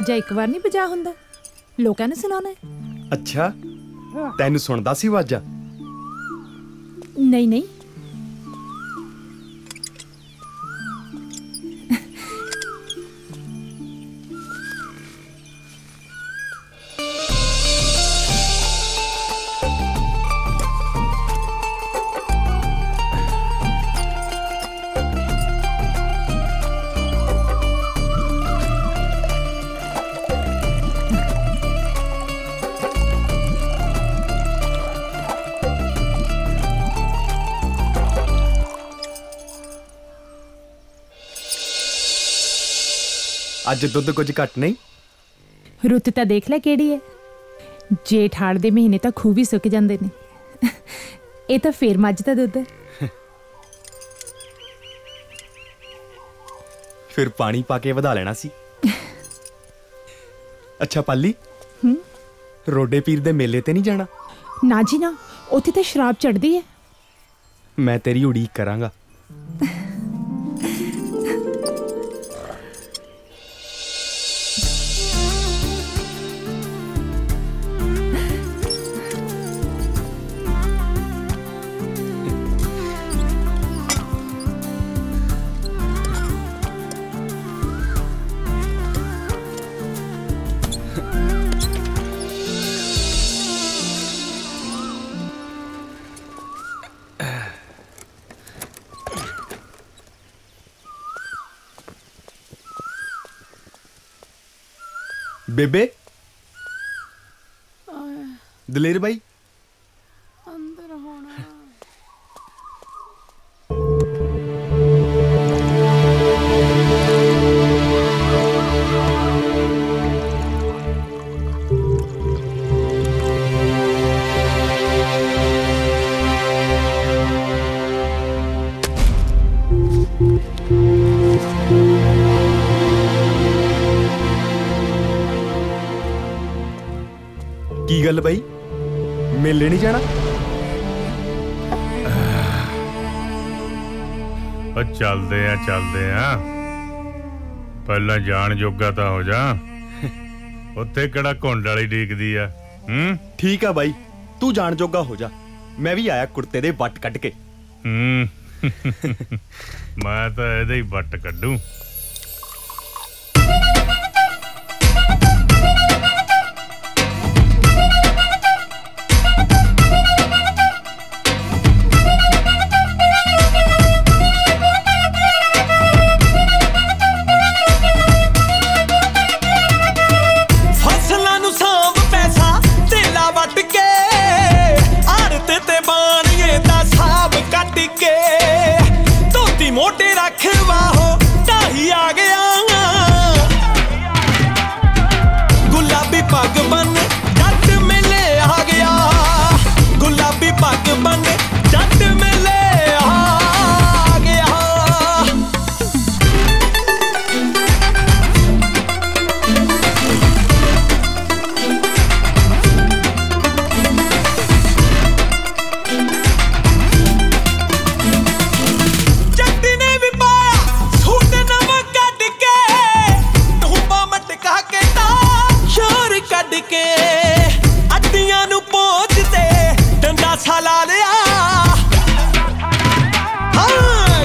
वाजा एक बार नहीं बजा हुंदा, लोकां ने सुनाना है। अच्छा, तैनू सुनदा सी वाजा? नहीं नहीं, अज दुध कुछ घट नहीं? रुत तां देख लै किहड़ी है। जेठ हाड़ दे महीने तां खूह भी सुक जांदे ने। ये तां फिर मझ दा दुध है। फिर पानी पा के वधा लेना सी। अच्छा पाली, रोडे पीर दे मेले ते नहीं जाना? ना जी ना, उत्थे तां शराब चढ़दी है। मैं तेरी उड़ीक करांगा। बेबे, दलेर भाई अंदर होना। की गल भाई, मेले नहीं जाना? चलते हैं पहला जान जोगा तो हो जा। उत्थे केड़ा घुंड वाली डीकदी आ। ठीक है भाई, तू जान जोगा हो जा। मैं भी आया कुर्ते दे वट कट के। मैं तो एदे ही वट कड्डू। मोटे रखवा हो ढाही आ गया, गुलाबी पग बन जट मेले आ गया, गुलाबी पग बन जट मेले आ गया।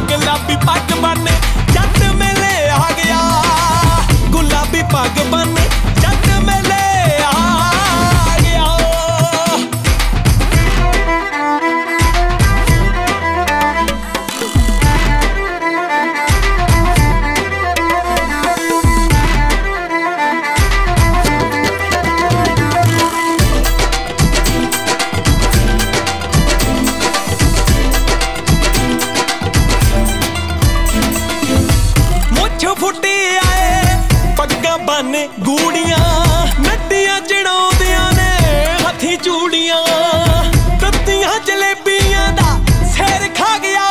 गुलाबी पग बन जट मेले आ गया, गुलाबी पग बन जट मेले आ गया। फुटे आए पग्गा बन गूड़ियां, नदियां चढ़ाउंदियां ने हथी चूड़ियां, तत्तियां जलेबियां दा सिर खा गया।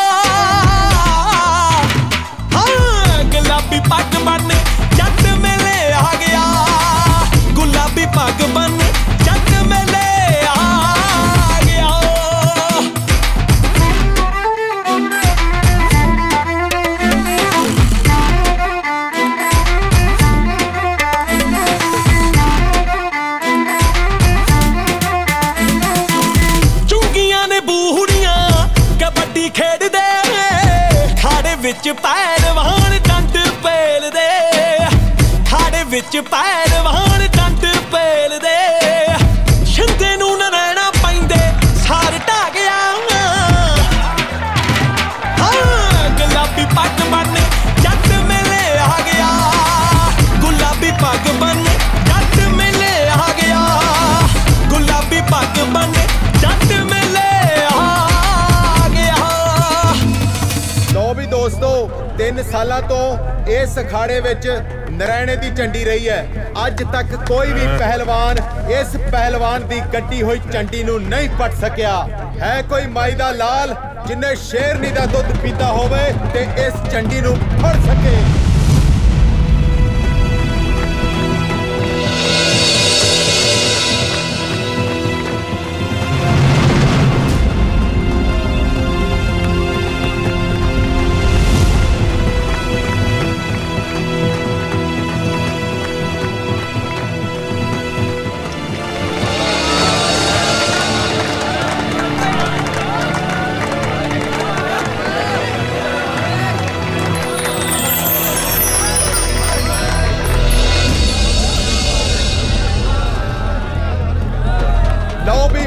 हाँ गुलाबी पग बन जट मेले आ गया, गुलाबी पग बन जट मेले आ गया। विच पैरवान डंड पेल दे, खाड़े विच पैरवान डंड पेल दे, शिंदे नूं न रहना पैंदे सार ढा गया। हाँ गुलाबी पग बन जट मेले आ गया, गुलाबी पग बन जट मेले आ गया, गुलाबी पग बन जट मेले आ गया। लो भी दोस्तों 3 सालों तो इस अखाड़े विच नरैणे दी झंडी रही है। अज तक कोई भी पहलवान इस पहलवान दी गड्डी हुई झंडी नूं नहीं पट सकिया। है कोई माई दा लाल जिन्हें शेरनी दा दुध पीता होवे ते इस झंडी नूं फड़ सके।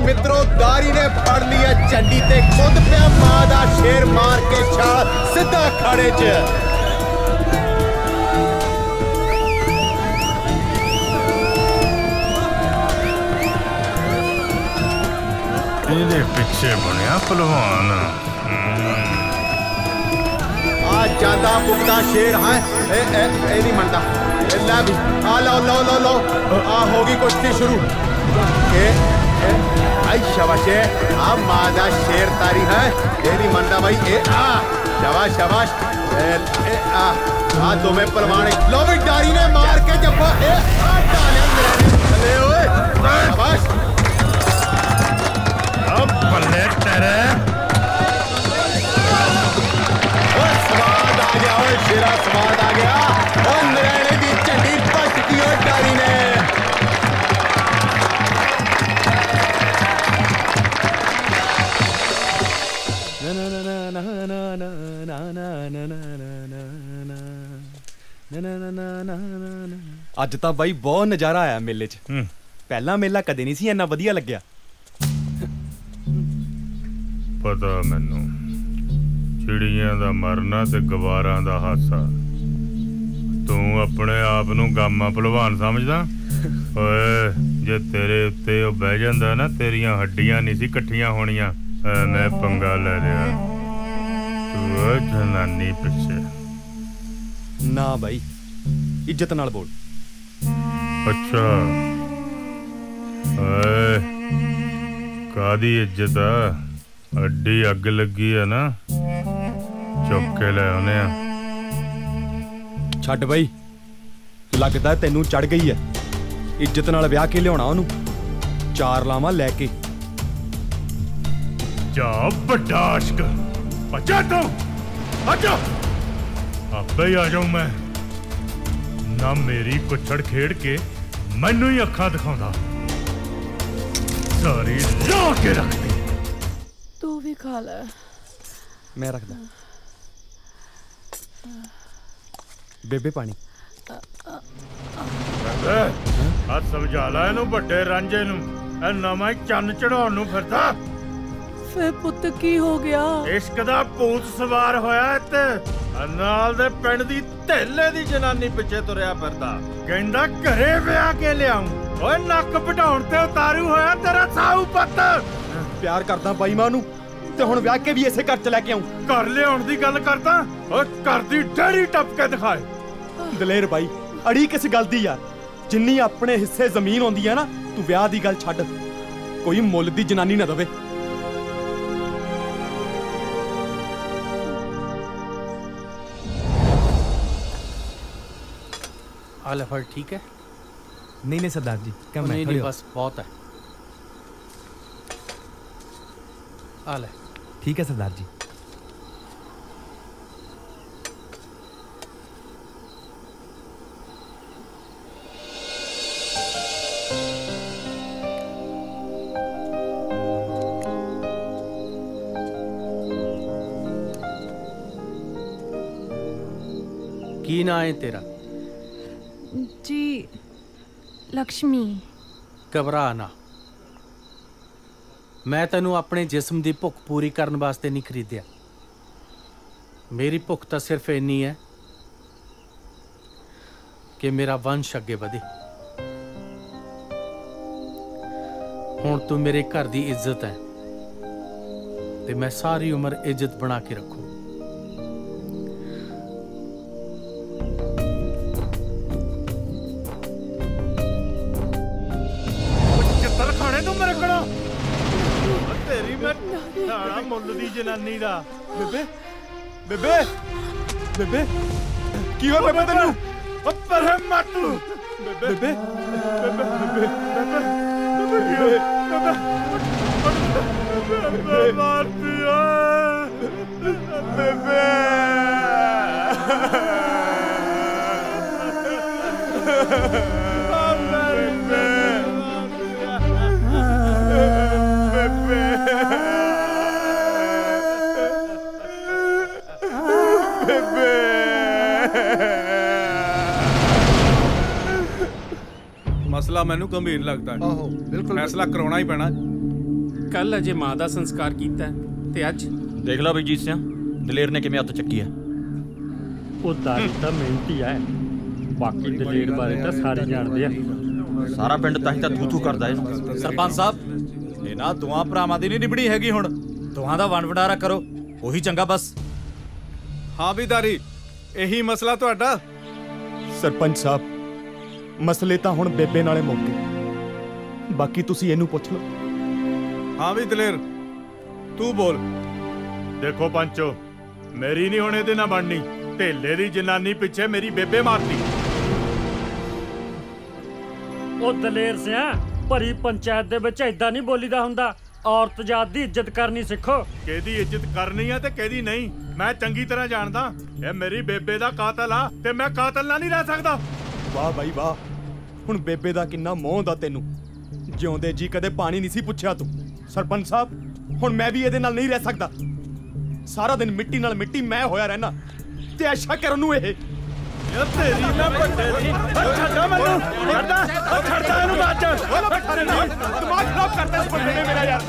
मित्रों दारी ने फड़ लिया झंडी ते खुद पे मां दा शेर मार के छाल सीधा अखाड़े च। ਇਹਦੇ ਪਿੱਛੇ ਬਣਿਆ ਪਹਿਲਵਾਨ। आ जांदा पुगदा शेर है ए ए ए नहीं मनदा लै भी आ लो लो लो लो आ होगी कुश्ती शुरू। ए आई शाबाश आ मां दा शेर तारी है ए नहीं मनदा भाई ए आ शाबाश शाबाश ए आ दोवें पहलवान लो भी डारी ने मार के जब्बा ए आ डाले चले ओए शाबाश अब बल्ले तेरे स्वाद आ गया ओए शेरा स्वाद आ गया और नरैणे दी झंडी पट दी ओए डाली ने। ਅੱਜ ਤਾਂ ਬਾਈ ਬਹੁਤ ਨਜ਼ਾਰਾ ਆਇਆ ਮੇਲੇ 'ਚ। ਪਹਿਲਾ ਮੇਲਾ ਕਦੇ ਨਹੀਂ ਸੀ ਇੰਨਾ ਵਧੀਆ ਲੱਗਿਆ। ਪਤਾ ਮੈਨੂੰ ਚਿੜੀਆਂ ਦਾ ਮਰਨਾ ਤੇ ਗਵਾਰਾਂ ਦਾ ਹਾਸਾ। ਤੂੰ ਆਪਣੇ ਆਪ ਨੂੰ ਗਾਮਾ ਭਲਵਾਨ ਸਮਝਦਾ? ਓਏ ਜੇ ਤੇਰੇ ਉੱਤੇ ਉਹ ਬਹਿ ਜਾਂਦਾ ਨਾ ਤੇਰੀਆਂ ਹੱਡੀਆਂ ਨਹੀਂ ਸੀ ਇਕੱਠੀਆਂ ਹੋਣੀਆਂ। ਮੈਂ ਪੰਗਾ ਲੈ ਲਿਆ। ਤੂੰ ਉਹ ਜਨਾਨੀ ਪਿੱਛੇ ਨਾ ਬਾਈ ਇੱਜ਼ਤ ਨਾਲ ਬੋਲ। ਅੱਛਾ ਓਏ ਕਾਦੀ ਇੱਜ਼ਤ ਆ? ਅੱਡੀ ਅੱਗ ਲੱਗੀ ਆ ਨਾ ਚੁੱਕ ਕੇ ਲੈ ਆਉਨੇ ਆ। ਛੱਡ ਬਾਈ ਲੱਗਦਾ ਤੈਨੂੰ ਚੜ ਗਈ ਐ। ਇੱਜ਼ਤ ਨਾਲ ਵਿਆਹ ਕੇ ਲਿਆਉਣਾ ਉਹਨੂੰ 4 ਲਾਵਾਂ ਲੈ ਕੇ। ਜਾ ਵੱਡਾ ਆਸ਼ਕ ਬੱਚਾ ਤੂੰ ਅੱਜਾ ਆਪੇ ਹੀ ਆ ਜਾਊਂ ਮੈਂ ਨਾ। ਮੇਰੀ ਕੁੱਛੜ ਖੇਡ ਕੇ ਮੈਨੂੰ ਹੀ ਅੱਖਾਂ ਦਿਖਾਉਂਦਾ। ਸਾਰੀ ਲਾ ਕੇ ਰੱਖਦੀ। तू भी खा ले। ਮੈਂ ਰੱਖਦਾ। ਬੇਬੇ ਪਾਣੀ। ਆ ਸਮਝਾ ਲੈ ਇਹਨੂੰ ਵੱਡੇ ਰਾਂਝੇ ਨੂੰ। ਇਹ ਨਵਾਂ ਚੰਨ ਚੜਾਉਣ ਨੂੰ ਫਿਰਦਾ। फिर पुत की हो गया? ਇਸ਼ਕ ਦਾ ਭੂਤ ਸਵਾਰ ਹੋਇਆ ਇੱਥੇ। ਨਾਲ ਦੇ ਪਿੰਡ ਦੀ ਢੇਲੇ ਦੀ ਜਨਾਨੀ ਪਿੱਛੇ ਤੁਰਿਆ ਫਿਰਦਾ। ਕਹਿੰਦਾ ਘਰੇ ਵਿਆਹ ਕੇ ਲਿਆਉਂ। ਓਏ ਨੱਕ ਵਢਾਉਣ ਤੇ ਉਤਾਰੂ ਹੋਇਆ ਤੇਰਾ ਸਾਊ ਪੁੱਤ। ਪਿਆਰ ਕਰਦਾ ਬਾਈ ਮਾਂ ਨੂੰ ਤੇ ਹੁਣ ਵਿਆਹ ਕੇ ਵੀ ਇਸੇ ਘਰ ਚ ਲੈ ਕੇ ਆਉਂ। ਘਰ ਲਿਆਉਣ ਦੀ ਗੱਲ ਕਰਦਾ? ਓਏ ਘਰ ਦੀ ਡੇੜੀ ਟੱਪ ਕੇ ਦਿਖਾਏ। ਦਲੇਰ ਬਾਈ ਅੜੀ ਕਿਸ ਗੱਲ ਦੀ ਯਾਰ? ਜਿੰਨੀ ਆਪਣੇ ਹਿੱਸੇ ਜ਼ਮੀਨ ਆਉਂਦੀ ਆ ਨਾ ਤੂੰ ਵਿਆਹ ਦੀ ਗੱਲ ਛੱਡ। ਕੋਈ ਮੁੱਲ ਦੀ ਜਨਾਨੀ ਨਾ ਦਵੇ। आले फल ठीक है? नहीं नहीं सरदार जी कम नहीं नहीं बस बहुत है। आले ठीक है सरदार जी। की ना है तेरा? जी लक्ष्मी। घबरा ना, मैं तेनू अपने जिस्म की भुख पूरी करने वास्ते नहीं खरीदिया। मेरी भुख तो सिर्फ इन्नी है कि मेरा वंश अगे बढ़े। हुण तू मेरे घर की इज्जत है ते मैं सारी उम्र इज्जत बना के रखूं। कित्तर खाने तू मेरे कोलों तेरी मैं सारा मुੱਲ ਦੀ ਜਨਾਨੀ ਦਾ। ਬੇਬੇ ਬੇਬੇ ਬੇਬੇ ਕੀ ਹੋਇਆ ਬੇਬੇ ਤੈਨੂੰ? ਉੱਪਰ ਹੈ ਮਾਤੂ ਬੇਬੇ ਬੇਬੇ ਬੇਬੇ ਬੇਬੇ ਮਾਰਦੀ ਆ ਬੇਬੇ ਮਸਲਾ ਮੈਨੂੰ ਗੰਭੀਰ ਲੱਗਦਾ ਹੈ। ਆਹੋ ਬਿਲਕੁਲ ਫੈਸਲਾ ਕਰਾਉਣਾ ਹੀ ਪੈਣਾ। ਕੱਲ ਅਜੇ ਮਾਂ ਦਾ ਸੰਸਕਾਰ ਕੀਤਾ ਤੇ ਅੱਜ ਦੇਖ ਲਾ ਬਈ ਜੀਤ ਸਿਆਂ ਦਲੇਰ ਨੇ ਕਿਵੇਂ ਹੱਥ ਚੱਕੀ ਹੈ। ਉਹ ਦਾਰੀ ਤਾਂ ਮਿਹਨਤੀ ਹੈ, ਬਾਕੀ ਦਲੇਰ ਬਾਰੇ ਤਾਂ ਸਾਰੇ ਜਾਣਦੇ ਆ। ਸਾਰਾ ਪਿੰਡ ਤਾਂ ਹੀ ਤਾਂ ਥੂ ਕਰਦਾ ਇਹਨੂੰ। ਸਰਪੰਚ ਸਾਹਿਬ ਇਹਨਾਂ ਦੋਹਾਂ ਭਰਾਵਾਂ ਦੀ ਨਹੀਂ ਨਿਬੜੀ ਹੈਗੀ, ਹੁਣ ਦੋਹਾਂ ਦਾ ਵੰਡ-ਵਡਾਰਾ ਕਰੋ, ਉਹੀ ਚੰਗਾ ਬਸ। ਹਾਂ ਵੀ ਦਾਰੀ, ਇਹੀ ਮਸਲਾ ਤੁਹਾਡਾ? ਸਰਪੰਚ ਸਾਹਿਬ ਮਸਲੇ ਤਾਂ ਹੁਣ ਬੇਬੇ ਨਾਲੇ ਮੁੱਕ ਗਏ, ਬਾਕੀ ਤੁਸੀਂ ਇਹਨੂੰ ਪੁੱਛ ਲਓ। ਹਾਂ ਵੀ ਦਲੇਰ ਤੂੰ ਬੋਲ। ਦੇਖੋ ਪੰਚੋ, ਮੇਰੀ ਨਹੀਂ ਹੁਣ ਇਹਦੇ ਨਾਲ ਬਣਨੀ। ਢੇਲੇ ਦੀ ਜਨਾਨੀ ਪਿੱਛੇ ਮੇਰੀ ਬੇਬੇ ਮਾਰਤੀ। ਉਹ ਦਲੇਰ ਸਿਆ ਭਰੀ ਪੰਚਾਇਤ ਦੇ ਵਿੱਚ ਏਦਾਂ ਨਹੀਂ ਬੋਲੀਦਾ ਹੁੰਦਾ। ਔਰਤ ਜਾਤ ਦੀ ਇੱਜ਼ਤ ਕਰਨੀ ਸਿੱਖੋ। ਕਿਹਦੀ ਇੱਜ਼ਤ ਕਰਨੀ ਆ ਤੇ ਕਿਹਦੀ ਨਹੀਂ ਮੈਂ ਚੰਗੀ ਤਰ੍ਹਾਂ ਜਾਣਦਾ। ਇਹ ਮੇਰੀ ਬੇਬੇ ਦਾ ਕਾਤਲ ਆ ਤੇ ਮੈਂ ਕਾਤਲ ਨਾਲ ਨਹੀਂ ਰਹਿ ਸਕਦਾ। ਵਾਹ ਬਾਈ ਵਾਹ, ਹੁਣ ਬੇਬੇ ਦਾ ਕਿੰਨਾ ਮੋਹ ਹੁੰਦਾ ਤੈਨੂੰ। ਜਿਉਂਦੇ ਜੀ ਕਦੇ ਪਾਣੀ ਨਹੀਂ ਸੀ ਪੁੱਛਿਆ ਤੂੰ। ਸਰਪੰਚ ਸਾਹਿਬ ਹੁਣ ਮੈਂ ਵੀ ਇਹਦੇ ਨਾਲ ਨਹੀਂ ਰਹਿ ਸਕਦਾ। ਸਾਰਾ ਦਿਨ ਮਿੱਟੀ ਨਾਲ ਮਿੱਟੀ ਮੈਂ ਹੋਇਆ ਰਹਿਣਾ ਤੇ ਐਸ਼ਾ ਕਰਨ ਨੂੰ ਇਹ ਤੇਰੀ ਨਾ ਵੱਡੇ ਦੀ ਛੱਡਾ ਮੈਨੂੰ ਛੱਡਾ ਇਹਨੂੰ ਬਾਅਦ ਚ ਦਿਮਾਗ ਖਰਾਬ ਕਰਦਾ ਇਸ ਬੰਦੇ ਨੇ ਮੇਰਾ ਯਾਰ।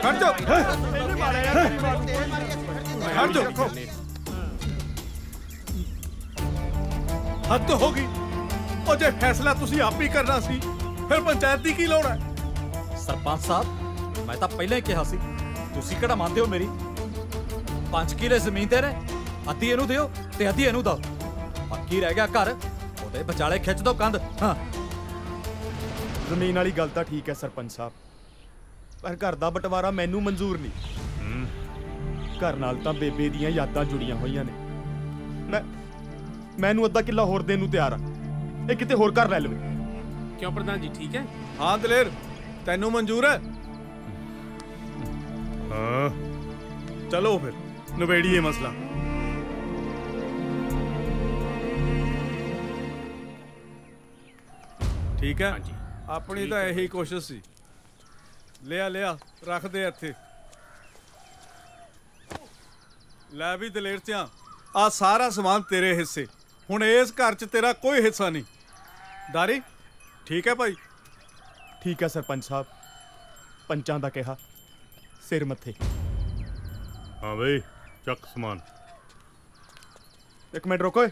ਖੜ ਜਾ ਹੱਦ ਹੋ ਗਈ। ਉਹ ਜੇ ਫੈਸਲਾ ਤੁਸੀਂ ਆਪ ਹੀ ਕਰਨਾ ਸੀ ਫਿਰ ਪੰਚਾਇਤ ਦੀ ਕੀ ਲੋੜ ਹੈ? ਸਰਪੰਚ ਸਾਹਿਬ ਮੈਂ ਤਾਂ ਪਹਿਲਾਂ ਹੀ ਕਿਹਾ ਸੀ, ਤੁਸੀਂ ਕਿਹੜਾ ਮੰਨਦੇ ਹੋ ਮੇਰੀ? 5 ਕਿੱਲੇ ਜ਼ਮੀਨ ਤੇ ਨੇ, ਅੱਧੀ ਇਹਨੂੰ ਦਿਓ ਤੇ ਅੱਧੀ ਇਹਨੂੰ ਦਿਓ। ਬਾਕੀ ਰਹਿ ਗਿਆ ਘਰ, ਉਹਦੇ ਵਿਚਾਲੇ ਖਿੱਚ ਦੋ ਕੰਧ। ਹਾਂ ਜ਼ਮੀਨ ਵਾਲੀ ਗੱਲ ਤਾਂ ਠੀਕ ਹੈ ਸਰਪੰਚ ਸਾਹਿਬ, ਪਰ ਘਰ ਦਾ ਬਟਵਾਰਾ ਮੈਨੂੰ ਮਨਜ਼ੂਰ ਨਹੀਂ। ਘਰ ਨਾਲ ਤਾਂ ਬੇਬੇ ਦੀਆਂ ਯਾਦਾਂ ਜੁੜੀਆਂ ਹੋਈਆਂ ਨੇ। ਮੈਨੂੰ ਅੱਧਾ ਕਿੱਲਾ ਹੋਰ ਦੇਣ ਨੂੰ ਤਿਆਰ ਆ, ਇਹ ਕਿਤੇ ਹੋਰ ਘਰ ਲੈ ਲਵੇ। ਕਿਉਂ ਪ੍ਰਧਾਨ ਜੀ ਠੀਕ ਹੈ? ਹਾਂ ਦਲੇਰ ਤੈਨੂੰ ਮਨਜ਼ੂਰ ਹੈ? ਹਾਂ ਚਲੋ ਫਿਰ ਨਵੇੜੀਏ ਮਸਲਾ। ਠੀਕ ਹੈ ਆਪਣੀ ਤਾਂ ਇਹੀ ਕੋਸ਼ਿਸ਼ ਸੀ। ਲਿਆ ਰੱਖ ਦੇ ਇੱਥੇ। ਲੈ ਵੀ ਦਲੇਰ ਸਿਆਂ ਆ ਸਾਰਾ ਸਮਾਨ ਤੇਰੇ ਹਿੱਸੇ। ਹੁਣ ਇਸ ਘਰ 'ਚ ਤੇਰਾ ਕੋਈ ਹਿੱਸਾ ਨਹੀਂ। ਦਾਰੀ ਠੀਕ ਹੈ ਭਾਈ? ਠੀਕ ਹੈ ਸਰਪੰਚ ਸਾਹਿਬ, ਪੰਚਾਂ ਦਾ ਕਿਹਾ ਸਿਰ ਮੱਥੇ। ਹਾਂ ਬਈ ਚੱਕ ਸਮਾਨ। ਇੱਕ ਮਿੰਟ ਰੁਕੋ।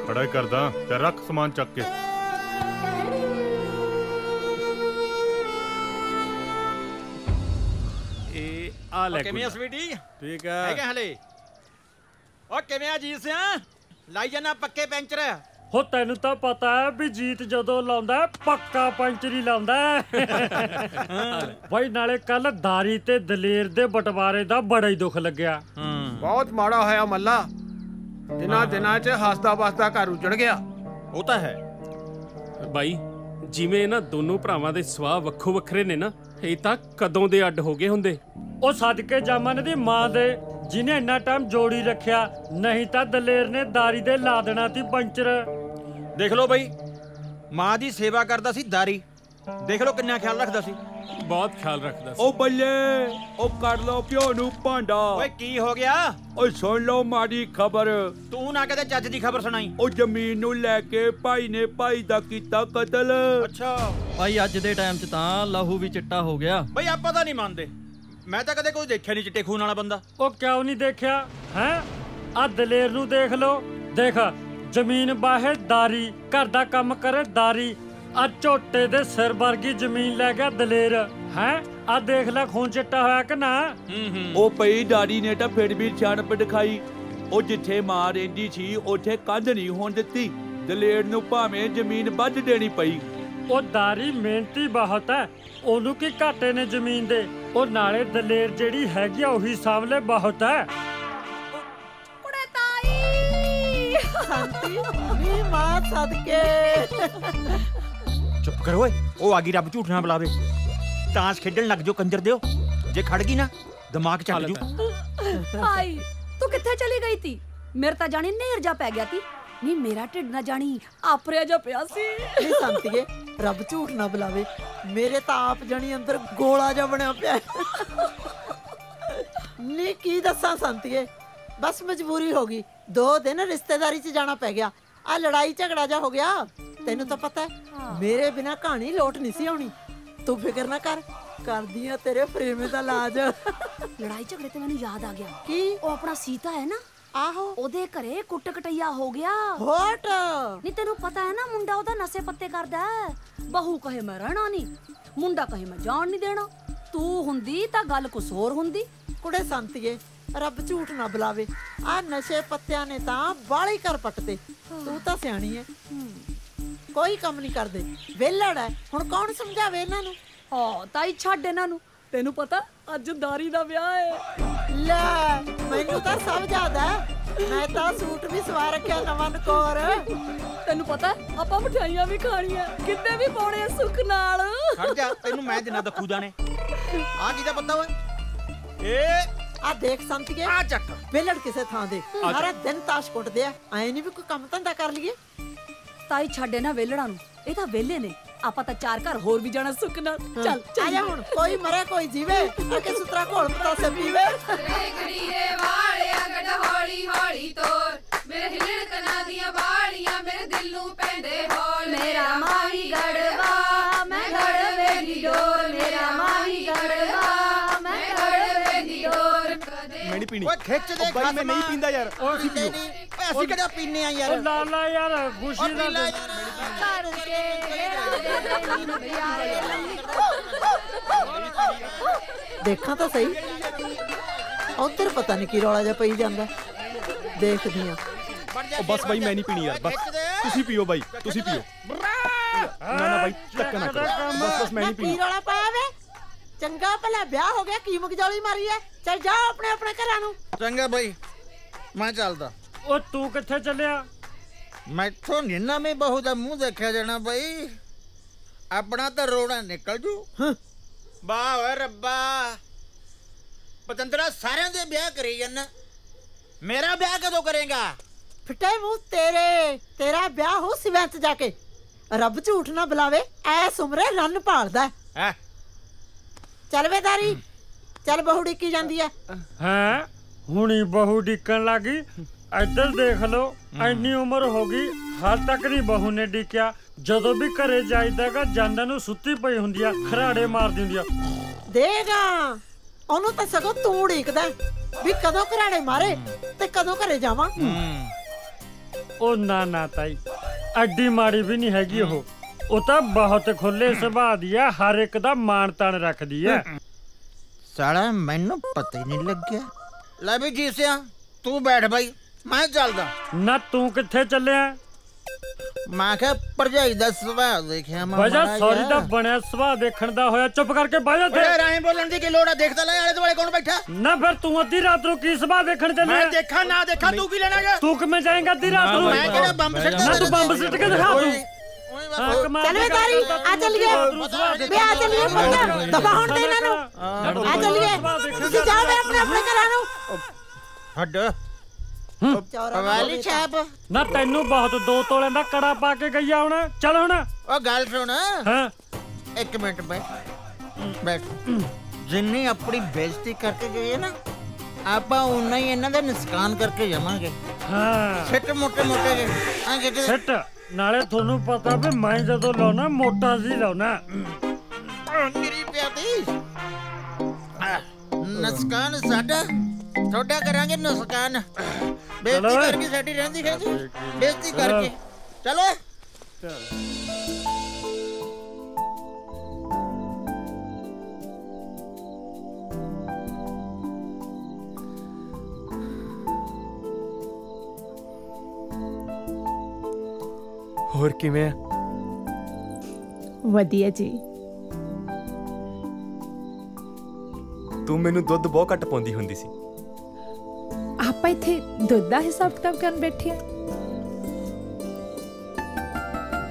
ਬੜਾ ਹੀ ਕਰਦਾ ਤੇ ਰੱਖ ਸਮਾਨ ਚੱਕ ਕੇ। ਇਹ ਆ ਲੈ ਕਿਵੇਂ ਆ ਸਵੀਟੀ? ਠੀਕ ਹੈ ਹੈਗੇ ਹਲੇ? ਓ ਕਿਵੇਂ ਆ ਜੀਤ ਸਿਆਂ? ਲਾਈ ਜਾਣਾ ਪੱਕੇ ਪੈਂਚਰ। ਹੋ ਤੈਨੂੰ ਤਾਂ ਪਤਾ ਹੈ ਵੀ ਜੀਤ ਜਦੋਂ ਲਾਉਂਦਾ ਪੱਕਾ ਪੰਚਰੀ ਲਾਉਂਦਾ। ਬਾਈ ਨਾਲੇ ਕੱਲ ਦਾਰੀ ਤੇ ਦਲੇਰ ਦੇ ਬਟਵਾਰੇ ਦਾ ਬੜਾ ਹੀ ਦੁੱਖ ਲੱਗਿਆ। ਬਹੁਤ ਮਾੜਾ ਹੋਇਆ ਮੱਲਾ। ਦਿਨਾਂ 'ਚ ਹੱਸਦਾ ਵਸਦਾ ਘਰ ਉਜੜ ਗਿਆ। ਉਹ ਤਾਂ ਹੈ ਬਾਈ, ਜਿਵੇਂ ਇਹਨਾਂ ਦੋਨੋਂ ਭਰਾਵਾਂ ਦੇ ਸੁਭਾਅ ਵੱਖੋ ਵੱਖਰੇ ਨੇ ਨਾ, ਇਹ ਤਾਂ ਕਦੋਂ ਦੇ ਅੱਡ ਹੋ ਗਏ ਹੁੰਦੇ। ਉਹ ਸਦਕੇ ਜਾਮਨ ਦੀ ਮਾਂ ਦੇ ਜਿਹਨੇ ਇੰਨਾ ਟਾਈਮ ਜੋੜੀ ਰੱਖਿਆ, ਨਹੀਂ ਤਾਂ ਦਲੇਰ ਨੇ ਦਾਰੀ ਦੇ ਲਾ ਦੇਣਾ ਸੀ ਪੰਚਰ। ਦੇਖ ਲਓ ਬਈ, ਮਾਂ ਦੀ ਸੇਵਾ ਕਰਦਾ ਸੀ ਦਾਰੀ, ਦੇਖ ਲਓ ਕਿੰਨਾ ਖਿਆਲ ਰੱਖਦਾ ਸੀ। ਬਹੁਤ ਖਿਆਲ ਰੱਖਦਾ ਸੀ। ਉਹ ਬੱਲੇ, ਉਹ ਕੱਢ ਲਓ ਪਿਓ ਨੂੰ ਭਾਂਡਾ। ਓਏ ਕੀ ਹੋ ਗਿਆ? ਓਏ ਸੁਣ ਲਓ ਮਾੜੀ ਖਬਰ। ਤੂੰ ਨਾ ਕਦੇ ਚੱਜ ਦੀ ਖਬਰ ਸੁਣਾਈ। ਉਹ ਜ਼ਮੀਨ ਨੂੰ ਲੈ ਕੇ ਭਾਈ ਨੇ ਭਾਈ ਦਾ ਕੀਤਾ ਕਤਲ। ਅੱਛਾ ਭਾਈ ਅੱਜ ਦੇ ਟਾਈਮ 'ਚ ਤਾਂ ਲਹੂ ਵੀ ਚਿੱਟਾ ਹੋ ਗਿਆ। ਬਈ ਆਪਾਂ ਤਾਂ ਨਹੀਂ ਮੰਨਦੇ, ਮੈਂ ਤਾਂ ਕਦੇ ਕੋਈ ਦੇਖਿਆ ਨਹੀਂ ਚਿੱਟੇ ਖੂਨ ਵਾਲਾ ਬੰਦਾ। ਉਹ ਕਿਉਂ ਨਹੀਂ ਦੇਖਿਆ ਹੈ? ਆ ਦਲੇਰ ਨੂੰ ਦੇਖ ਲਓ, ਦੇਖ ਜ਼ਮੀਨ ਬਾਹੇ ਦਾਰੀ, ਘਰ ਦਾ ਕੰਮ ਕਰੇ ਦਾਰੀ। ਆ ਝੋਟੇ ਦੇ ਸਿਰ ਵਰਗੀ ਜ਼ਮੀਨ ਲੈ ਗਿਆ ਦਲੇਰ ਹੈ। ਆ ਦੇਖ ਲੈ ਖੂਨ ਚਿੱਟਾ ਹੋਇਆ ਕਿ ਨਾ। ਉਹ ਪਈ ਡਾੜੀ ਨੇ ਤਾਂ ਫਿਰ ਵੀ ਛਾਣਪ ਦਿਖਾਈ। ਉਹ ਜਿੱਥੇ ਮਾਂ ਰਹਿੰਦੀ ਸੀ ਉੱਥੇ ਕੰਧ ਨਹੀਂ ਹੋਣ ਦਿੱਤੀ। ਦਲੇਰ ਨੂੰ ਭਾਵੇਂ ਜ਼ਮੀਨ ਵੱਢ ਦੇਣੀ ਪਈ। ਉਹ ਦਾਰੀ ਮਿਹਨਤੀ ਬਹੁਤ ਹੈ, ਉਹਨੂੰ ਕੀ ਘਾਟੇ ਨੇ ਜ਼ਮੀਨ ਦੇ। ਉਹ ਨਾਲੇ ਦਲੇਰ ਜਿਹੜੀ ਹੈਗੀ ਆ ਉਹੀ ਸਾਹਮਣੇ ਬਹੁਤ ਹੈ। ਕੁੜੇ ਤਾਈ ਸੰਤੀ ਨੀ ਮਾਂ ਸਦਕੇ। ਚੁੱਪ ਕਰੋ ਓਏ, ਉਹ ਆ ਗਈ, ਰੱਬ ਝੂਠ ਨਾ ਬੁਲਾਵੇ। ਤਾਂਸ ਖੇਡਣ ਲੱਗ ਜਾਓ ਕੰਜਰ ਦਿਓ, ਜੇ ਖੜ ਗਈ ਨਾ ਦਿਮਾਗ ਚੱਕ ਜੂ। ਹਾਈ ਤੂੰ ਕਿੱਥੇ ਚਲੀ ਗਈ ਤੀ? ਮੇਰੇ ਤਾਂ ਜਾਣੀ ਨੇਰ ਜਾ ਪੈ ਗਿਆ ਤੀ। ਨੀ ਮੇਰਾ ਢਿੱਡ ਨਾ ਜਾਣੀ ਆਪਰਿਆ ਜਾ ਪਿਆ ਸੀ। ਨੀ ਸੰਤੀਏ, ਰੱਬ ਝੂਠ ਨਾ ਬੁਲਾਵੇ, ਮੇਰੇ ਤਾਂ ਆਪ ਜਾਣੀ ਅੰਦਰ ਗੋਲਾ ਜਾ ਬਣਿਆ ਪਿਆ। ਨੀ ਕੀ ਦੱਸਾਂ ਸੰਤੀਏ, ਬਸ ਮਜਬੂਰੀ ਹੋ ਗਈ। 2 ਦਿਨ ਰਿਸ਼ਤੇਦਾਰੀ 'ਚ ਜਾਣਾ ਪੈ ਗਿਆ। ਆ ਲੜਾਈ ਝਗੜਾ ਜਾ ਹੋ ਗਿਆ। ਤੈਨੂੰ ਤਾਂ ਪਤਾ ਹੈ ਮੇਰੇ ਬਿਨਾ ਕਹਾਣੀ ਲੋਟ ਨਹੀਂ ਸੀ ਆਉਣੀ। ਤੂੰ ਫਿਕਰ ਨਾ ਕਰ, ਕਰਦੀ ਆ ਤੇਰੇ ਫਰੇਮੇ ਦਾ ਇਲਾਜ। ਲੜਾਈ ਝਗੜੇ ਤੇ ਮੈਨੂੰ ਯਾਦ ਆ ਗਿਆ। ਕੀ? ਉਹ ਆਪਣਾ ਸੀਤਾ ਹੈ ਨਾ, ਆਹੋ, ਉਹਦੇ ਘਰੇ ਕੁੱਟ ਕਟਈਆ ਹੋ ਗਿਆ। ਹੋਟ ਨਹੀਂ ਤੈਨੂੰ ਪਤਾ ਹੈ ਨਾ, ਮੁੰਡਾ ਉਹਦਾ ਨਸ਼ੇ ਪੱਤੇ ਕਰਦਾ ਹੈ। ਬਹੂ ਕਹੇ ਮੈਂ ਰਹਿਣਾ ਨਹੀਂ, ਮੁੰਡਾ ਕਹੇ ਮੈਂ ਜਾਣ ਨਹੀਂ ਦੇਣਾ। ਤੂੰ ਹੁੰਦੀ ਤਾਂ ਗੱਲ ਕੁਛ ਹੋਰ ਹੁੰਦੀ। ਕੁੜੇ ਸੰਤੀਏ, ਰੱਬ ਝੂਠ ਨਾ ਬੁਲਾਵੇ, ਆ ਨਸ਼ੇ ਪੱਤਿਆਂ ਨੇ ਤਾਂ ਬਾਲੀ ਕਰ ਪੱਟਦੇ। ਤੂੰ ਤਾਂ ਸਿਆਣੀ ਐ, ਕੋਈ ਕੰਮ ਨਹੀਂ ਕਰਦੇ, ਵਿਹਲੜ ਐ। ਹੁਣ ਕੌਣ ਸਮਝਾਵੇ ਇਹਨਾਂ ਨੂੰ? ਤਾਈ ਛੱਡ ਇਹਨਾਂ ਨੂੰ, ਤੈਨੂੰ ਪਤਾ ਅੱਜ ਦਾਰੀ ਦਾ ਵਿਆਹ ਹੈ। ਲੈ ਮੈਨੂੰ ਤਾਂ ਸਭ ਯਾਦ ਹੈ, ਮੈਂ ਤਾਂ ਸੂਟ ਵੀ ਸਵਾ ਰੱਖਿਆ ਨਵਾਂ ਨਕੋਰ। ਤੈਨੂੰ ਪਤਾ ਆਪਾਂ ਮਠਿਆਈਆਂ ਵੀ ਖਾਣੀਆਂ, ਕਿੰਨੇ ਵੀ ਪਾਉਣੇ ਸੁੱਖ ਨਾਲ। ਖੜ ਜਾ, ਤੈਨੂੰ ਮੈਂ ਜਿੰਨਾ ਦੱਖੂ ਜਾਣੇ। ਆ ਕੀ ਦਾ ਪਤਾ ਓਏ? ਏ ਆ ਦੇਖ ਸੰਤੀਏ, ਆ ਚੱਕ ਵਿਹਲੜ ਕਿਸੇ ਥਾਂ ਦੇ ਸਾਰਾ ਦਿਨ ਤਾਸ਼ ਕੁੱਟਦੇ ਆ। ਐ ਨਹੀਂ ਵੀ ਕੋਈ ਕੰਮ ਧੰਦਾ ਕਰ ਲਈਏ। ਤਾਈ ਛੱਡੇ ਨਾ ਵਿਹਲੜਾਂ ਨੂੰ, ਇਹ ਤਾਂ ਵਿਹਲੇ ਨੇ। ਆਪਾਂ ਤਾਂ 4 ਘਰ ਹੋਰ ਵੀ ਜਾਣਾ ਸੁੱਖ ਨਾਲ। ਚੱਲ ਆ ਜਾ ਹੁਣ, ਕੋਈ ਮਰੇ ਕੋਈ ਜੀਵੇ, ਅੱਗੇ ਸੁਤਰਾ ਘੋਲ ਪਤਾਸੇ ਪੀਵੇ। ਰੇਗੜੀਏ ਵਾਲਿਆ ਗੱਡ ਹੌਲੀ ਹੌਲੀ ਤੋਰ, ਮੇਰੇ ਹਿਲੜ ਕਨਾਂ ਦੀਆਂ ਵਾਲੀਆਂ ਮੇਰੇ ਦਿਲ ਨੂੰ ਪੈਂਦੇ ਹੌਲ। ਮੇਰਾ ਮਾਹੀ ਗੜਵਾ ਮੈਂ ਗੜਵੇ ਦੀ ਡੋਰ, ਮੇਰਾ ਮਾਹੀ ਗੜਵਾ ਮੈਂ ਗੜਵੇ ਦੀ ਡੋਰ। ਮੈਂ ਨਹੀਂ ਪੀਣੀ। ਓਏ ਖਿੱਚ ਦੇ, ਬਾਈ ਮੈਂ ਨਹੀਂ ਪੀਂਦਾ ਯਾਰ। ਤੁਸੀਂ ਪੀਓ। ਅਸੀਂ ਕਿਹੜਾ ਪੀਨੇ ਆ ਯਾਰ? ਉਹ ਲਾਲਾ ਯਾਰ ਖੁਸ਼ੀ ਦਾ ਦੇਖਾਂ ਤਾਂ ਸਹੀ, ਉਧਰ ਪਤਾ ਨਹੀਂ ਕੀ ਰੌਲਾ ਜਿਹਾ ਪਈ ਜਾਂਦਾ। ਦੇਖਦੀ ਆ। ਉਹ ਬਸ ਬਾਈ ਮੈਂ ਨਹੀਂ ਪੀਣੀ ਯਾਰ, ਬਸ ਤੁਸੀਂ ਪੀਓ ਬਾਈ, ਤੁਸੀਂ ਪੀਓ। ਨਾ ਨਾ ਬਾਈ ਧੱਕਾ ਨਾ ਕਰੋ, ਬਸ ਮੈਂ ਨਹੀਂ ਪੀਣੀ। ਕੀ ਰੌਲਾ ਪਾਇਆ ਵੇ? ਚੰਗਾ ਭਲਾ ਵਿਆਹ ਹੋ ਗਿਆ, ਕੀ ਮਗਜੌਲੀ ਮਾਰੀ ਐ? ਚੱਲ ਜਾਓ ਆਪਣੇ ਆਪਣੇ ਘਰਾਂ ਨੂੰ। ਚੰਗਾ ਬਾਈ, ਮੈਂ ਚੱਲਦਾ। ਉਹ ਤੂੰ ਕਿੱਥੇ ਚੱਲਿਆ? ਮੈਥੋਂ ਨਿੰਨਾ ਮੇ ਬਹੂ ਦਾ ਮੂੰਹ ਦੇਖਿਆ ਜਾਣਾ ਬਾਈ, ਆਪਣਾ ਤਾਂ ਰੋਣਾ ਨਿਕਲ ਜੂ। ਵਾਹ ਓਏ ਰੱਬਾ, ਪਤੰਦਰਾ ਸਾਰਿਆਂ ਦੇ ਵਿਆਹ ਕਰੀ ਜਾਂਦਾ, ਮੇਰਾ ਵਿਆਹ ਕਦੋਂ ਕਰੇਗਾ? ਫਿੱਟੇ ਮੂੰਹ ਤੇਰੇ, ਤੇਰਾ ਵਿਆਹ ਹੋ ਸਿਵੈਂਤ ਜਾ ਕੇ। ਰੱਬ ਝੂਠ ਨਾ ਬੁਲਾਵੇ, ਐਸ ਉਮਰੇ ਰੰਨ ਭਾਲਦਾ ਹੈ। ਚੱਲ ਵੇ ਦਾਰੀ, ਚੱਲ ਬਹੂ ਡਿੱਕੀ ਜਾਂਦੀ ਐ। ਹੈਂ, ਹੁਣੀ ਬਹੂ ਡਿੱਕਣ ਲੱਗੀ? ਇੱਧਰ ਦੇਖ ਲਓ, ਇੰਨੀ ਉਮਰ ਹੋ ਗਈ ਹਾਲ ਤੱਕ ਨਹੀਂ ਬਹੂ ਨੇ ਡਿੱਕਿਆ। ਜਦੋਂ ਵੀ ਘਰੇ ਜਾਈਦਾਗਾ ਜਾਂਦਾ ਨੂੰ ਸੁੱਤੀ ਪਈ ਹੁੰਦੀ ਆ, ਖਰਾੜੇ ਮਾਰਦੀ ਹੁੰਦੀ ਆ। ਦੇਗਾ ਉਹਨੂੰ ਤਾਂ ਸਗੋਂ ਤੂੰ ਉਡੀਕਦਾ ਵੀ ਕਦੋਂ ਘਰਾੜੇ ਮਾਰੇ ਤੇ ਕਦੋਂ ਘਰੇ ਜਾਵਾਂ। ਉਹ ਨਾ ਨਾ ਤਾਈ, ਐਡੀ ਮਾੜੀ ਵੀ ਨਹੀਂ ਹੈਗੀ ਉਹ ਤਾਂ ਬਹੁਤ ਖੁੱਲੇ ਸੁਭਾਅ ਦੀ ਆ, ਹਰ ਇੱਕ ਦਾ ਮਾਣ ਤਾਣ ਰੱਖਦੀ ਆ। ਸਾਲਾ ਮੈਨੂੰ ਪਤਾ ਹੀ ਨਹੀਂ ਲੱਗਿਆ। ਲੈ ਵੀ ਜੀ ਸਿਆ, ਤੂੰ ਬੈਠ ਬਾਈ, ਮੈਂ ਚੱਲਦਾ। ਨਾ ਤੂੰ ਕਿੱਥੇ ਚੱਲਿਆ? ਮੈਂ ਕਿਹਾ ਭਰਜਾਈ ਦਾ ਸੁਭਾਅ ਦੇਖਿਆ ਮੈਂ। ਵਜਾ ਸੌਰੀ ਦਾ ਬਣਿਆ ਸੁਭਾਅ ਦੇਖਣ ਦਾ ਹੋਇਆ, ਚੁੱਪ ਕਰਕੇ ਬਹਿ ਜਾ। ਓਏ ਰਾਹੀਂ ਬੋਲਣ ਦੀ ਕੀ ਲੋੜ ਆ? ਦੇਖਦਾ ਲੈ ਆਲੇ ਦੁਆਲੇ ਕੌਣ ਬੈਠਾ। ਨਾ ਫਿਰ ਤੂੰ ਅੱਧੀ ਰਾਤ ਨੂੰ ਕੀ ਸੁਭਾਅ ਦੇਖਣ ਚੱਲਿਆ? ਮੈਂ ਦੇਖਾਂ ਨਾ ਦੇਖਾਂ, ਤੂੰ ਕੀ ਲੈਣਾ ਗਾ? ਤੂੰ ਕਿਵੇਂ ਜਾਏਂਗਾ ਅੱਧੀ ਰਾਤ ਨੂੰ? ਮੈਂ ਕਿਹੜਾ ਬੰਬ ਸਿੱਟਦਾ? ਨਾ ਤੂੰ ਬੰਬ ਸਿੱਟ ਕੇ ਦਿਖਾ ਤੂੰ। ਚੱਲ ਵੇ ਦਾਰੀ, ਆ ਚੱਲੀਏ ਵੇ, ਆ ਚੱਲੀਏ ਪੁੱਤ, ਦਬਾ ਹੁਣ ਤੇ ਇਹਨਾਂ ਨੂੰ। ਆ ਚੱਲੀਏ, ਤੁਸੀਂ ਜਾਓ ਵੇ ਆਪਣੇ ਆਪਣੇ ਘਰਾਂ ਨੂੰ। ਛੱਡ ਵਾਲੀ ਛਾਪ ਨਾ ਤੈਨੂੰ ਬਹੁਤ 2 ਤੋਲੇ ਦਾ ਕੜਾ ਪਾ ਕੇ ਗਈ ਆ ਹੁਣ ਚੱਲ ਹੁਣ ਉਹ ਗੱਲ ਸੁਣ ਹਾਂ 1 ਮਿੰਟ ਬੈਠ ਜਿੰਨੀ ਆਪਣੀ ਬੇਇੱਜ਼ਤੀ ਕਰਕੇ ਗਏ ਨਾ ਆਪਾਂ ਉਨਾ ਹੀ ਇਹਨਾਂ ਦਾ ਨੁਕਸਾਨ ਕਰਕੇ ਜਾਵਾਂਗੇ ਹਾਂ ਸਿੱਟ ਮੋਟੇ ਜੇ ਸਿੱਟ ਨਾਲੇ ਤੁਹਾਨੂੰ ਪਤਾ ਵੀ ਮੈਂ ਜਦੋਂ ਲਾਉਣਾ ਮੋਟਾ ਜੀ ਲਾਉਣਾ ਮੇਰੀ ਪਿਆਦੀ ਨੁਕਸਾਨ ਸਾਡਾ ਤੁਹਾਡਾ ਕਰਾਂਗੇ ਨੁਕਸਾਨ ਬੇਇੱਜ਼ਤੀ ਕਰਕੇ ਸਾਡੀ ਰਹਿੰਦੀ ਹੈ ਜੀ ਬੇਇੱਜ਼ਤੀ ਕਰਕੇ ਚਲੋ ਹੋਰ ਕਿਵੇਂ ਆ? ਵਧੀਆ ਜੀ। ਤੂੰ ਮੈਨੂੰ ਦੁੱਧ ਬਹੁਤ ਘੱਟ ਪਾਉਂਦੀ ਹੁੰਦੀ ਸੀ। ਆਪਾਂ ਇੱਥੇ ਦੁੱਧ ਦਾ ਹਿਸਾਬ ਕਿਤਾਬ ਕਰਨ ਬੈਠੇ ਆ।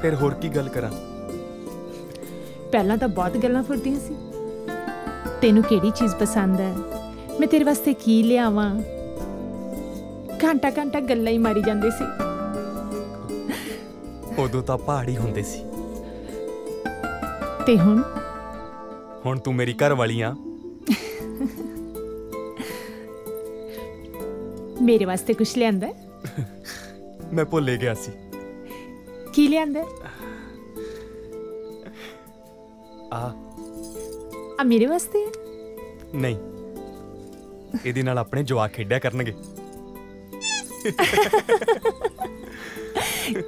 ਫਿਰ ਹੋਰ ਕੀ ਗੱਲ ਕਰਾਂ? ਪਹਿਲਾਂ ਤਾਂ ਬਹੁਤ ਗੱਲਾਂ ਫੁਰਦੀਆਂ ਸੀ। ਤੈਨੂੰ ਕਿਹੜੀ ਚੀਜ਼ ਪਸੰਦ ਹੈ, ਮੈਂ ਤੇਰੇ ਵਾਸਤੇ ਕੀ ਲਿਆਵਾਂ, ਘੰਟਾ ਘੰਟਾ ਗੱਲਾਂ ਹੀ ਮਾਰੀ ਜਾਂਦੇ ਸੀ। ਉਦੋਂ ਤਾਂ ਪਹਾੜੀ ਹੁੰਦੇ ਸੀ ਤੇ ਹੁਣ ਤੂੰ ਮੇਰੀ ਘਰ ਵਾਲੀ ਆ। ਮੇਰੇ ਵਾਸਤੇ ਕੁਛ ਲਿਆਂਦਾ? ਮੈਂ ਭੁੱਲੇ ਗਿਆ ਸੀ। ਕੀ ਲਿਆਂਦਾ? ਆ ਮੇਰੇ ਵਾਸਤੇ? ਨਹੀਂ, ਇਹਦੇ ਨਾਲ ਆਪਣੇ ਜਵਾਕ ਖੇਡਿਆ ਕਰਨਗੇ।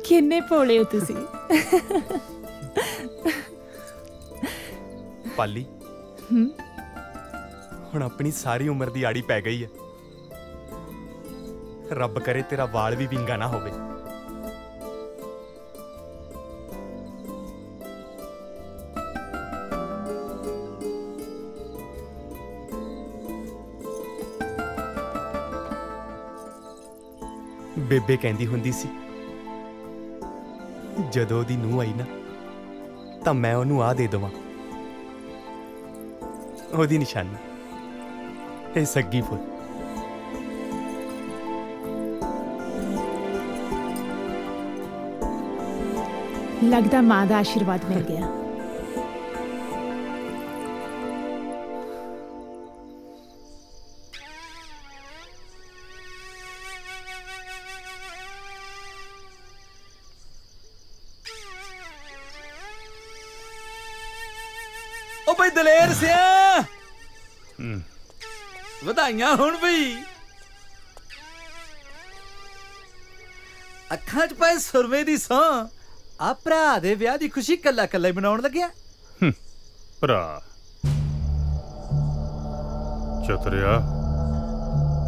ਕਿੰਨੇ ਭੋਲੇ ਹੋ ਤੁਸੀਂ। ਪਾਲੀ, ਹੁਣ ਆਪਣੀ ਸਾਰੀ ਉਮਰ ਦੀ ਆੜੀ ਪੈ ਗਈ ਹੈ। ਰੱਬ ਕਰੇ ਤੇਰਾ ਵਾਲ ਵੀ ਵਿੰਗਾ ਨਾ ਹੋਵੇ। ਬੇਬੇ ਕਹਿੰਦੀ ਹੁੰਦੀ ਸੀ ਜਦੋਂ ਉਹਦੀ ਨੂੰਹ ਆਈ ਨਾ ਤਾਂ ਮੈਂ ਉਹਨੂੰ ਆ ਦੇ ਦੇਵਾਂ। ਉਹਦੀ ਨਿਸ਼ਾਨੀ ਇਹ ਸੱਗੀ ਫੁੱਲ। ਲੱਗਦਾ ਮਾਂ ਦਾ ਆਸ਼ੀਰਵਾਦ ਮਿਲ ਗਿਆ। ओ भाई दलेर सिया ਵਧਾਈਆਂ ਹੁਣ ਬਈ। ਅੱਖਾਂ 'ਚ ਪਏ ਸੁਰਮੇ ਦੀ ਸੌਂ ਆ ਭਰਾ ਦੇ ਵਿਆਹ ਦੀ ਖੁਸ਼ੀ ਕੱਲਾ ਕੱਲਾ ਹੀ ਮਨਾਉਣ ਲੱਗਿਆ। ਭਰਾ ਚਤਰਿਆ,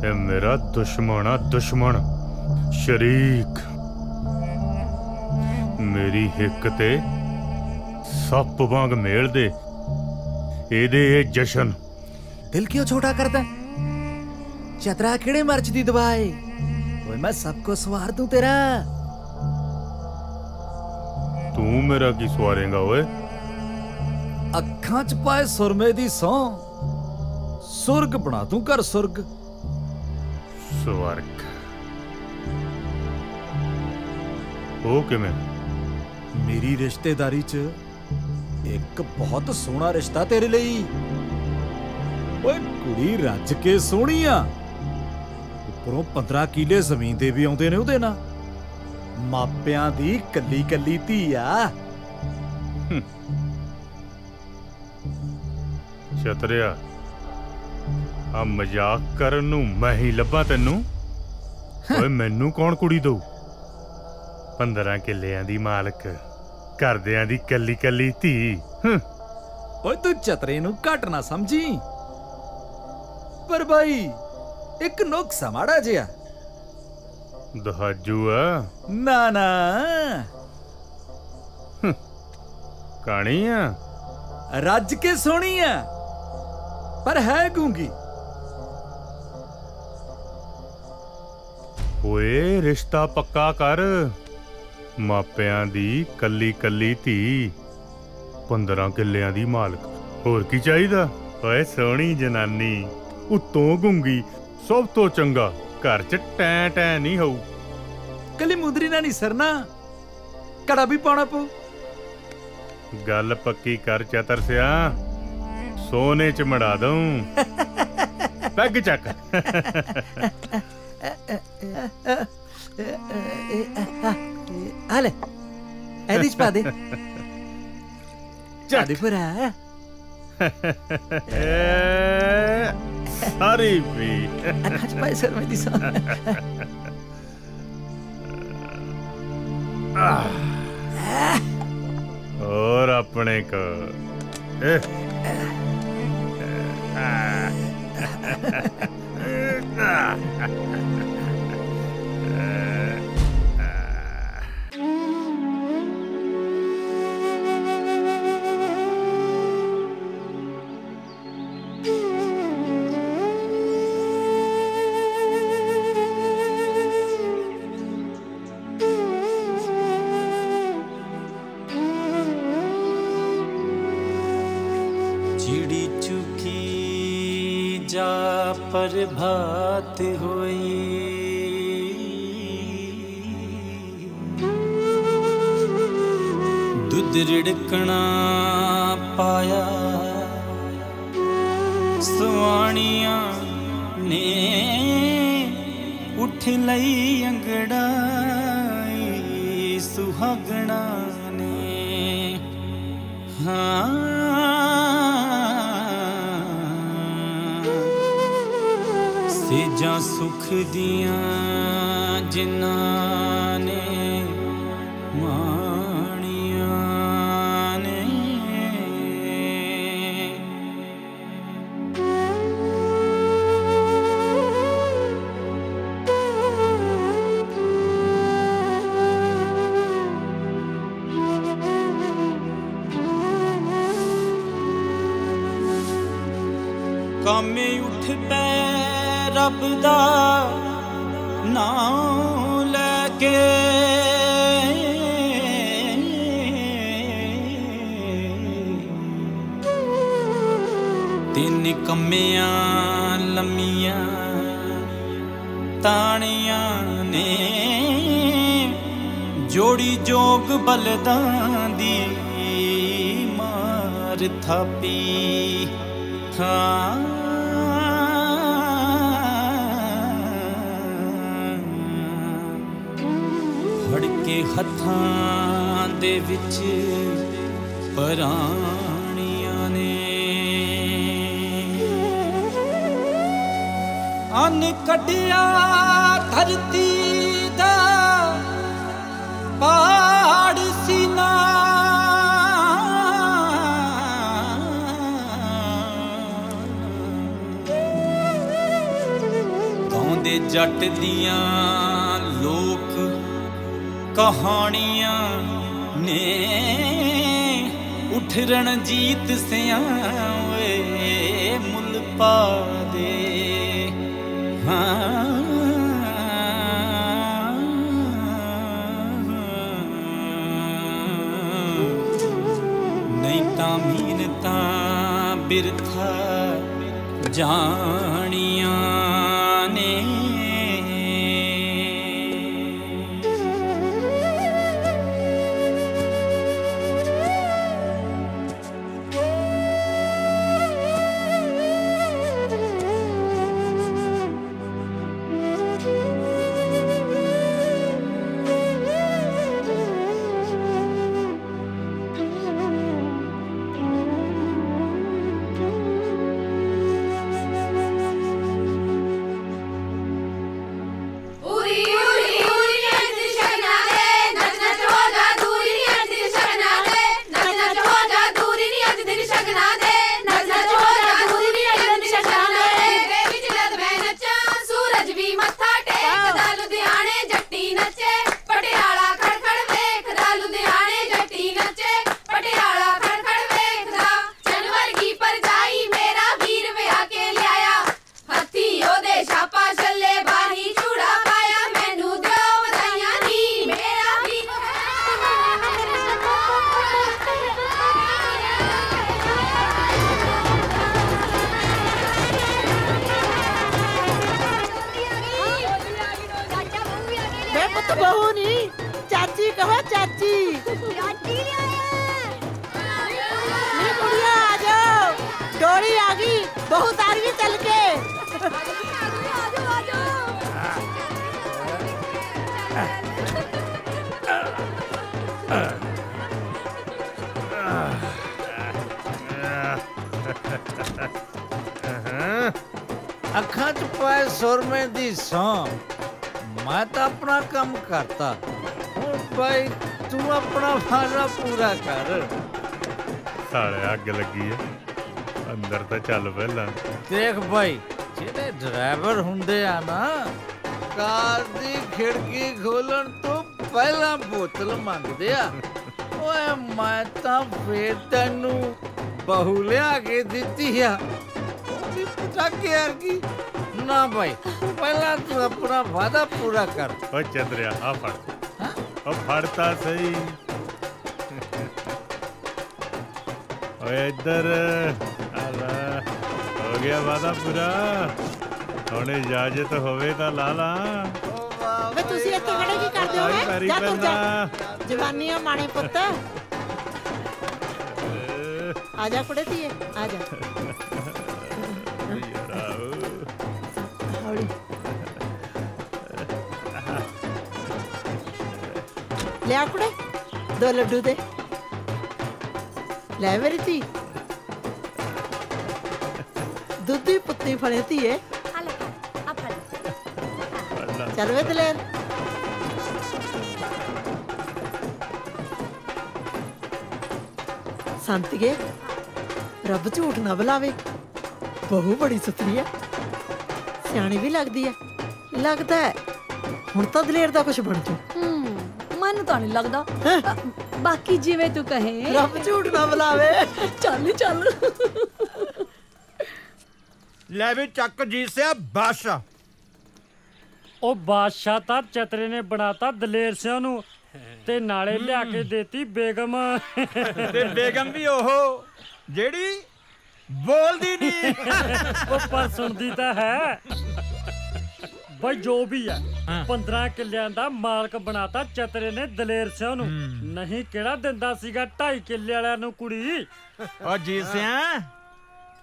ਇਹ ਮੇਰਾ ਦੁਸ਼ਮਣ ਆ, ਦੁਸ਼ਮਣ ਸ਼ਰੀਕ। ਮੇਰੀ ਹਿੱਕ ਤੇ ਸੱਪ ਵਾਂਗ ਮੇਲ ਦੇ ਇਹਦੇ ਇਹ ਜਸ਼ਨ। ਦਿਲ ਕਿਉਂ ਛੋਟਾ ਕਰਦਾ? ਚਤਰਾ ਕਿਹੜੇ ਮਰਚ ਦੀ ਦਵਾਏ? ਓਏ ਮੈਂ ਸਭ ਕੁਝ ਸਵਾਰ ਦੂੰ ਤੇਰਾ। ਤੂੰ ਮੇਰਾ ਕੀ ਸਵਾਰੇਂਗਾ ਓਏ? ਅੱਖਾਂ 'ਚ ਪਾਏ ਸੁਰਮੇ ਦੀ ਸੌਂ ਸੁਰਗ ਬਣਾ ਦੂੰ ਘਰ ਸੁਰਗ। ਸਵਰਗ? ਉਹ ਕਿਵੇਂ? ਮੇਰੀ ਰਿਸ਼ਤੇਦਾਰੀ 'ਚ ਇੱਕ ਬਹੁਤ ਸੋਹਣਾ ਰਿਸ਼ਤਾ ਤੇਰੇ ਲਈ। ਓਏ ਕੁੜੀ ਰੱਜ ਕੇ ਸੋਹਣੀ ਆ, ਉੱਪਰੋਂ 15 ਕਿੱਲੇ ਜ਼ਮੀਨ ਦੇ ਵੀ ਆਉਂਦੇ ਨੇ ਉਹਦੇ ਨਾਲ। ਮਾਪਿਆਂ ਦੀ ਕੱਲੀ ਕੱਲੀ ਧੀ ਆ। ਚਤਰਿਆ, ਆ ਮਜ਼ਾਕ ਕਰਨ ਨੂੰ ਮੈਂ ਹੀ ਲੱਭਾਂ ਤੈਨੂੰ? ਓਏ ਮੈਨੂੰ ਕੌਣ ਕੁੜੀ ਦਊ? 15 ਕਿੱਲਿਆਂ ਦੀ ਮਾਲਕ, ਘਰਦਿਆਂ ਦੀ ਕੱਲੀ ਕੱਲੀ ਧੀ। ਓਏ ਤੂੰ ਚਤਰੇ ਨੂੰ ਘੱਟ ਨਾ ਸਮਝੀ, ਪਰ ਬਾਈ ਇੱਕ ਨੁਕਸਾ ਮਾੜਾ ਜਿਹਾ। ਦਹਾਜੂ ਆ? ਨਾ ਨਾ, ਕਾਣੀ ਆ? ਰੱਜ ਕੇ ਸੋਹਣੀ ਆ ਪਰ ਹੈ ਗੂੰਗੀ। ਓਏ ਰਿਸ਼ਤਾ ਪੱਕਾ ਕਰ। ਮਾਪਿਆਂ ਦੀ ਕੱਲੀ ਕੱਲੀ ਧੀ, 15 ਕਿੱਲਿਆਂ ਦੀ ਮਾਲਕ, ਹੋਰ ਕੀ ਚਾਹੀਦਾ? ਓਏ ਸੋਹਣੀ ਜਨਾਨੀ, ਉੱਤੋਂ ਗੂੰਗੀ, ਸਭ ਤੋਂ ਚੰਗਾ घर च टैं टैं नहीं होऊ। कली मुंदरी ना नहीं सरना, कड़ा भी पाना पो। गल पक्की कर चतर सिया, सोने च मड़ा दूं। पैग चक। हाले एदी च पा दे। चक पूरा सारी पी। अखा च पाए सर में दिसा। और अपने को चिड़ी चुकी जा प्रभात होई, दुध रिड़कना पाया सुआणिया ने, उठ लई अंगड़ाई सुहागना ने। हाँ सेजा सुख दिया जिन्हां ने माणिया ने। कामे उठ पै रब दा नाम लैके, तिन कम्मियां लम्मियां तानियां ने, जोड़ी जोग बलदां दी मार थापी। हाँ फड़ के हत्थां दे विच पराणियां ने, अन कटिया धरती दा पहाड़ सीना, गाउंदे जट दियां लोक कहानियां ने, उठ रणजीत सियां वे मुल पा दे। हाँ नहीं तां मीनता बिरथा जानियां ने। कहो चाची। चाची मेरी कुड़िया आ जाओ, डोरी आ गई, बहू तारवी चल के। अखा च पाए सुरमे दी सौ, मैं तो अपना काम करता हूँ भाई, तू अपना फायदा पूरा कर। साले अग लगी है अंदर तो चल पहला। देख भाई जेडे ड्राइवर हुंदे आ ना, कार दी खिड़की खोलन तो पहला बोतल मंगदे आ। ओए मैं तो फिर तेनू बहू लिया के दिती है की ना भाई, पहला तू अपना वादा पूरा कर। ओ चंद्रिया आ फड़, ओ फड़ता सही। ओ इधर आला, हो गया वादा पूरा, हुण इजाजत होवे तां ला ला। वे तुसी इत्थे खड़े की करदे हो? जा तुर जा, जवानी माणे पुत्त। आजा कुड़े धीए, आजा। लिया कुड़े, 2 लड्डू दे। ले मेरी धी, दुधी पुत्ती फले धीए। चल वे दलेर। संतिए रब झूठ ना बुलावे, बहू बड़ी सुथरी है, सियाणी भी लगदी है। लगता है हुण तां दलेर दा कुछ बन जू। मैनू तो नहीं लगता, बाकी जिवें तू कहे। रब झूठ ना बुलावे। चल चल ले भी चक जी से बादशाह। ओ बादशाह ता चतरे ने बनाता दलेर सिंह नू, ते नाले लिया के देती बेगम। ते बेगम भी ओहो जेड़ी बोलदी नहीं। वो पर सुनदी ता है। भाई जो भी है, 15 किलियां दा मालक बनाता चतरे ने दलेर सिंह नू। नहीं केड़ा दिंदा सीगा 2.5 किले वालियां नू कुड़ी। ओ जीत सिंह,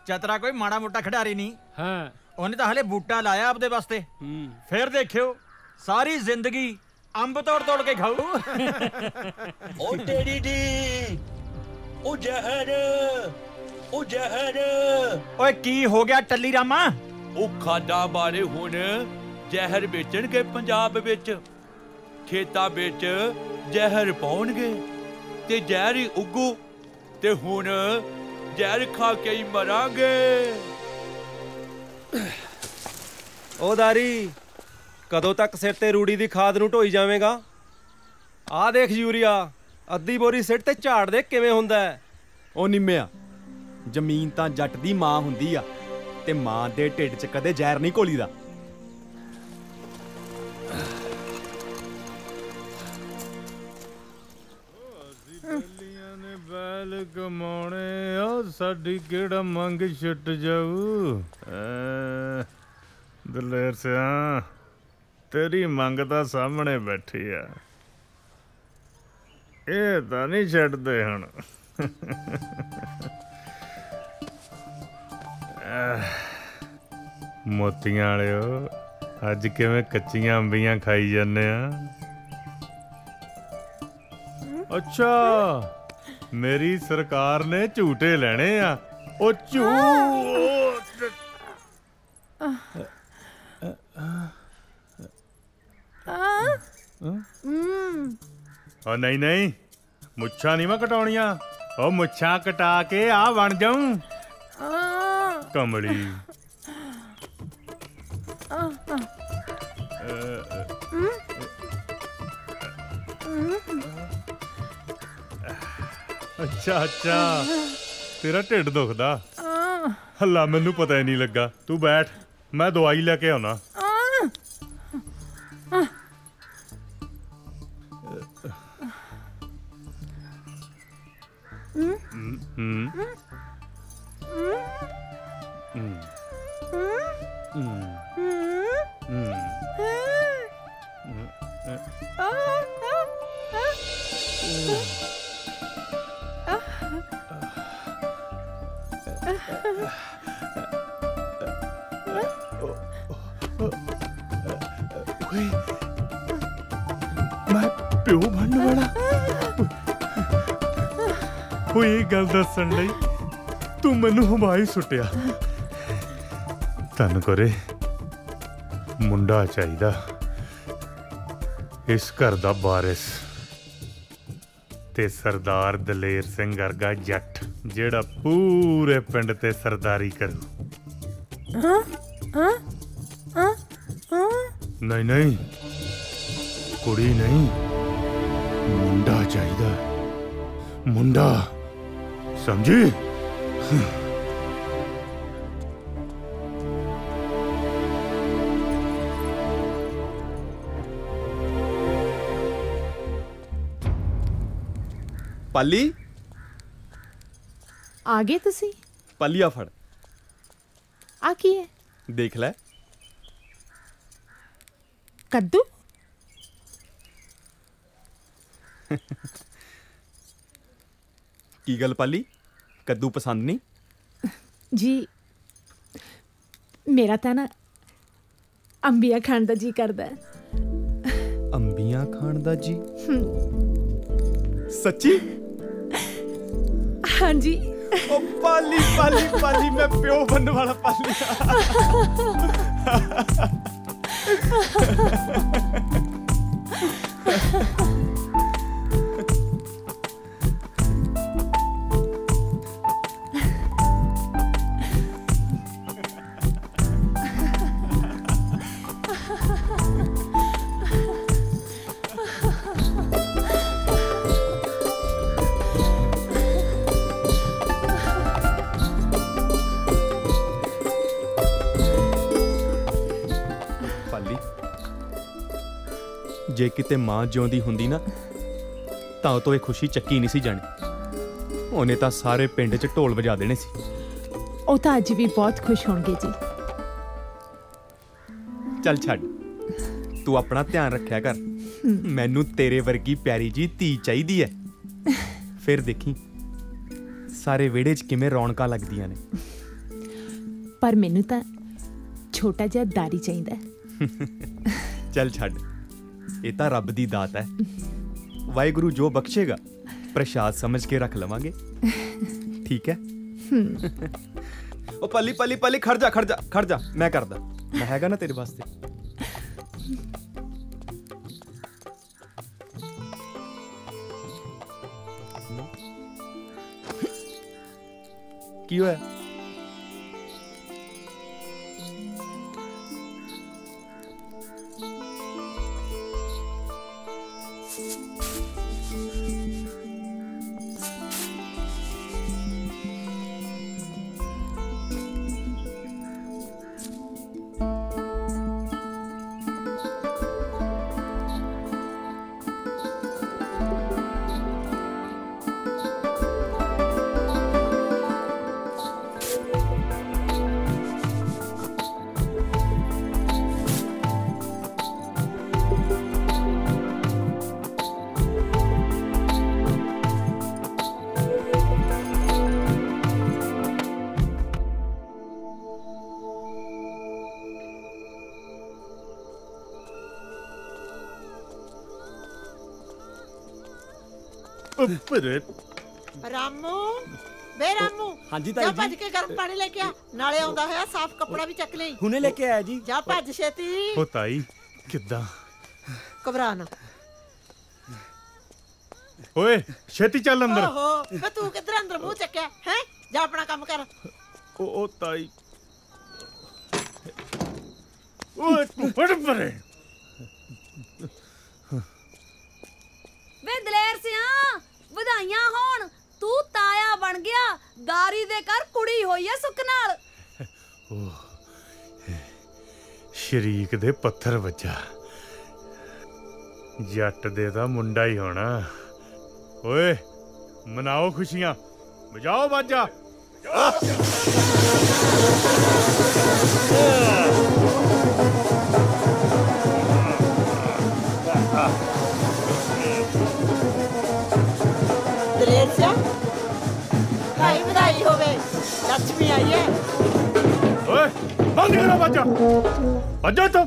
चतरा कोई माड़ा मोटा खिडारी नहीं। हाँ, ਉਹਨੇ ਤਾਂ ਹਲੇ ਬੂਟਾ ਲਾਇਆ ਆਪਦੇ ਵਾਸਤੇ। ਫਿਰ ਦੇਖਿਓ ਸਾਰੀ ਜ਼ਿੰਦਗੀ ਅੰਬ ਤੋੜ ਤੋੜ ਕੇ ਖਾਊ। ਉਹ ਤੇਰੀ ਦੀ, ਉਹ ਜ਼ਹਿਰ, ਉਹ ਜ਼ਹਿਰ। ਓਏ ਕੀ ਹੋ ਗਿਆ ਟੱਲੀ ਰਾਮਾ? ਉਹ ਖਾਦਾ ਬਾਰੇ ਹੁਣ ਜ਼ਹਿਰ ਵੇਚਣਗੇ ਪੰਜਾਬ ਵਿੱਚ, ਖੇਤਾਂ ਵਿੱਚ ਜ਼ਹਿਰ ਪਾਉਣਗੇ ਤੇ ਜ਼ਹਿਰ ਹੀ ਉੱਗੂ, ਤੇ ਹੁਣ ਜ਼ਹਿਰ ਖਾ ਕੇ ਹੀ ਮਰਾਂਗੇ। ਉਹ ਦਾਰੀ, ਕਦੋਂ ਤੱਕ ਸਿਰ ਤੇ ਰੂੜੀ ਦੀ ਖਾਦ ਨੂੰ ਢੋਈ ਜਾਵੇਂਗਾ? ਆਹ ਦੇਖ ਯੂਰੀਆ, ਅੱਧੀ ਬੋਰੀ ਸਿਰ ਤੇ ਝਾੜ ਦੇ ਕਿਵੇਂ ਹੁੰਦਾ ਹੈ। ਉਹ ਨਿੰਮਿਆ, ਜ਼ਮੀਨ ਤਾਂ ਜੱਟ ਦੀ ਮਾਂ ਹੁੰਦੀ ਆ, ਤੇ ਮਾਂ ਦੇ ਢਿੱਡ 'ਚ ਕਦੇ ਜ਼ਹਿਰ ਨਹੀਂ ਘੋਲੀਦਾ। बैल कमाने आ साडी केड़ा मंग छुट जाऊ। दलेर सिंह, तेरी मंग तां सामने बैठी आ, ਇਹ ਤਾਂ ਨਹੀਂ ਛੱਡਦੇ ਹੁਣ। ਮੋਤੀਆਂ ਵਾਲਿਓ, ਅੱਜ ਕਿਵੇਂ ਕੱਚੀਆਂ ਅੰਬੀਆਂ ਖਾਈ ਜਾਂਦੇ ਆ? ਅੱਛਾ, ਮੇਰੀ ਸਰਕਾਰ ਨੇ ਝੂਟੇ ਲੈਣੇ ਆ। ਉਹ ਝੂਟ ਉਹ ਨਹੀਂ ਨਹੀਂ, ਮੁੱਛਾਂ ਨਹੀਂ ਮੈਂ ਕਟਾਉਣੀਆਂ। ਉਹ ਮੁੱਛਾਂ ਕਟਾ ਕੇ ਆ ਬਣ ਜਾਊਂ ਕਮਲੀ। ਅੱਛਾ ਅੱਛਾ, ਤੇਰਾ ਢਿੱਡ ਦੁਖਦਾ। ਹੱਲਾ ਮੈਨੂੰ ਪਤਾ ਹੀ ਨਹੀਂ ਲੱਗਾ। ਤੂੰ ਬੈਠ, ਮੈਂ ਦਵਾਈ ਲੈ ਕੇ ਆਉਣਾ। मैं प्यो बनने वाला कोई गल दसन लई तू मैनू हवाई सुटिया। धन करे मुंडा चाहिदा इस घर दा वारिस ते सरदार दलेर सिंह वर्गा जट जेड़ा पूरे पिंड ते सरदारी करू। नहीं नहीं कुड़ी नहीं मुंडा चाहिदा मुंडा समझी। पाली आ गए तुसी? पाली आ फड़ आ की है? देख ले कद्दू। की गल पाली कद्दू पसंद नहीं? जी मेरा तो ना अंबिया खान दा जी करदा है। अंबिया खान दा जी? सच्ची? हाँ जी। ओ पाली पाली पाली मैं प्यो बनने वाला पाली। जे किते मां जिउंदी हुंदी ना तां तो ये खुशी चक्की नहीं सी जानी। ओने तां सारे पिंड च ढोल वजा देने सी। ओ तां अज भी बहुत खुश होंगे जी। चल छड़ तू अपना ध्यान रखया कर। मैनू तेरे वर्गी प्यारी जी धी चाहिदी है। फिर देखी सारे वेड़े च किवें रौनकां लगदियां ने। पर मैनू तां छोटा जिहा दारी चाहिदा है। चल छड़ ये तो रब दी दात है। वाहिगुरु जो बख्शेगा प्रसाद समझ के रख लवांगे। ठीक है? ओ पली पली पली खड़ जा खड़ जा खड़ जा मैं करदा मैं हैगा ना तेरे वास्ते। की होया? रामू बे रामू हाँ जी जा ताई भज जी। के गर्म पानी लेके आ नाले आउंदा होया साफ कपड़ा भी चक ले। हुने लेके आया जी। जा भज छेती। ओ ताई किद्दां? घबरा ना। ओए छेती चल अंदर। ओहो बे तू किधर अंदर मुंह चक्या हैं? जा अपना काम कर। ओ ताई ओए तू फड़ परे। वे दलेर सिया ਵਧਾਈਆਂ ਹੋਣ ਤੂੰ ਤਾਇਆ ਬਣ ਗਿਆ। ਦਾਰੀ ਦੇ ਘਰ ਕੁੜੀ ਹੋਈ ਐ ਸੁੱਖ ਨਾਲ। ਸ਼ਰੀਕ ਦੇ ਪੱਥਰ ਵੱਜਾ ਜੱਟ ਦੇ ਦਾ ਮੁੰਡਾ ਹੀ ਹੋਣਾ। ਓਏ ਮਨਾਓ ਖੁਸ਼ੀਆਂ ਵਜਾਓ ਬਾਜਾ। दलेर सिया भाई बधाई होवे लक्ष्मी आई है। ओए बंद करो बाजा बाजा तो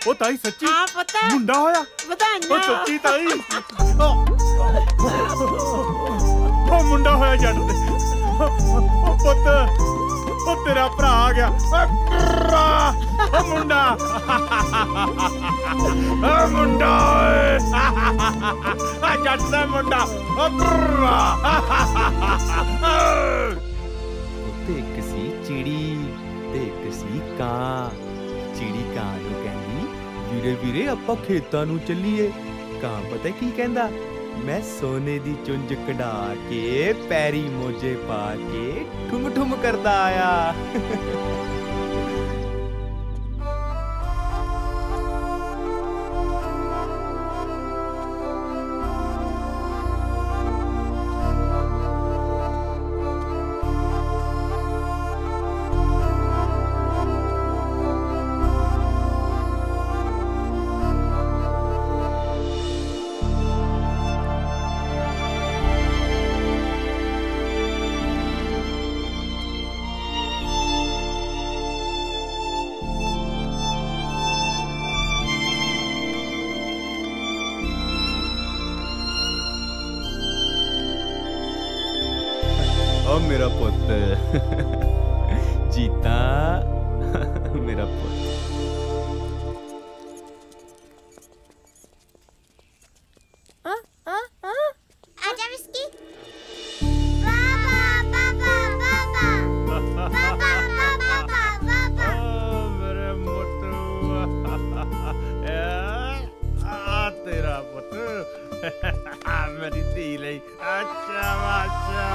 ਉਹ ਤਾਈ ਸੱਚੀ ਹਾਂ ਪਤਾ ਮੁੰਡਾ ਹੋਇਆ ਵਧਾਈਆਂ ਉਹ ਸੱਚੀ ਤਾਈ ਉਹ ਮੁੰਡਾ ਹੋਇਆ ਜੱਟ ਦੇ ਉਹ ਪੁੱਤ ਉਹ ਤੇਰਾ ਭਰਾ ਆ ਗਿਆ ਉਹ ਮੁੰਡਾ ਉਹ ਮੁੰਡਾ ਓਏ ਜੱਟ ਦਾ ਮੁੰਡਾ ਤੇ ਇੱਕ ਸੀ ਚਿੜੀ ਤੇ ਇੱਕ ਸੀ ਕਾਂ ਚਿੜੀ ਕਾਂ ਨੂੰ ਕਹਿੰਦੀ ਵੀਰੇ ਵੀਰੇ ਆਪਾਂ ਖੇਤਾਂ ਨੂੰ ਚੱਲੀਏ ਕਾਂ ਪਤਾ ਕੀ ਕਹਿੰਦਾ ਮੈਂ ਸੋਨੇ ਦੀ ਚੁੰਝ ਕਢਾ ਕੇ ਪੈਰੀ ਮੋਜੇ ਪਾ ਕੇ ਠੁਮ ਠੁਮ ਕਰਦਾ ਆਇਆ ओ मेरा पुत जीता मेरा पुत आजा विस्की पापा पापा पापा पापा पापा पापा मेरे मोटू तेरा पुत मेरी धी लई अच्छा अच्छा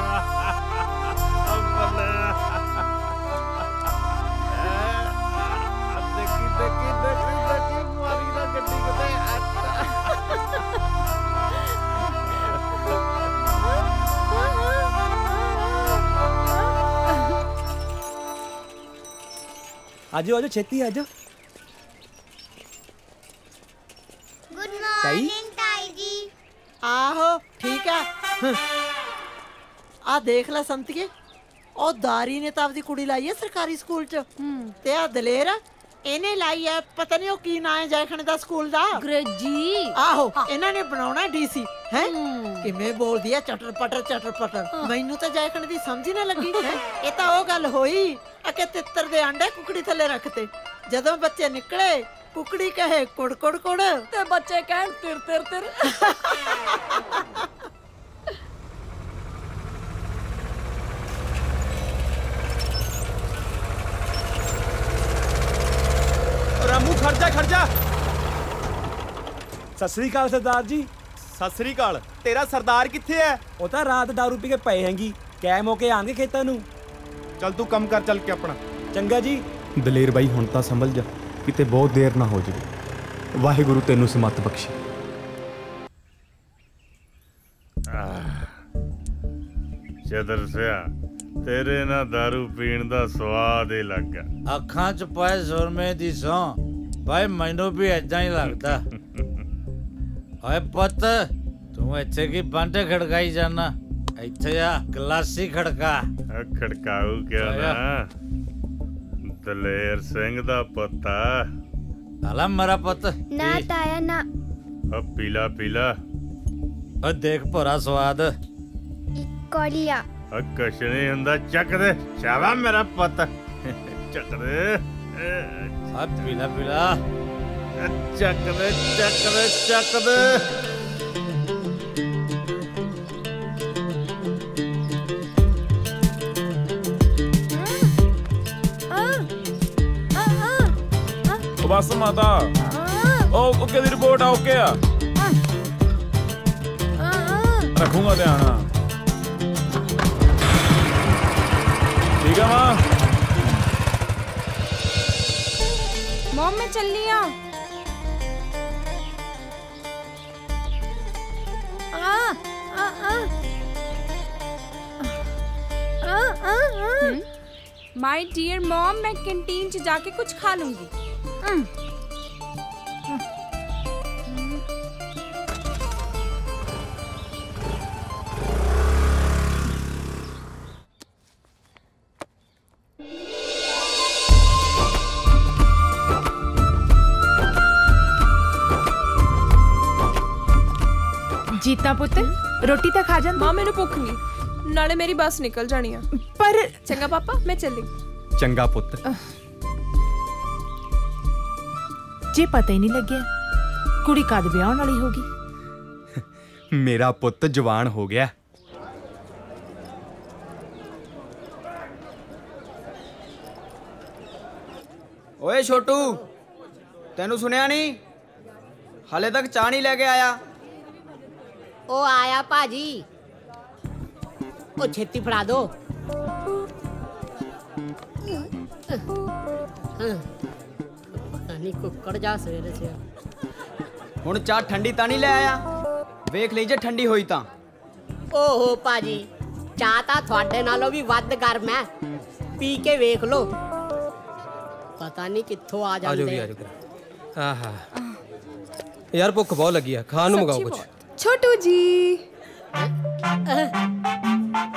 आजो आजो छेती आजो गुड मॉर्निंग ताई जी आहो ठीक है आ देख ला संतके ਉਹ ਦਾਰੀ ਨੇ ਤਾਂ ਆਪਦੀ ਕੁੜੀ ਲਾਈ ਹੈ ਸਰਕਾਰੀ ਸਕੂਲ ਚ ਤੇ ਆ ਦਲੇਰ ਇਹਨੇ ਲਾਈ ਹੈ ਪਤਾ ਨਹੀਂ ਉਹ ਕੀ ਨਾਂ ਹੈ ਜੈਖਣ ਦਾ ਸਕੂਲ ਦਾ ਅੰਗਰੇਜ਼ੀ ਆਹੋ ਇਹਨਾਂ ਨੇ ਬਣਾਉਣਾ ਡੀਸੀ ਹੈ ਕਿਵੇਂ ਬੋਲਦੀ ਹੈ ਚਟਰ ਪਟਰ ਮੈਨੂੰ ਤਾਂ ਜੈਖਣ ਦੀ ਸਮਝ ਹੀ ਨਾ ਲੱਗੀ ਹੈ ਇਹ ਤਾਂ ਉਹ ਗੱਲ ਹੋਈ ਅਕੇ ਤਿੱਤਰ ਦੇ ਆਂਡੇ ਕੁਕੜੀ ਥੱਲੇ ਰੱਖਤੇ ਜਦੋਂ ਬੱਚੇ ਨਿਕਲੇ ਕੁਕੜੀ ਕਹੇ ਕੁੜ ਕੁੜ ਕੁੜ ਤੇ ਬੱਚੇ ਕਹਿਣ ਤਿਰ ਤਿਰ ਤਿਰ रामू खड़ जा ਸਤਿ ਸ੍ਰੀ ਅਕਾਲ ਸਰਦਾਰ ਜੀ ਸਤਿ ਸ੍ਰੀ ਅਕਾਲ ਤੇਰਾ ਸਰਦਾਰ ਕਿੱਥੇ ਹੈ ਉਹ ਤਾਂ ਰਾਤ ਦਾਰੂ ਪੀ ਕੇ ਪਏ ਹੈਂਗੀ ਕੈ ਮੌਕੇ ਆਣਗੇ ਖੇਤਾਂ ਨੂੰ ਚੱਲ ਤੂੰ ਕੰਮ ਕਰ ਚੱਲ ਕੇ ਆਪਣਾ ਚੰਗਾ ਜੀ ਦਲੇਰ ਬਾਈ ਹੁਣ ਤਾਂ ਸੰਭਲ ਜਾ ਕਿਤੇ ਬਹੁਤ ਦੇਰ ਨਾ ਹੋ ਜਾਵੇ ਵਾਹਿਗੁਰੂ ਤੈਨੂੰ ਸਮਤ ਬਖਸ਼ੇ ਚਦਰ ਸਿਆ ਤੇਰੇ ਨਾਲ दारू ਪੀਣ ਦਾ ਸਵਾਦ ਹੀ ਲੱਗਾ ਅੱਖਾਂ 'ਚ ਪਾਏ ਸੁਰਮੇ ਦੀ ਸੌਂ ਭਾਈ ਮੈਨੂੰ ਵੀ ਏਦਾਂ ਹੀ ਲੱਗਦਾ ਓਏ ਪੁੱਤ ਤੂੰ ਇੱਥੇ ਕੀ ਬਾਂਟੇ ਖੜਕਾਈ ਜਾਣਾ ਇੱਥੇ ਆ ਗਲਾਸੀ ਖੜਕਾ ਖੜਕਾਊ ਕਿਆ ਨਾ ਦਲੇਰ ਸਿੰਘ ਦਾ ਪੁੱਤ ਆਲਾ ਮੇਰਾ ਪੁੱਤ ਨਾ ਤਾਇਆ ਨਾ ਪੀਲਾ ਪੀਲਾ ਓ ਦੇਖ ਭੋਰਾ ਸਵਾਦ ਕੋਲੀਆ ਕੁਛ ਨਹੀਂ ਹੁੰਦਾ ਚੱਕ ਦੇ ਚਾਵਾ ਮੇਰਾ ਪੁੱਤ ਚੱਕ ਦੇ ਆ ਪੀਲਾ ਪੀਲਾ ਚੱਕ ਦੇ ਚੱਕ ਦੇ ਚੱਕ ਦੇ बस माता ओके दी रिपोर्ट ओके आ रखूंगा ध्यान ठीक है माँ मॉम मैं चल लिया माय डियर मॉम मैं कैंटीन से जाके कुछ खा लूंगी जीता पुत रोटी तो खा जांदी। मां मैनू भुख नहीं, नाले मेरी बस निकल जानी है। पर चंगा पापा मैं चली। चंगा पुत। जे पता ही नहीं लग्या कुड़ी कद ब्याह वाली होगी। मेरा पुत जवान हो गया। ओए छोटू तेनू सुनिया नहीं, हाले तक चाह नहीं लेके आया। ओ आया भाजी, ओ छेती फड़ा दो। नहीं कुकड़ जा सवेरे से। हुण चाह ठंडी ता नहीं ले आया, वेख लीजिए ठंडी होई ता। ओहो भाजी चाह ता थोड़े नालों भी वध गर्म है, पी के वेख लो। पता नहीं कित्थों आ जाते। आहा यार भुख बहुत लगी है, खान नूं मंगाओ कुछ। छोटू जी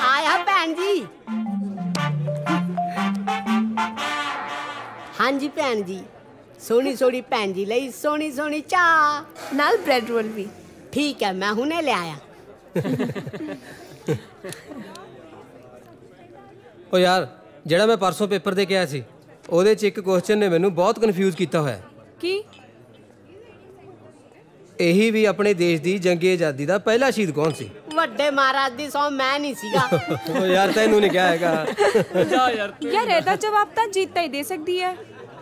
आया भैन जी। हाँ जी भैन जी, सोनी सोनी भैन जी लई सोनी सोनी चाह नाल ब्रेड रोल भी। ठीक है मैं हुणे ले आया। ओ यार ਜਿਹੜਾ मैं परसों पेपर दे के आया सी ਉਹਦੇ ਚ ਇੱਕ ਕੁਐਸਚਨ ਨੇ ਮੈਨੂੰ ਬਹੁਤ ਕਨਫਿਊਜ਼ ਕੀਤਾ ਹੋਇਆ। ਕੀ? ਇਹੀ ਵੀ ਆਪਣੇ ਦੇਸ਼ ਦੀ ਜੰਗੀ ਆਜ਼ਾਦੀ ਦਾ ਪਹਿਲਾ ਸ਼ਹੀਦ ਕੌਣ ਸੀ? ਵੱਡੇ ਮਹਾਰਾਜ ਦੀ ਸੌ ਮੈਂ ਨਹੀਂ ਸੀਗਾ। ਓ ਯਾਰ ਤੈਨੂੰ ਨਹੀਂ ਕਿਹਾ ਹੈਗਾ। ਜਾ ਯਾਰ ਇਹਦਾ ਜਵਾਬ ਤਾਂ ਜੀਤਾ ਹੀ ਦੇ ਸਕਦੀ ਹੈ।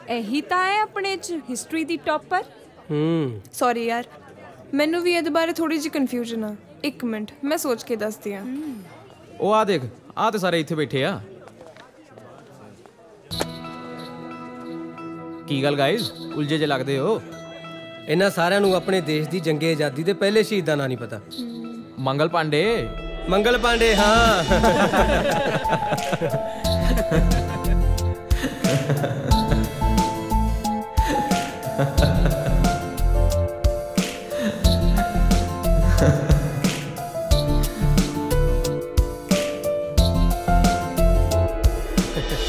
ਇਹੀ ਤਾਂ ਹੈ ਆਪਣੇ ਚ ਹਿਸਟਰੀ ਦੀ ਟੌਪਰ। ਸੌਰੀ ਯਾਰ ਮੈਨੂੰ ਵੀ ਇਹਦੇ ਬਾਰੇ ਥੋੜੀ ਜਿਹੀ ਕਨਫਿਊਜ਼ਨ ਆ। ਇੱਕ ਮਿੰਟ ਮੈਂ ਸੋਚ ਕੇ ਦੱਸਦੀ ਆ। ਉਹ ਆ ਦੇਖ ਆ ਤੇ ਸਾਰੇ ਇੱਥੇ ਬੈਠੇ ਆ। ਕੀ ਗੱਲ ਗਾਇਜ਼ ਉਲਝੇ ਜੇ ਲੱਗਦੇ ਹੋ? ਇਹਨਾਂ ਸਾਰਿਆਂ ਨੂੰ ਆਪਣੇ ਦੇਸ਼ ਦੀ ਜੰਗੀ ਆਜ਼ਾਦੀ ਦੇ ਪਹਿਲੇ ਸ਼ਹੀਦ ਦਾ ਨਾਂ ਨਹੀਂ ਪਤਾ। ਮੰਗਲ ਪਾਂਡੇ। ਮੰਗਲ ਪਾਂਡੇ ਹਾਂ।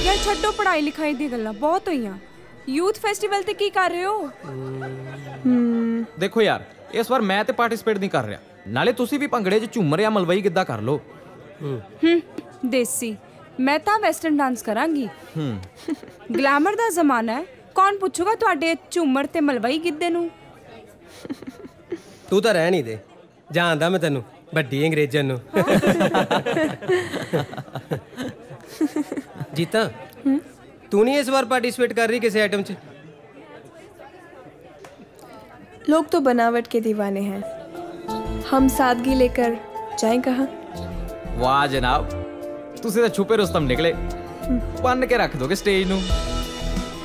यार छड्डो पढ़ाई लिखाई दी गल्लां बहुत होईयां। यूथ फेस्टिवल ते की कर रहे हो? ਦੇਖੋ ਯਾਰ ਇਸ ਵਾਰ ਮੈਂ ਤੇ ਪਾਰਟਿਸਿਪੇਟ ਨਹੀਂ ਕਰ ਰਿਹਾ, ਨਾਲੇ ਤੁਸੀਂ ਵੀ ਭੰਗੜੇ 'ਚ ਝੂਮਰ ਜਾਂ ਮਲਵਈ ਗਿੱਧਾ ਕਰ ਲਓ। देसी मैं ਤਾਂ ਵੈਸਟਰਨ ਡਾਂਸ ਕਰਾਂਗੀ। ਗਲੈਮਰ ਦਾ ਜ਼ਮਾਨਾ ਹੈ, ਕੌਣ ਪੁੱਛੂਗਾ ਤੁਹਾਡੇ ਝੂਮਰ ਤੇ ਮਲਵਈ ਗਿੱਧੇ ਨੂੰ? ਤੂੰ ਤਾਂ ਰਹਿ ਨਹੀਂ ਦੇ, ਜਾਣਦਾ ਮੈਂ ਤੈਨੂੰ ਵੱਡੀ ਅੰਗਰੇਜ਼ਨ ਨੂੰ। जीता तू नहीं इस बार पार्टिसिपेट कर रही किसी आइटम च? लोग तो बनावट के दीवाने हैं, हम सादगी लेकर जाएं कहाँ? वाह जनाब ਤੁਸੀਂ ਤਾਂ ਛੁਪੇ ਰੁਸਤਮ ਨਿਕਲੇ, ਬੰਨ ਕੇ ਰੱਖ ਦੋਗੇ ਸਟੇਜ ਨੂੰ।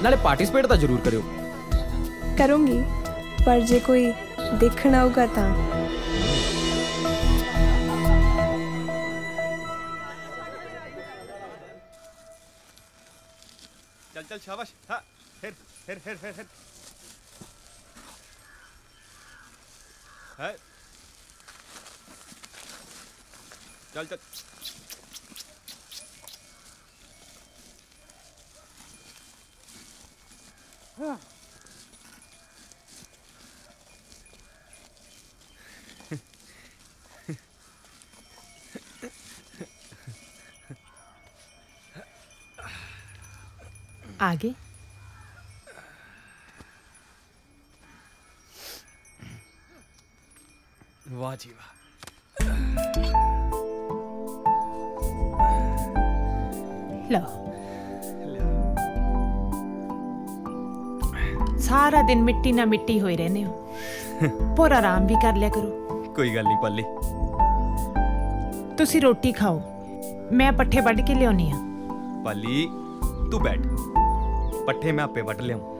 ਨਾਲੇ ਪਾਰਟਿਸਿਪੇਟ ਤਾਂ ਜ਼ਰੂਰ ਕਰਿਓ। करूँगी पर जे कोई देखना होगा ਤਾਂ। चल चल शाबाश। हाँ फिर फिर फिर फिर फिर है। चल चल हाँ। आगे वाह जी वाह। लो सारा दिन मिट्टी ना मिट्टी होए रहने हो, पर आराम भी कर लिया करो। कोई गल नहीं पाली, तुसी रोटी खाओ, मैं पट्ठे वढ़ के लियानी आ। पाली तू बैठ, पट्ठे मैं आपे वट लियाऊं।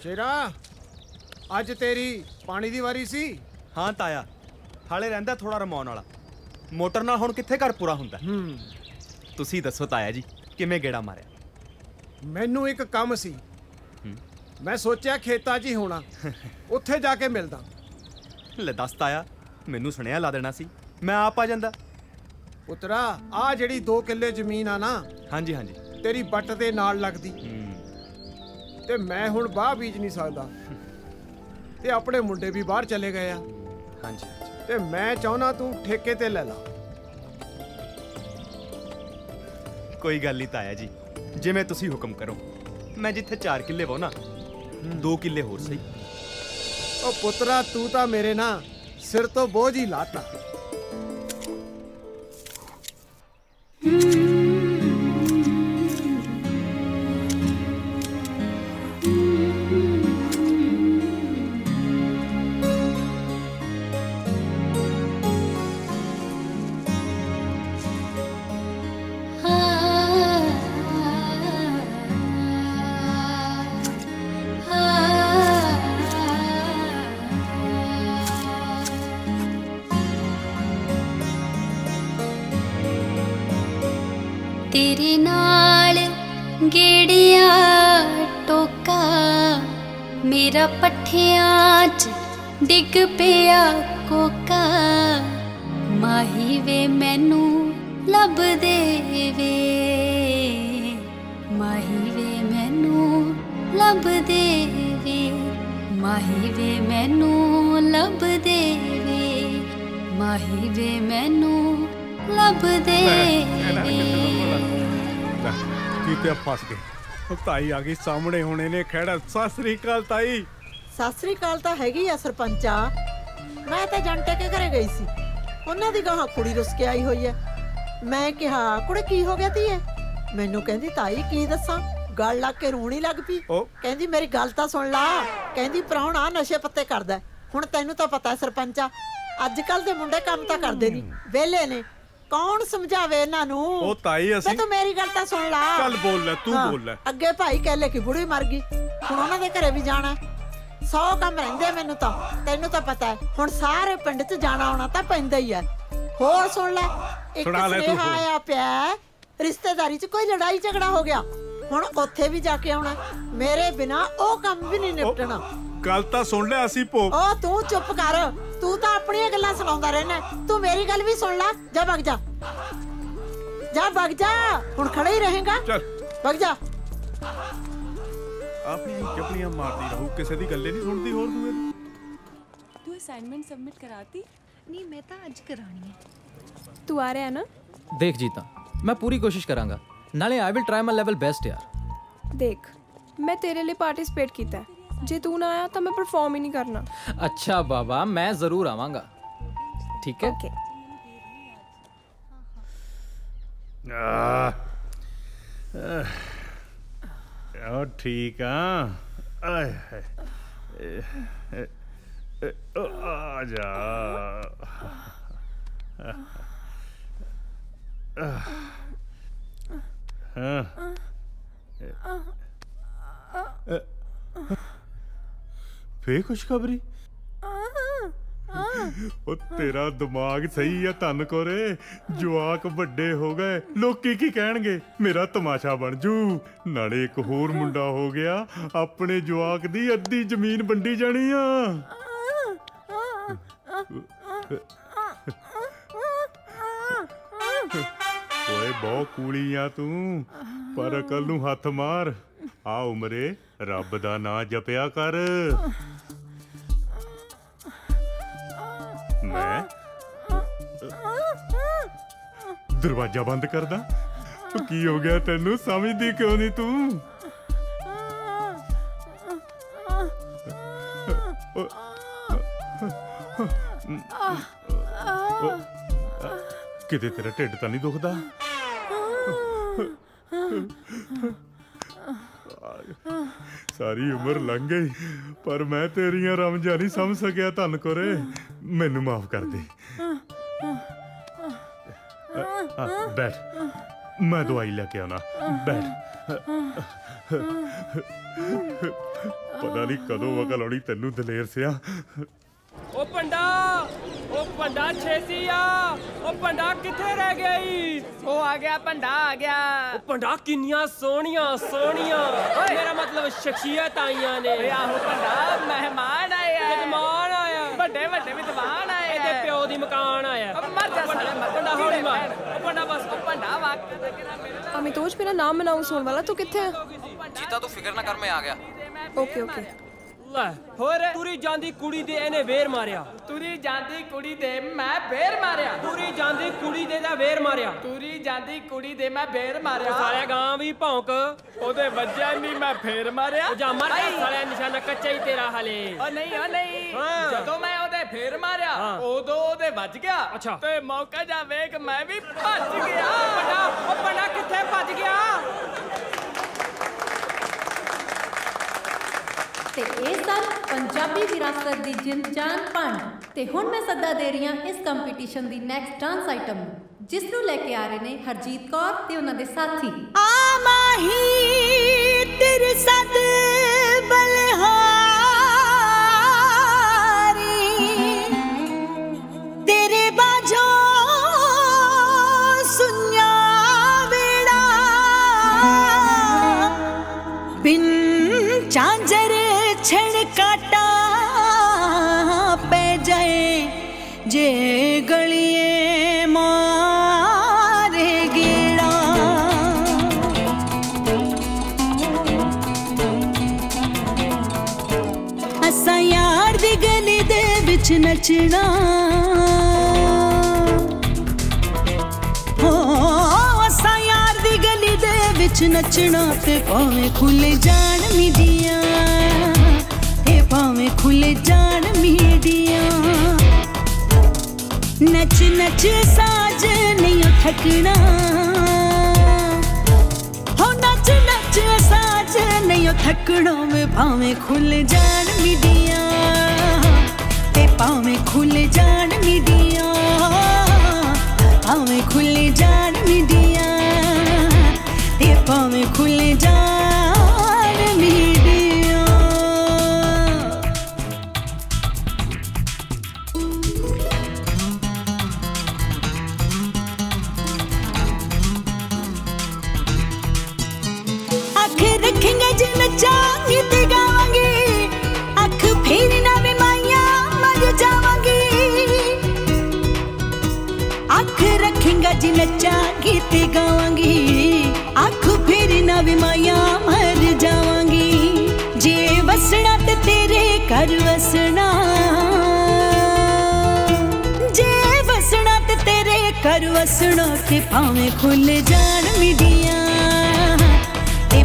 शेरा ਅੱਜ ਤੇਰੀ ਪਾਣੀ ਦੀ ਵਾਰੀ ਸੀ? ਹਾਂ ਤਾਇਆ, ਹਾਲੇ ਰਹਿੰਦਾ ਥੋੜਾ ਰਮਾਉਣ ਵਾਲਾ। ਮੋਟਰ ਨਾਲ ਹੁਣ ਕਿੱਥੇ ਘਰ ਪੂਰਾ ਹੁੰਦਾ। ਤੁਸੀਂ ਦੱਸੋ ਤਾਇਆ ਜੀ ਕਿਵੇਂ ਗੇੜਾ ਮਾਰਿਆ? ਮੈਨੂੰ ਇੱਕ ਕੰਮ ਸੀ, ਮੈਂ ਸੋਚਿਆ ਖੇਤਾਂ 'ਚ ਹੀ ਹੋਣਾ, ਉੱਥੇ ਜਾ ਕੇ ਮਿਲਦਾ। ਲੈ ਦੱਸ ਤਾਇਆ, ਮੈਨੂੰ ਸੁਣਿਆ ਲਾ ਦੇਣਾ ਸੀ, ਮੈਂ ਆਪ ਆ ਜਾਂਦਾ। ਪੁੱਤਰਾ ਆ ਜਿਹੜੀ 2 ਕਿੱਲੇ ਜ਼ਮੀਨ ਆ ਨਾ, ਹਾਂਜੀ ਹਾਂਜੀ, ਤੇਰੀ ਬੱਟ ਦੇ ਨਾਲ ਲੱਗਦੀ ਤੇ ਮੈਂ ਹੁਣ ਬਾਹ ਬੀਜ ਨਹੀਂ ਸਕਦਾ ਤੇ ਆਪਣੇ ਮੁੰਡੇ ਵੀ ਬਾਹਰ ਚਲੇ ਗਏ ਆ। ਹਾਂਜੀ ਤੇ ਮੈਂ ਚਾਹੁੰਦਾ ਤੂੰ ਠੇਕੇ ਤੇ ਲੈ ਲਾ। ਕੋਈ ਗੱਲ ਨਹੀਂ ਤਾਇਆ ਜੀ, ਜਿਵੇਂ ਤੁਸੀਂ ਹੁਕਮ ਕਰੋ। ਮੈਂ ਜਿੱਥੇ 4 ਕਿੱਲੇ ਵਾਹੁਣਾ 2 ਕਿੱਲੇ ਹੋਰ ਸਹੀ। ਉਹ ਪੁੱਤਰਾ ਤੂੰ ਤਾਂ ਮੇਰੇ ਨਾ ਸਿਰ ਤੋਂ ਬੋਝ ਹੀ ਲਾਤਾ। तेरे नाल गेड़िया टोका मेरा पट्ठियां च डिग पिया कोका माही वे मैनू लब दे वे माही वे मैनू लब दे वे माही वे मैनू लब दे वे माही वे मैनू लब दे ਕਿਤੇ ਫਸ ਗਏ। ਤਾਈ ਆ ਗਈ ਸਾਹਮਣੇ, ਹੁਣੇ ਨੇ ਖੜਾ। ਸਤਿ ਸ੍ਰੀ ਅਕਾਲ ਤਾਈ। ਸਤਿ ਸ੍ਰੀ ਅਕਾਲ ਤਾਂ ਹੈਗੀ ਆ ਸਰਪੰਚਾ। ਮੈਂ ਤਾਂ ਜੰਟੇ ਕੇ ਘਰੇ ਗਈ ਸੀ, ਉਹਨਾਂ ਦੀ ਗਾਹਾਂ ਕੁੜੀ ਰੁੱਸ ਕੇ ਆਈ ਹੋਈ ਐ। ਮੈਂ ਕਿਹਾ ਕੁੜੇ ਕੀ ਹੋ ਗਿਆ ਧੀਏ? ਮੈਨੂੰ ਕਹਿੰਦੀ ਤਾਈ ਕੀ ਦੱਸਾਂ, ਗਲ ਲੱਗ ਕੇ ਰੋਣੀ ਲੱਗ ਪਈ। ਕਹਿੰਦੀ ਮੇਰੀ ਗੱਲ ਤਾਂ ਸੁਣ ਲਾ। ਕਹਿੰਦੀ ਪ੍ਰਾਹੁਣਾ ਨਸ਼ੇ ਪੱਤੇ ਕਰਦਾ। ਹੁਣ ਤੈਨੂੰ ਤਾਂ ਪਤਾ ਸਰਪੰਚਾ, ਅੱਜ ਕੱਲ ਦੇ ਮੁੰਡੇ ਕੰਮ ਤਾਂ ਕਰਦੇ ਨਹੀਂ, ਵਿਹਲੇ ਨੇ। ਕੌਣ ਸਮਝਾਵੇ ਇਹਨਾਂ ਨੂੰ? ਉਹ ਤਾਈ ਅਸੀਂ ਤੂੰ ਮੇਰੀ ਗੱਲ ਤਾਂ ਸੁਣ ਲਾ। ਚੱਲ ਬੋਲ ਲੈ, ਤੂੰ ਬੋਲ ਲੈ। ਅੱਗੇ ਭਾਈ ਕਹਿਲੇ ਕਿ ਬੁੜੀ ਮਰ ਗਈ, ਹੁਣ ਉਹਨਾਂ ਦੇ ਘਰੇ ਵੀ ਜਾਣਾ। 100 ਕੰਮ ਰਹਿੰਦੇ ਮੈਨੂੰ ਤਾਂ, ਤੈਨੂੰ ਤਾਂ ਪਤਾ ਹੈ। ਹੁਣ ਸਾਰੇ ਪਿੰਡ 'ਚ ਜਾਣਾ ਆਉਣਾ ਤਾਂ ਪੈਂਦਾ ਹੀ ਹੈ। ਹੋਰ ਸੁਣ ਲੈ, ਇੱਕ ਸੁਨੇਹਾ ਆਇਆ ਪਿਆ, ਰਿਸ਼ਤੇਦਾਰੀ 'ਚ ਕੋਈ ਲੜਾਈ ਝਗੜਾ ਹੋ ਗਿਆ, ਹੁਣ ਉੱਥੇ ਵੀ ਜਾ ਕੇ ਆਉਣਾ। ਮੇਰੇ ਬਿਨਾ ਉਹ ਕੰਮ ਵੀ ਨਹੀਂ ਨਿਪਟਣਾ। ਗੱਲ ਤਾਂ ਸੁਣ ਲੈ। ਅਸੀਂ ਭੋਗ ਉਹ ਤੂੰ ਚੁੱਪ ਕਰ, ਤੂੰ ਤਾਂ ਆਪਣੀਆਂ ਗੱਲਾਂ ਸੁਣਾਉਂਦਾ ਰਹਿਣਾ। ਤੂੰ ਮੇਰੀ ਗੱਲ ਵੀ ਸੁਣ ਲੈ। ਜਾ ਵਗ ਜਾ, ਜਾ ਵਗ ਜਾ। ਹੁਣ ਖੜਾ ਹੀ ਰਹੇਗਾ? ਚੱਲ ਵਗ ਜਾ। ਆਪਣੀ ਚਪਲੀਆਂ ਮਾਰਦੀ ਰਹੂ, ਕਿਸੇ ਦੀ ਗੱਲੇ ਨਹੀਂ ਸੁਣਦੀ। ਹੋਰ ਤੂੰ ਅਸਾਈਨਮੈਂਟ ਸਬਮਿਟ ਕਰਾਤੀ? ਨਹੀਂ, ਮੈਂ ਤਾਂ ਅੱਜ ਕਰਾਣੀ ਹੈ। ਤੂੰ ਆ ਰਿਹਾ ਨਾ? ਦੇਖ ਜੀਤਾ, ਮੈਂ ਪੂਰੀ ਕੋਸ਼ਿਸ਼ ਕਰਾਂਗਾ, ਨਾਲੇ I will try my level best ਯਾਰ। ਦੇਖ, ਮੈਂ ਤੇਰੇ ਲਈ ਪਾਰਟਿਸਿਪੇਟ ਕੀਤਾ, ਜੇ ਤੂੰ ਨਾ ਆਇਆ ਤਾਂ ਮੈਂ ਪਰਫਾਰਮ ਹੀ ਨਹੀਂ ਕਰਨਾ। अच्छा बाबा, मैं जरूर आवांगा, ठीक है? ठीक आ जा। ਫੇਰ ਖੁਸ਼ਖਬਰੀ? ਉਹ ਤੇਰਾ ਦਿਮਾਗ ਸਹੀ ਆ ਧੰਨ ਕੋਰੇ, ਜਵਾਕ ਵੱਡੇ ਹੋ ਗਏ, ਲੋਕੀ ਕੀ ਕਹਿਣਗੇ? ਮੇਰਾ ਤਮਾਸ਼ਾ ਬਣ ਜੂ। ਨਾਲੇ ਇੱਕ ਹੋਰ ਮੁੰਡਾ ਹੋ ਗਿਆ, ਆਪਣੇ ਜਵਾਕ ਦੀ ਅੱਧੀ ਜ਼ਮੀਨ ਵੰਡੀ ਜਾਣੀ ਆ। ਓਏ ਬਹੁਤ ਕੂਲੀ ਆ ਤੂੰ, ਪਰ ਅਕਲ ਨੂੰ ਹੱਥ ਮਾਰ। ਆ ਉਮਰੇ ਰੱਬ ਦਾ ਨਾਂ ਜਪਿਆ ਕਰ। ਮੈਂ ਦਰਵਾਜ਼ਾ ਬੰਦ ਕਰਦਾ? ਕੀ ਹੋ ਗਿਆ ਤੈਨੂੰ? ਸਮਝਦੀ ਕਿਉਂ ਨਹੀਂ ਤੂੰ? ਕਿਤੇ ਤੇਰਾ ਢਿੱਡ ਤਾਂ ਨਹੀਂ ਦੁਖਦਾ? ਸਾਰੀ ਉਮਰ ਲੰਘ ਗਈ, ਪਰ ਮੈਂ ਤੇਰੀਆਂ ਰਮਜਾਂ ਨਹੀਂ ਸਮਝ ਸਕਿਆ ਧੰਨ ਕੋਰੇ। ਮੈਨੂੰ ਮਾਫ ਕਰ ਦੇ। ਬੈਠ, ਮੈਂ ਦਵਾਈ ਲੈ ਕੇ ਆਉਣਾ। ਬੈਠ। ਪਤਾ ਨਹੀਂ ਕਦੋਂ ਅਕਲ ਆਉਣੀ ਤੈਨੂੰ ਦਲੇਰ ਸਿਆ। ਉਹ ਪੰਡਾ ਛੇਤੀ ਆ। ਉਹ ਪੰਡਾ ਕਿੱਥੇ ਰਹਿ ਗਿਆ ਈ? ਉਹ ਆ ਗਿਆ, ਪੰਡਾ ਆ ਗਿਆ। ਉਹ ਪੰਡਾ ਕਿੰਨੀਆਂ ਸੋਹਣੀਆਂ ਮੇਰਾ ਮਤਲਬ ਸ਼ਖਸੀਅਤ ਆਈਆਂ ਨੇ। ਆਹੋ ਪੰਡਾ, ਮਹਿਮਾਨ ਆਏ ਆ। ਮਹਿਮਾਨ ਆਇਆ, ਵੱਡੇ ਵਿਦਵਾਨ ਆਏ। ਇਹਦੇ ਪਿਓ ਦੀ ਮਕਾਨ ਆਇਆ। ਮਰ ਜਾ ਸਾਲੇ, ਪੰਡਾ ਹੌਲੀ ਮਾਰ। अमितोज मेरा नाम अनाउंस होने वाला, तू किथे है? जीता तू फिक्र ना कर, मैं आ गया। Okay okay. ਲੈ ਹੋਰ ਤੁਰੀ ਜਾਂਦੀ ਕੁੜੀ ਦੇ ਇਹਨੇ ਵੇਰ ਮਾਰਿਆ, ਤੁਰੀ ਜਾਂਦੀ ਕੁੜੀ ਦੇ ਮੈਂ ਵੇਰ ਮਾਰਿਆ, ਤੁਰੀ ਜਾਂਦੀ ਕੁੜੀ ਦੇ ਦਾ ਵੇਰ ਮਾਰਿਆ, ਤੁਰੀ ਜਾਂਦੀ ਕੁੜੀ ਦੇ ਮੈਂ ਵੇਰ ਮਾਰਿਆ, ਸਾਲਿਆ ਗਾਂ ਵੀ ਭੌਂਕ ਉਹਦੇ ਵੱਜਿਆ ਨਹੀਂ ਮੈਂ ਫੇਰ ਮਾਰਿਆ, ਉਹ ਜਾ ਮਰ ਗਿਆ ਸਾਲਿਆ, ਨਿਸ਼ਾਨਾ ਕੱਚਾ ਹੀ ਤੇਰਾ ਹਲੇ। ਓ ਨਹੀਂ ਜਦੋਂ ਮੈਂ ਉਹਦੇ ਫੇਰ ਮਾਰਿਆ ਉਦੋਂ ਉਹਦੇ ਵੱਜ ਗਿਆ ਤੇ ਮੌਕਾ ਜਾ ਵੇਖ ਮੈਂ ਵੀ ਭੱਜ ਗਿਆ। ਉਹ ਪੰਡਾ ਕਿੱਥੇ ਭੱਜ ਗਿਆ? ਤੇ ਇਹ ਸਨ ਪੰਜਾਬੀ ਵਿਰਾਸਤ ਦੀ ਜਿੰਦ ਜਾਨ ਭੰਡ। ਤੇ ਹੁਣ ਮੈਂ ਸੱਦਾ ਦੇ ਰਹੀ ਹਾਂ ਇਸ ਕੰਪੀਟੀਸ਼ਨ ਦੀ ਨੈਕਸਟ ਡਾਂਸ ਆਈਟਮ ਨੂੰ, ਜਿਸ ਨੂੰ ਲੈ ਕੇ ਆ ਰਹੇ ਨੇ ਹਰਜੀਤ ਕੌਰ ਤੇ ਉਹਨਾਂ ਦੇ ਸਾਥੀ। ਆ ਮਾਹੀ ਤੇਰੇ ਸਦ ਬਲਹਾਰੀ, ਤੇਰੇ ਬਾਝੋਂ ਸੁਨਿਆ ਵੇੜਾ, ਬਿਨ ਚਾਂਜਰ छण काटा पै जाए जे गलिए मारे गेड़ा, असा यार दी गली दे विच नचना, हो असा यार दी गली दे विच नचना, ते भावें खुले जान मीडिया, भावें खुले जान मीडिया, नच नच साज नहीं थकना, हो नच नच साज नहीं थकना, में भावें खुले जान मीडिया, ते भावें खुले जान मीडिया, भावें खुले जान मीडिया, ते भावें खुले जान मीडिया। नचांगी ते गावांगी, अख फेरी ना वे माइया मर जावांगी, अख रखेंगा जी नचांगी ते गावांगी, अख फेरी ना वे माइया मर जावांगी, जे वसना ते तेरे घर वसना, जे वसना ते तेरे घर वसना, ते भावें खुल जान मीडिया,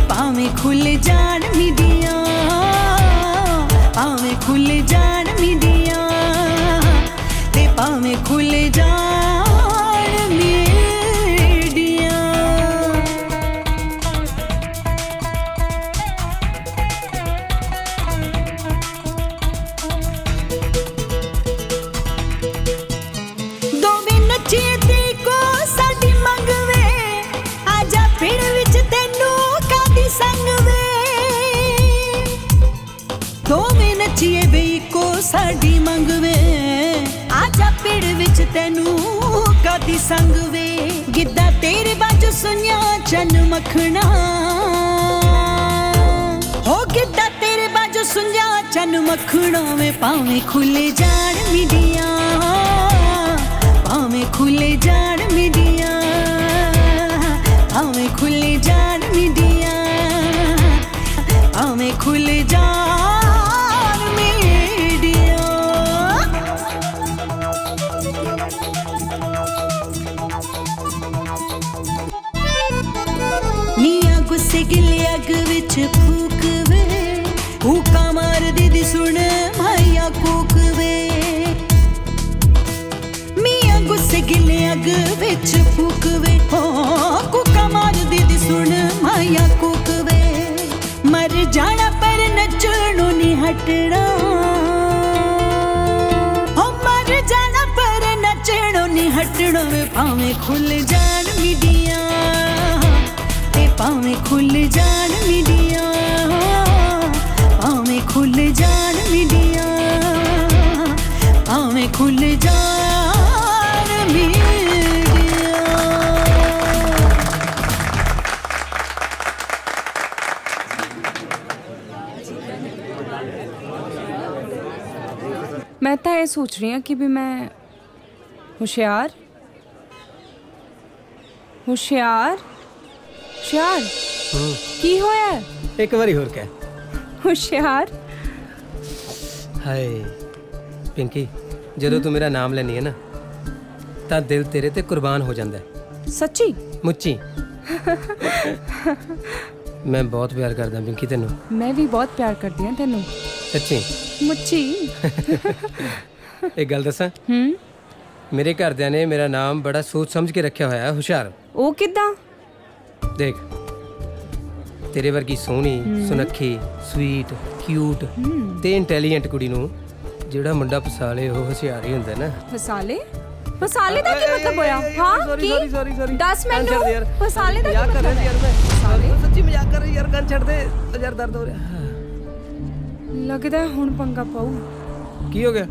भावें खुल जान मीडिया, भावें खुल जान मीडिया, ते भावें खुल जान मीडिया। दोवें नचे ते को साडी मंगवे, आजा पिंड विच तैनू संग वे, दोवें नचिए वे को साडी मंग वे, आजा पिड़ विच तैनू कादी संग वे, गिद्दा तेरे बाजू सुनिया चन मखना, हो गिद्दा तेरे बाजू सुनिया चन मखना, में भावें खुले जान मीडिया, भावें खुले जान मीडिया, भावें खुले जान मीडिया, भावें खुल जान मीडिया। निया गुस्से गिले अग विच फूक वे, फूका मार दीदी सुन माया कूक वे, मिया गुस्से गिले अग विच फूक वे, हो कूका मार दीदी सुन माया कूक वे, मर जाना पर नचणों नहीं हटना, हो मर जाना पर नचणों नहीं हटना, वे भावें खुल जान मीडिया, ते भावें खुल जान मीडिया, भावें खुल जान मीडिया, भावें खुल जान मीडिया। मैं तो ये सोच रही हूँ कि भी मैं होशियार होशियार ਹੁਸ਼ਿਆਰ ਕੀ ਹੋਇਆ? ਇੱਕ ਵਾਰੀ ਹੋਰ ਕਹਿ। ਹੁਸ਼ਿਆਰ। ਹਾਏ ਪਿੰਕੀ, ਜਦੋਂ ਤੂੰ ਮੇਰਾ ਨਾਮ ਲੈਣੀ ਹੈ ਨਾ ਤਾਂ ਦਿਲ ਤੇਰੇ ਤੇ ਕੁਰਬਾਨ ਹੋ ਜਾਂਦਾ ਹੈ। ਸੱਚੀ? ਮੁੱਚੀ। ਮੈਂ ਬਹੁਤ ਪਿਆਰ ਕਰਦਾ ਪਿੰਕੀ ਤੈਨੂੰ। ਮੈਂ ਵੀ ਬਹੁਤ ਪਿਆਰ ਕਰਦੀ ਹਾਂ ਤੈਨੂੰ। ਸੱਚੀ? ਮੁੱਚੀ। ਇੱਕ ਗੱਲ ਦੱਸਾਂ? ਮੇਰੇ ਘਰਦਿਆਂ ਨੇ ਮੇਰਾ ਨਾਮ ਬੜਾ ਸੋਚ ਸਮਝ ਕੇ ਰੱਖਿਆ ਹੋਇਆ ਹੈ, ਹੁਸ਼ਿਆਰ। ਉਹ ਕਿੱਦਾਂ? ਦੇਖ, ਤੇਰੇ ਵਰਗੀ ਸੋਹਣੀ, ਸੁਨੱਖੀ, ਸਵੀਟ, ਕਿਊਟ ਤੇ ਇੰਟੈਲੀਜੈਂਟ ਕੁੜੀ ਨੂੰ ਜਿਹੜਾ ਮੁੰਡਾ ਫਸਾਲੇ ਉਹ ਹੁਸ਼ਿਆਰ ਹੀ ਹੁੰਦਾ ਨਾ। ਫਸਾਲੇ? ਫਸਾਲੇ ਦਾ ਕੀ ਮਤਲਬ ਹੋਇਆ? ਹਾਂ ਕੀ? ਦੱਸ ਮੈਨੂੰ। ਫਸਾਲੇ ਦਾ ਕੀ ਮਤਲਬ ਹੈ? ਸੱਚੀ ਮਜ਼ਾਕ ਕਰ ਰਹੀ ਯਾਰ, ਗੱਲ ਛੱਡ ਦੇ ਯਾਰ, ਦਰਦ ਹੋ ਰਿਹਾ। ਲੱਗਦਾ ਹੁਣ ਪੰਗਾ ਪਾਉ। ਕੀ ਹੋ ਗਿਆ?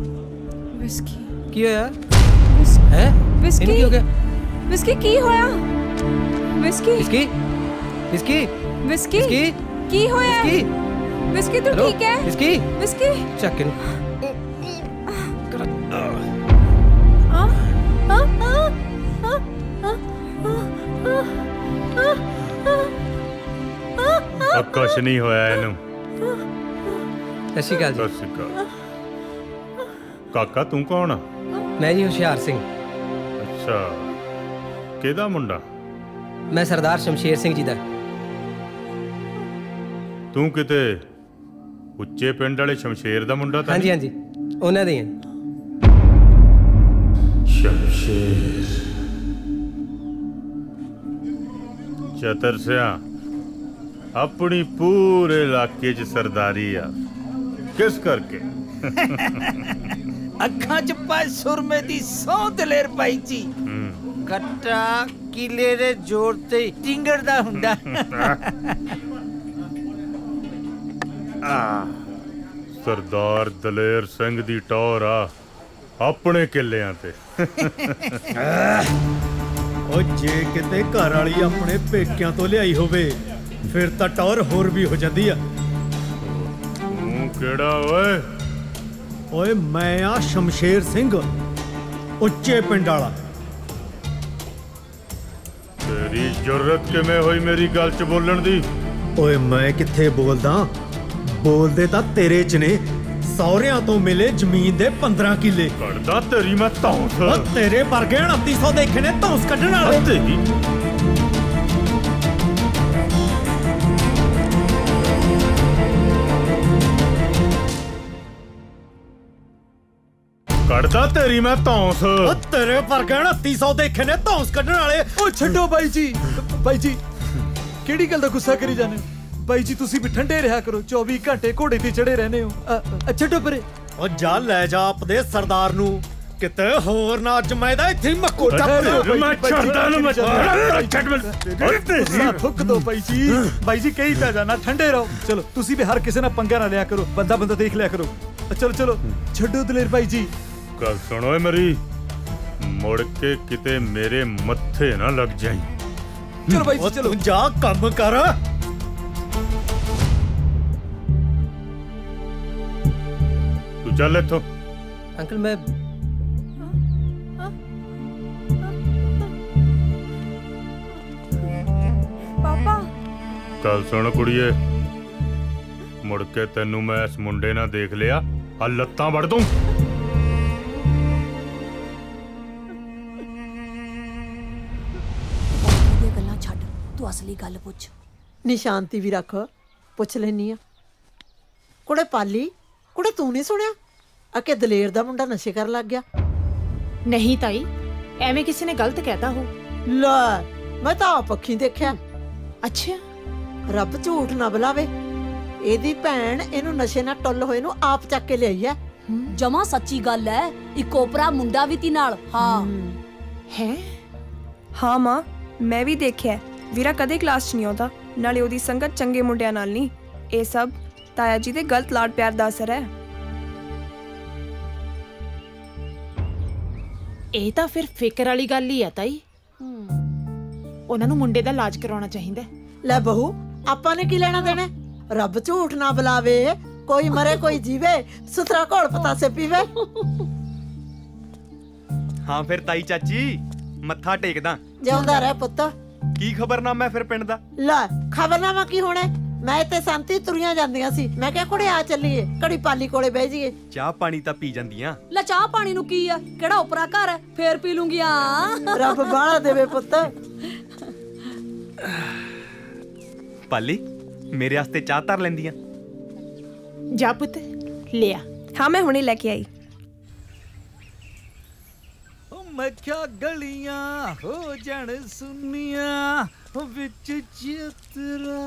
ਵਿਸਕੀ। ਕੀ ਹੋਇਆ? ਹੈ? ਵਿਸਕੀ ਕੀ ਹੋ ਗਿਆ? ਵਿਸਕੀ ਕੀ ਹੋਇਆ? ਵਿਸਕੀ। ਵਿਸਕੀ? ਵਿਸਕੀ? ਵਿਸਕੀ ਕੀ ਹੋਇਆ? ਵਿਸਕੀ ਤੂੰ ਠੀਕ ਹੈ? ਵਿਸਕੀ? ਵਿਸਕੀ ਚੱਕ ਇਹਨੂੰ। ਕੁਛ ਨਹੀਂ ਹੋਇਆ ਇਹਨੂੰ। ਸਤਿ ਸ਼੍ਰੀ ਅਕਾਲ ਜੀ। ਸਤਿ ਸ਼੍ਰੀ ਅਕਾਲ। ਕਾਕਾ ਤੂੰ ਕੌਣ ਆ? ਮੈਂ ਜੀ ਹੁਸ਼ਿਆਰ ਸਿੰਘ। ਅੱਛਾ, ਕਿਹਦਾ ਮੁੰਡਾ? ਮੈਂ ਸਰਦਾਰ ਸ਼ਮਸ਼ੇਰ ਸਿੰਘ ਜੀ ਦਾ। ਤੂੰ ਕਿਤੇ ਉੱਚੇ ਪਿੰਡ ਵਾਲੇ ਸ਼ਮਸ਼ੇਰ ਦਾ ਮੁੰਡਾ ਤਾਂ? ਹਾਂਜੀ ਹਾਂਜੀ, ਉਹਨਾਂ ਦੇ ਹਾਂ। ਸ਼ਮਸ਼ੇਰ ਚਤਰ ਸਿਆ ਆਪਣੀ ਪੂਰੇ ਇਲਾਕੇ 'ਚ ਸਰਦਾਰੀ ਆ। ਕਿਸ ਕਰਕੇ? ਅੱਖਾਂ 'ਚ ਪਾਏ ਸੁਰਮੇ ਦੀ ਸੌ ਦਲੇਰ ਭਾਈ ਜੀ। ਕੱਟਾ ਕਿਲੇ ਦੇ ਜ਼ੋਰ ਤੇ ਟਿੰਗੜਦਾ ਹੁੰਦਾ। ਸਰਦਾਰ ਦਲੇਰ ਸਿੰਘ ਦੀ ਟੌਰ ਆ ਆਪਣੇ ਕਿੱਲਿਆਂ ਤੇ। ਉਹ ਜੇ ਕਿਤੇ ਘਰ ਵਾਲੀ ਆਪਣੇ ਪੇਕਿਆਂ ਤੋਂ ਲਿਆਈ ਹੋਵੇ ਫਿਰ ਤਾਂ ਟੌਰ ਹੋਰ ਵੀ ਹੋ ਜਾਂਦੀ ਆ। ਤੂੰ ਕਿਹੜਾ ਓਏ? ਓਏ ਮੈਂ ਆ ਸ਼ਮਸ਼ੇਰ ਸਿੰਘ, ਉੱਚੇ ਪਿੰਡ ਵਾਲਾ। ਤੇਰੀ ਜੁਰਤ ਕਿਵੇਂ ਹੋਈ ਮੇਰੀ ਗੱਲ 'ਚ ਬੋਲਣ ਦੀ? ਓਏ ਮੈਂ ਕਿੱਥੇ ਬੋਲਦਾ, ਬੋਲਦੇ ਤਾਂ ਤੇਰੇ 'ਚ ਨੇ। ਸਹੁਰਿਆਂ ਤੋਂ ਮਿਲੇ ਜ਼ਮੀਨ ਦੇ 15 ਕਿੱਲੇ। ਕੱਢਦਾ ਤੇਰੀ ਮੈਂ ਧੌਂਸ। ਓ ਤੇਰੇ ਵਰਗੇ 2900 ਦੇਖੇ ਨੇ ਧੌਂਸ ਕੱਢਣ ਵਾਲੇ। ਤੇਰੀ ਕੱਢਦਾ ਤੇਰੀ ਮੈਂ ਧੌਂਸ। ਓ ਤੇਰੇ ਵਰਗੇ 2900 ਦੇਖੇ ਨੇ ਧੌਂਸ ਕੱਢਣ ਵਾਲੇ। ਓ ਛੱਡੋ ਬਾਈ ਜੀ, ਬਾਈ ਜੀ ਕਿਹੜੀ ਗੱਲ ਦਾ ਗੁੱਸਾ ਕਰੀ ਜਾਂਦੇ ਹੋ? ਬਾਈ ਜੀ ਤੁਸੀਂ ਵੀ ਠੰਡੇ ਰਿਹਾ ਕਰੋ, 24 ਘੰਟੇ ਘੋੜੇ ਤੇ ਚੜੇ ਰਹਿੰਦੇ ਹੋ। ਛੱਡੋ ਪਰੇ। ਓ ਜਾ ਲੈ ਜਾ ਆਪਦੇ ਸਰਦਾਰ ਨੂੰ ਕਿਤੇ ਹੋਰ ਨਾ ਅੱਜ ਮੈਂ ਦਾ ਇੱਥੇ ਮੱਕੋ ਟੱਪ। ਮੈਂ ਛੱਡਦਾ ਨੂੰ ਥੁੱਕ ਦੋ ਬਾਈ ਜੀ। ਬਾਈ ਜੀ ਕਹੀ ਤਾਂ ਜਾਣਾ ਠੰਡੇ ਰਹੋ। ਚਲੋ ਤੁਸੀਂ ਵੀ ਹਰ ਕਿਸੇ ਨਾਲ ਪੰਗਾ ਨਾ ਲਿਆ ਕਰੋ, ਬੰਦਾ ਦੇਖ ਲਿਆ ਕਰੋ। ਚਲੋ ਚਲੋ ਛੱਡੋ ਦਲੇਰ ਬਾਈ ਜੀ। ਗੱਲ ਸੁਣੋ ਏ ਮੇਰੀ, ਮੁੜ ਕੇ ਕਿਤੇ ਮੇਰੇ ਮੱਥੇ ਨਾ ਲੱਗ ਜਾਈ। ਚਲੋ ਬਾਈ ਜੀ ਚਲੋ। ਜਾ ਕੰਮ ਕਰ। ਤੂੰ ਚੱਲ ਇੱਥੋਂ। ਅੰਕਲ ਮੈਂ ਪਾਪਾ। ਗੱਲ ਸੁਣ ਕੁੜੀਏ, ਮੁੜ ਕੇ ਤੈਨੂੰ ਮੈਂ ਇਸ ਮੁੰਡੇ ਨਾਲ ਦੇਖ ਲਿਆ ਆ ਲੱਤਾਂ ਵੜ ਦੂੰ। ਇਹ ਗੱਲਾਂ ਛੱਡ, ਤੂੰ ਅਸਲੀ ਗੱਲ ਪੁੱਛ। ਨਿਸ਼ਾਨਤੀ ਵੀ ਰੱਖ, ਪੁੱਛ ਲੈਣੀ ਆ। ਕੁੜੇ ਪਾਲੀ, ਕੁੜੇ ਤੂੰ ਨਹੀਂ ਸੁਣਿਆ ਆ ਕਿ ਦਲੇਰ ਦਾ ਮੁੰਡਾ ਨਸ਼ੇ ਕਰਨ ਲੱਗ ਗਿਆ? ਨਹੀਂ ਤਾਈ, ਐਵੇਂ ਕਿਸੇ ਨੇ ਗਲਤ ਕਹਿਤਾ ਹੋ। ਲੈ ਮੈਂ ਤਾਂ ਆਪ ਅੱਖੀਂ ਦੇਖਿਆ। ਅੱਛਾ, ਰੱਬ ਝੂਠ ਨਾ ਬੁਲਾਵੇ, ਇਹਦੀ ਭੈਣ ਇਹਨੂੰ ਨਸ਼ੇ ਨਾਲ ਟੁੱਲ ਹੋਏ ਨੂੰ ਆਪ ਚੱਕ ਕੇ ਲਿਆਈ ਐ। ਜਮਾ ਸੱਚੀ ਗੱਲ ਐ। ਇੱਕ ਓਪਰਾ ਮੁੰਡਾ ਵੀ ਤੀ ਨਾਲ। ਹਾਂ ਹੈ। ਹਾਂ ਮਾਂ, ਮੈਂ ਵੀ ਦੇਖਿਆ। ਵੀਰਾ ਕਦੇ ਕਲਾਸ 'ਚ ਨਹੀਂ ਆਉਂਦਾ, ਨਾਲੇ ਉਹਦੀ ਸੰਗਤ ਚੰਗੇ ਮੁੰਡਿਆਂ ਨਾਲ ਨਹੀਂ। ਇਹ ਸਭ ਤਾਇਆ ਜੀ ਦੇ ਗਲਤ ਲਾਡ ਪਿਆਰ ਦਾ ਅਸਰ ਹੈ। ਇਹ ਤਾਂ ਫਿਰ ਫਿਕਰ ਵਾਲੀ ਗੱਲ ਹੀ ਆ ਤਾਈ। ਉਹਨਾਂ ਨੂੰ ਮੁੰਡੇ ਦਾ ਇਲਾਜ ਕਰਾਉਣਾ ਚਾਹੀਦਾ। ਲੈ ਬਹੂ, ਆਪਾਂ ਨੇ ਕੀ ਲੈਣਾ ਦੇਣਾ? ਰੱਬ ਝੂਠ ਨਾ ਬੁਲਾਵੇ, ਕੋਈ ਮਰੇ ਕੋਈ ਜੀਵੇ, ਸੁਥਰਾ ਘੋਲ ਪਤਾਸੇ ਪੀਵੇ। ਹਾਂ ਫਿਰ ਤਾਈ ਚਾਚੀ, ਮੱਥਾ ਟੇਕਦਾ। ਜਿਉਂਦਾ ਰਹਿ ਪੁੱਤ, ਕੀ ਖਬਰਨਾਮਾ ਹੈ ਫਿਰ ਪਿੰਡ ਦਾ? ਲੈ ਖਬਰਨਾਮਾ ਕੀ ਹੋਣਾ? ਮੈਂ ਤੇ ਸੰਤੀ ਤੁਰੀਆਂ ਜਾਂਦੀਆਂ ਸੀ, ਮੈਂ ਕਿਹਾ ਕੁੜੇ ਆ ਚੱਲੀਏ ਘੜੀ ਪਾਲੀ ਕੋਲੇ ਬਹਿ ਜਾਈਏ। ਚਾਹ ਪਾਣੀ ਤਾਂ ਪੀ ਜਾਂਦੀਆਂ। ਲੈ ਚਾਹ ਪਾਣੀ ਨੂੰ ਕੀ ਆ, ਕਿਹੜਾ ਉਪਰਾ ਘਰ ਹੈ, ਫੇਰ ਪੀ ਲੂੰਗੀ। ਆ ਰੱਬ ਬਾਹਲਾ ਦੇਵੇ ਪੁੱਤ। ਪਾਲੀ ਮੇਰੇ ਵਾਸਤੇ ਚਾਹ ਧਰ ਲੈਂਦੀਆਂ। ਜਾ ਪੁੱਤ ਲਿਆ। ਹਾਂ ਮੈਂ ਹੁਣੇ ਲੈ ਕੇ ਆਈ। ਮੈਂ ਕਿਹਾ ਗਲੀਆਂ ਹੋ ਜਾਣ ਸੁਨੀਆਂ ਵਿੱਚ ਚਿਤਰਾ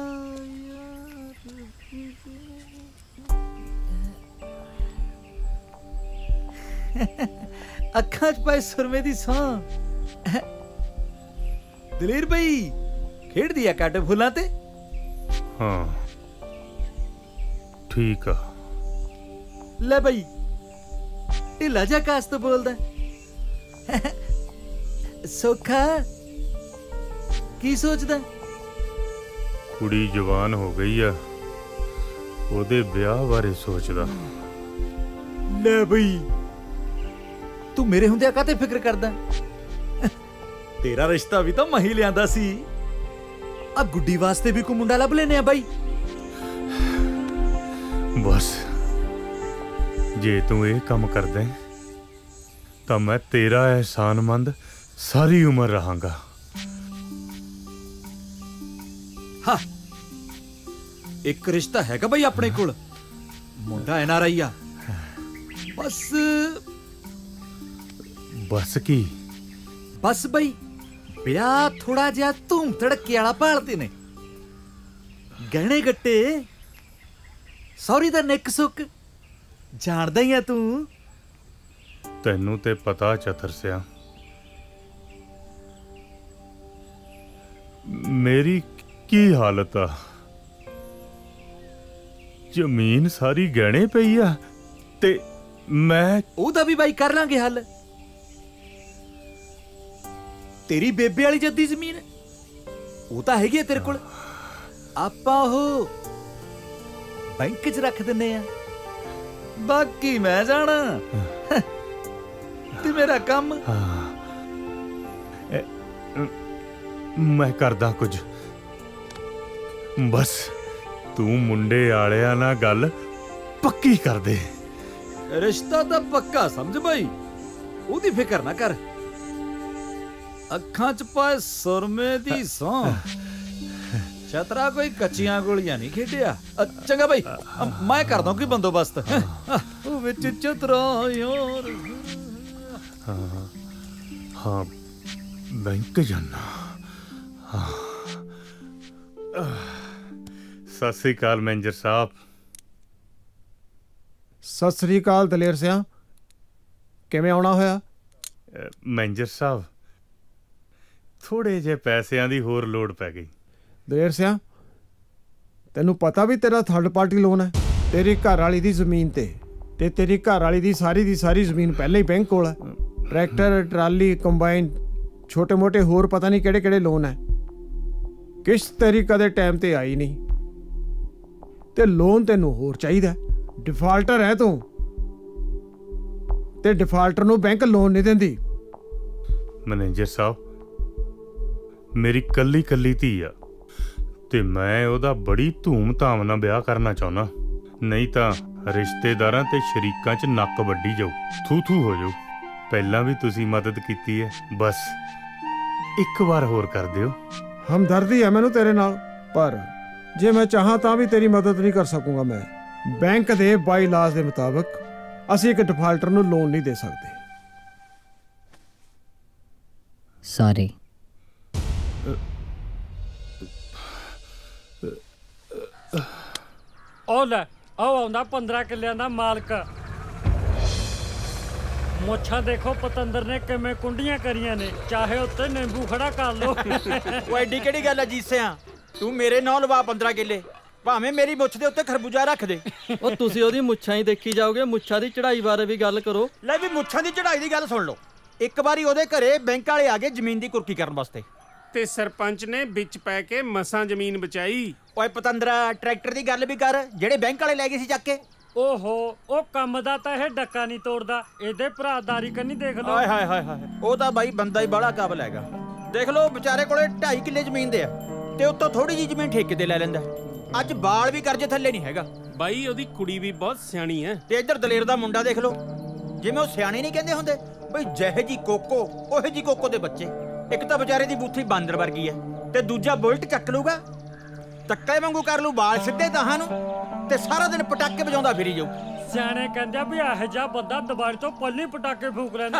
ਅੱਖਾਂ 'ਚ ਪਾਏ ਸੁਰਮੇ ਦੀ ਸਾਂ। ਦਲੇਰ ਬਈ ਖੇਡਦੀ ਆ ਕੱਟ ਫੁੱਲਾਂ ਤੇ। ਹਾਂ ਠੀਕ ਆ। ਲੈ ਬਈ ਢਿੱਲਾ ਜਿਹਾ ਕਾਸ ਤੋਂ ਬੋਲਦਾ। ਸੋਖਾ ਕੀ ਸੋਚਦਾ? ਕੁੜੀ ਜਵਾਨ ਹੋ ਗਈ ਆ, ਉਹਦੇ ਵਿਆਹ ਬਾਰੇ ਸੋਚਦਾ। ਲੈ ਬਈ ਤੂੰ ਮੇਰੇ ਹੁੰਦਿਆਂ ਕਾਹਤੇ ਫਿਕਰ ਕਰਦਾ? ਤੇਰਾ ਰਿਸ਼ਤਾ ਵੀ ਤਾਂ ਮੈਂ ਹੀ ਲਿਆਂਦਾ ਸੀ। ਆ ਗੁੱਡੀ ਵਾਸਤੇ ਵੀ ਕੋਈ ਮੁੰਡਾ ਲੱਭ ਲੈਨੇ ਆ ਬਾਈ। ਬਸ ਜੇ ਤੂੰ ਇਹ ਕੰਮ ਕਰਦਾ ਤਾਂ ਮੈਂ ਤੇਰਾ ਅਹਿਸਾਨਮੰਦ ਸਾਰੀ ਉਮਰ ਰਹਾਂਗਾ। ਹਾਂ ਇੱਕ ਰਿਸ਼ਤਾ ਹੈਗਾ ਬਈ ਆਪਣੇ ਕੋਲ, ਮੁੰਡਾ NRI ਆ। ਬਸ ਕੀ? ਬਸ ਬਈ ਵਿਆਹ ਥੋੜਾ ਜਿਹਾ ਧੂਮ ਧੜਕੇ ਵਾਲਾ ਭਾਲਦੇ ਨੇ। ਗਹਿਣੇ ਗੱਟੇ ਸੌਰੀ ਦਾ ਨਿੱਕ ਸੁੱਕ ਜਾਣਦਾ ਹੀ ਆ ਤੂੰ। ਤੈਨੂੰ ਤੇ ਪਤਾ ਚਤਰ ਸਿਆ, ਮੇਰੀ ਕੀ ਹਾਲਤ ਆ। ਜ਼ਮੀਨ ਸਾਰੀ ਗਹਿਣੇ ਪਈ ਆ ਤੇ ਮੈਂ ਉਹਦਾ ਵੀ ਬਾਈ ਕਰ ਲਾਂਗੇ ਹੱਲ। ਤੇਰੀ ਬੇਬੇ ਵਾਲੀ ਜੱਦੀ ਜ਼ਮੀਨ ਉਹ ਤਾਂ ਹੈਗੀ ਆ ਤੇਰੇ ਕੋਲ, ਆਪਾਂ ਉਹ ਬੈਂਕ 'ਚ ਰੱਖ ਦਿੰਨੇ ਆ। ਬਾਕੀ ਮੈਂ ਜਾਣਾ ਤੇ ਮੇਰਾ ਕੰਮ। ਮੈਂ ਕਰਦਾ ਕੁਝ, ਬਸ ਤੂੰ ਮੁੰਡੇ ਵਾਲਿਆਂ ਨਾਲ ਗੱਲ ਪੱਕੀ ਕਰ ਦੇ। ਰਿਸ਼ਤਾ ਤਾਂ ਪੱਕਾ ਸਮਝ ਬਾਈ, ਉਹਦੀ ਫਿਕਰ ਨਾ ਕਰ। ਅੱਖਾਂ 'ਚ ਪਾਏ ਸੁਰਮੇ ਦੀ ਸੌਂ, ਛਤਰਾ ਕੋਈ ਕੱਚੀਆਂ ਗੋਲੀਆਂ ਨਹੀਂ ਖੇਡਿਆ। ਚੰਗਾ ਬਾਈ ਮੈਂ ਕਰਦਾ ਕੋਈ ਬੰਦੋਬਸਤ। ਉਹ ਵਿੱਚ ਚਤਰਾ ਯਾਰ। ਹਾਂ ਬੈਂਕ ਜਾਣਾ। ਸਤਿ ਸ੍ਰੀ ਅਕਾਲ ਮੈਨੇਜਰ ਸਾਹਿਬ। ਸਤਿ ਸ੍ਰੀ ਅਕਾਲ ਦਲੇਰ ਸਿਆ, ਕਿਵੇਂ ਆਉਣਾ ਹੋਇਆ? ਮੈਨੇਜਰ ਸਾਹਿਬ ਥੋੜੇ ਜਿਹੇ ਪੈਸਿਆਂ ਦੀ ਹੋਰ ਲੋੜ ਪੈ ਗਈ। ਦਲੇਰ ਸਿਆ ਤੈਨੂੰ ਪਤਾ ਵੀ ਤੇਰਾ ਥਰਡ ਪਾਰਟੀ ਲੋਨ ਹੈ ਤੇਰੀ ਘਰ ਵਾਲੀ ਦੀ ਜ਼ਮੀਨ ਤੇ ਤੇਰੀ ਘਰ ਵਾਲੀ ਦੀ ਸਾਰੀ ਜ਼ਮੀਨ ਪਹਿਲਾਂ ਹੀ ਬੈਂਕ ਕੋਲ ਹੈ। ਟਰੈਕਟਰ ਟਰਾਲੀ ਕੰਬਾਈਨ ਛੋਟੇ ਮੋਟੇ ਹੋਰ ਪਤਾ ਨਹੀਂ ਕਿਹੜੇ ਕਿਹੜੇ ਲੋਨ ਹੈ। ਕਿਸ਼ਤ ਤੇਰੀ ਕਦੇ ਟਾਈਮ ਤੇ ਆਈ ਨਹੀਂ ਤੇ ਲੋਨ ਤੈਨੂੰ ਹੋਰ ਚਾਹੀਦਾ। ਡਿਫਾਲਟਰ ਹੈ ਤੂੰ ਤੇ ਡਿਫਾਲਟਰ ਨੂੰ ਬੈਂਕ ਲੋਨ ਨਹੀਂ ਦਿੰਦੀ। ਮੈਨੇਜਰ ਸਾਹਿਬ ਮੇਰੀ ਕੱਲੀ ਧੀ ਆ ਤੇ ਮੈਂ ਉਹਦਾ ਬੜੀ ਧੂਮ-ਧਾਮ ਨਾਲ ਵਿਆਹ ਕਰਨਾ ਚਾਹੁੰਦਾ, ਨਹੀਂ ਤਾਂ ਰਿਸ਼ਤੇਦਾਰਾਂ ਤੇ ਸ਼ਰੀਕਾਂ 'ਚ ਨੱਕ ਵੱਢੀ ਜਾਊ, ਥੂ ਹੋ ਜਾਊ। ਪਹਿਲਾਂ ਵੀ ਤੁਸੀਂ ਮਦਦ ਕੀਤੀ ਹੈ, ਬਸ ਇੱਕ ਵਾਰ ਹੋਰ ਕਰ ਦਿਓ। ਹਮਦਰਦੀ ਹੈ ਮੈਨੂੰ ਤੇਰੇ ਨਾਲ, ਪਰ ਜੇ ਮੈਂ ਚਾਹਾਂ ਤਾਂ ਵੀ ਤੇਰੀ ਮਦਦ ਨਹੀਂ ਕਰ ਸਕੂੰਗਾ। ਮੈਂ ਬੈਂਕ ਦੇ ਬਾਈ ਲਾਜ਼ ਦੇ ਮੁਤਾਬਕ ਅਸੀਂ ਇੱਕ ਡਿਫਾਲਟਰ ਨੂੰ ਲੋਨ ਨਹੀਂ ਦੇ ਸਕਦੇ। ਸੌਰੀ। ਉਹ ਲੈ ਆਹ ਆਉਂਦਾ 15 ਕਿੱਲਿਆਂ ਦਾ ਮਾਲਕ। ਮੁੱਛਾਂ ਦੇਖੋ ਪਤੰਦਰ ਨੇ ਕਿਵੇਂ ਕੁੰਡੀਆਂ ਕਰੀਆਂ ਨੇ, ਚਾਹੇ ਉੱਤੇ ਨਿੰਬੂ ਖੜਾ ਕਰ ਲੋ। ਉਹ ਐਡੀ ਕਿਹੜੀ ਗੱਲ ਆ ਜੀਸਿਆ, ਤੂੰ ਮੇਰੇ ਨਾਂ ਲਵਾ 15 ਕਿੱਲੇ, ਭਾਵੇਂ ਮੇਰੀ ਮੁੱਛ ਦੇ ਉੱਤੇ ਖਰਬੂਜਾ ਰੱਖ ਦੇ। ਉਹ ਤੁਸੀਂ ਉਹਦੀ ਮੁੱਛਾਂ ਹੀ ਦੇਖੀ ਜਾਓਗੇ, ਮੁੱਛਾਂ ਦੀ ਚੜਾਈ ਬਾਰੇ ਵੀ ਗੱਲ ਕਰੋ। ਲੈ ਵੀ ਮੁੱਛਾਂ ਦੀ ਚੜਾਈ ਦੀ ਗੱਲ ਸੁਣ ਲਓ। ਇੱਕ ਵਾਰੀ ਉਹਦੇ ਘਰੇ ਬੈਂਕ ਵਾਲੇ ਆ ਗਏ ਜ਼ਮੀਨ ਦੀ ਕੁਰਕੀ ਕਰਨ ਵਾਸਤੇ, ਤੇ ਸਰਪੰਚ ਨੇ ਵਿੱਚ ਪੈ ਕੇ ਮਸਾਂ ਜ਼ਮੀਨ ਬਚਾਈ। ਓਏ ਪਤੰਦਰਾ ਟਰੈਕਟਰ ਦੀ ਗੱਲ ਵੀ ਕਰ ਜਿਹੜੇ ਬੈਂਕ ਵਾਲੇ ਲੈ ਗਏ ਸੀ ਚੱਕ ਕੇ। ਓਹੋ ਉਹ ਕੰਮ ਦਾ ਤਾਂ ਇਹ ਡੱਕਾ ਨਹੀਂ ਤੋੜਦਾ, ਇਹਦੇ ਭਰਾਦਾਰੀ ਕੰਨੀ ਦੇਖ ਲਓ। ਹਾਏ ਹਾਏ ਹਾਏ ਹਾਏ, ਉਹ ਤਾਂ ਬਾਈ ਬੰਦਾ ਹੀ ਬੜਾ ਕਾਬਲ ਹੈਗਾ। देख लो बेचारे कोले 2.5 किले जमीन दे ते उत्तों थोड़ी जी जमीन ठेके ते ले लैंदा। अज बाल भी कर्जे थल्ले नहीं हैगा। बाई ओदी कुड़ी भी बहुत सियाणी है। ते इधर दलेर दा मुंडा देख लो, जिवें ओ सियाणी नहीं कहंदे हुंदे बई जहे जी कोको ओहे जी कोको दे बच्चे। एक तां बेचारे दी बूथी बांदर वर्गी है ते दूजा बुलट चक लूगा, तक्के वांगू कर लू बाल सिद्धे ताहां नूं ते सारा दिन पटाके बजाउंदा फिरी जाऊ। सियाणे कहंदे भी इहो जिहा बंदा दबारी तो पल्ली पटाके फूक लैंदा।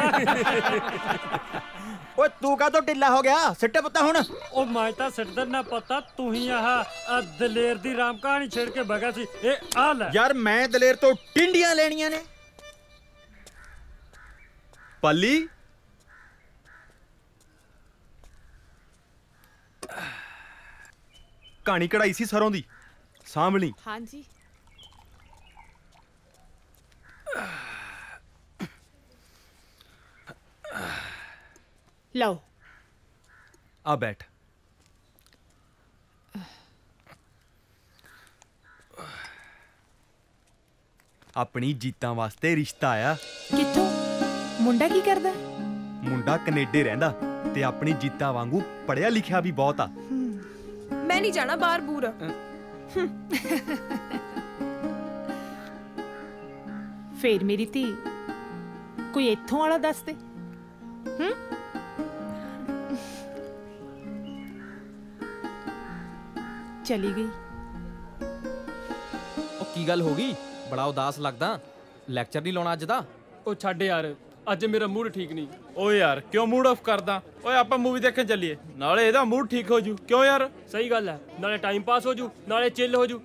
ओए तू का तो ढिल्ला हो गया, सिट्टे पत्ता हुण। ओ मैं तां सिट्टदे ना पता, तू ही आह दलेर दी राम कहानी छेड़ के बगा सी। ए आ ले यार, मैं दलेर तो टिंडियां लेनियां ने। पाली कहानी कढ़ाई सी सरों दी, सामली। हाँ जी। लो आ बैठ। अपनी जीतां वास्ते रिश्ता आया। कित्थों? मुंडा की करदा? मुंडा कनेडे रहिंदा ते अपनी जीतां वांगू पढ़िया लिखिया भी बहुत आ। मैं नहीं जाना बाहर बूर। फिर मेरी धी कोई इत्थों वाला दस दे। चली गई। ओ की गल हो गई? बड़ा उदास लगदा। ਲੈਕਚਰ नहीं ਲਾਉਣਾ ਅੱਜ ਦਾ? ਉਹ ਛੱਡ ਯਾਰ, ਅੱਜ ਮੇਰਾ ਮੂਡ ਠੀਕ ਨਹੀਂ। ਓ ਯਾਰ ਕਿਉਂ ਮੂਡ ਆਫ ਕਰਦਾ? ਓਏ ਆਪਾਂ ਮੂਵੀ ਦੇਖਣ ਚੱਲੀਏ, ਨਾਲੇ ਇਹਦਾ ਮੂਡ ਠੀਕ ਹੋ ਜੂ। ਕਿਉਂ ਯਾਰ? ਸਹੀ ਗੱਲ ਹੈ, ਨਾਲੇ ਟਾਈਮ ਪਾਸ ਹੋ ਜੂ, ਨਾਲੇ ਚਿੱਲ ਹੋ ਜੂ।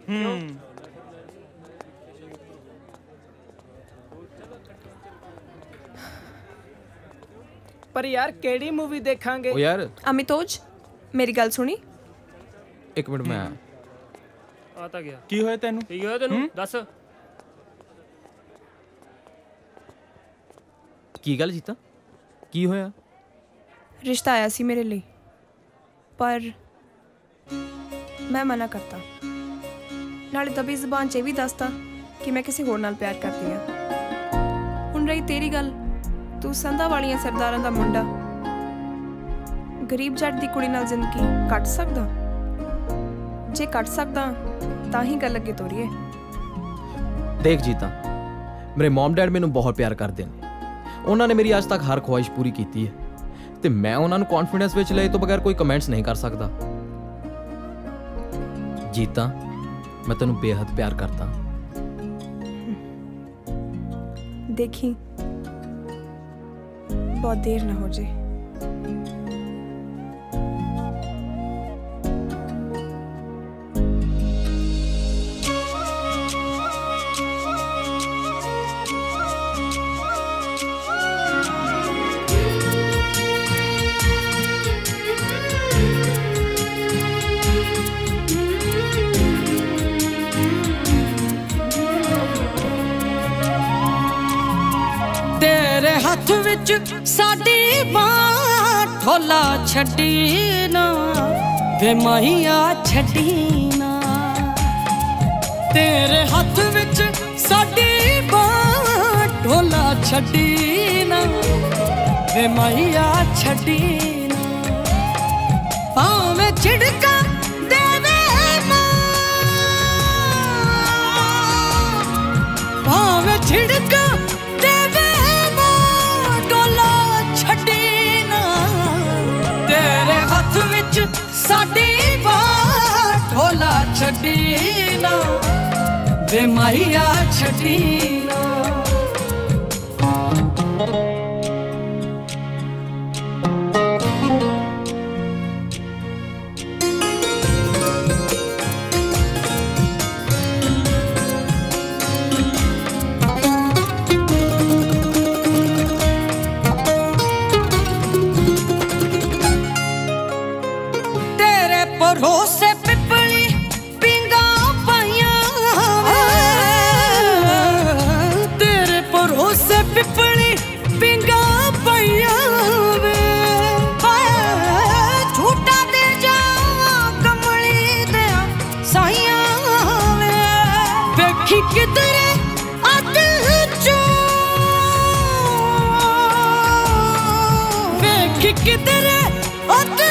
पर यार केड़ी मूवी देखांगे? ओ यार अमितोज मेरी गल सुनी। एक मिनट मैं आता गया। की होया तेनू? की होया तेनू? दस की गल जीता? की होया? रिश्ता आया सी मेरे लिए, पर मैं मना करता। नाले दबी जुबान च भी दसता कि मैं किसी होर नाल प्यार करती हां। हुण रही तेरी गल, तू संधा वालियां सरदारां दा मुंडा गरीब जट दी कुड़ी नाल जिंदगी कट सकदा? जे कट सकदा तां ही गल अगे तोरीए। देख जीता, मेरे मॉम डैड मैनू बहुत प्यार करते हैं। उन्होंने मेरी आज तक हर ख्वाहिश पूरी की है ते मैं उन्होंने कॉन्फिडेंस विच ले तो बगैर कोई कमेंट्स नहीं कर सकता। जीता, मैं तेनू बेहद प्यार करता। देखी बहुत देर ना हो जाए। हथ विच साडी बां ढोला छड्डी ना वे माहिया छड्डी ना। तेरे हथ विच साडी बां ढोला छड्डी ना वे माहिया छड्डी ना। भावें झिड़का देवे मां, भावें झिड़का साडी बां ढोला छड्डी ना वे माहिया छड्डी ना। भरोसे पिपली पिंगा पाइया, तेरे भरोसे पिपली पिंगा पाइया वे। झूठा दे जा कमली दे साइया वे। देखी किधरे अद चो, देखी किधरे अद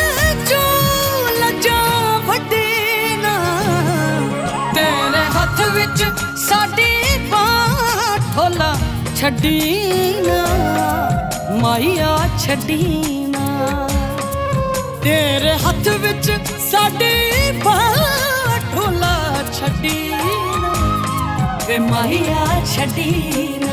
छड्डी ना माहिया छड्डी ना तेरे हथ विच साडी ढोला छड्डी ना वे माहिया छड्डी ना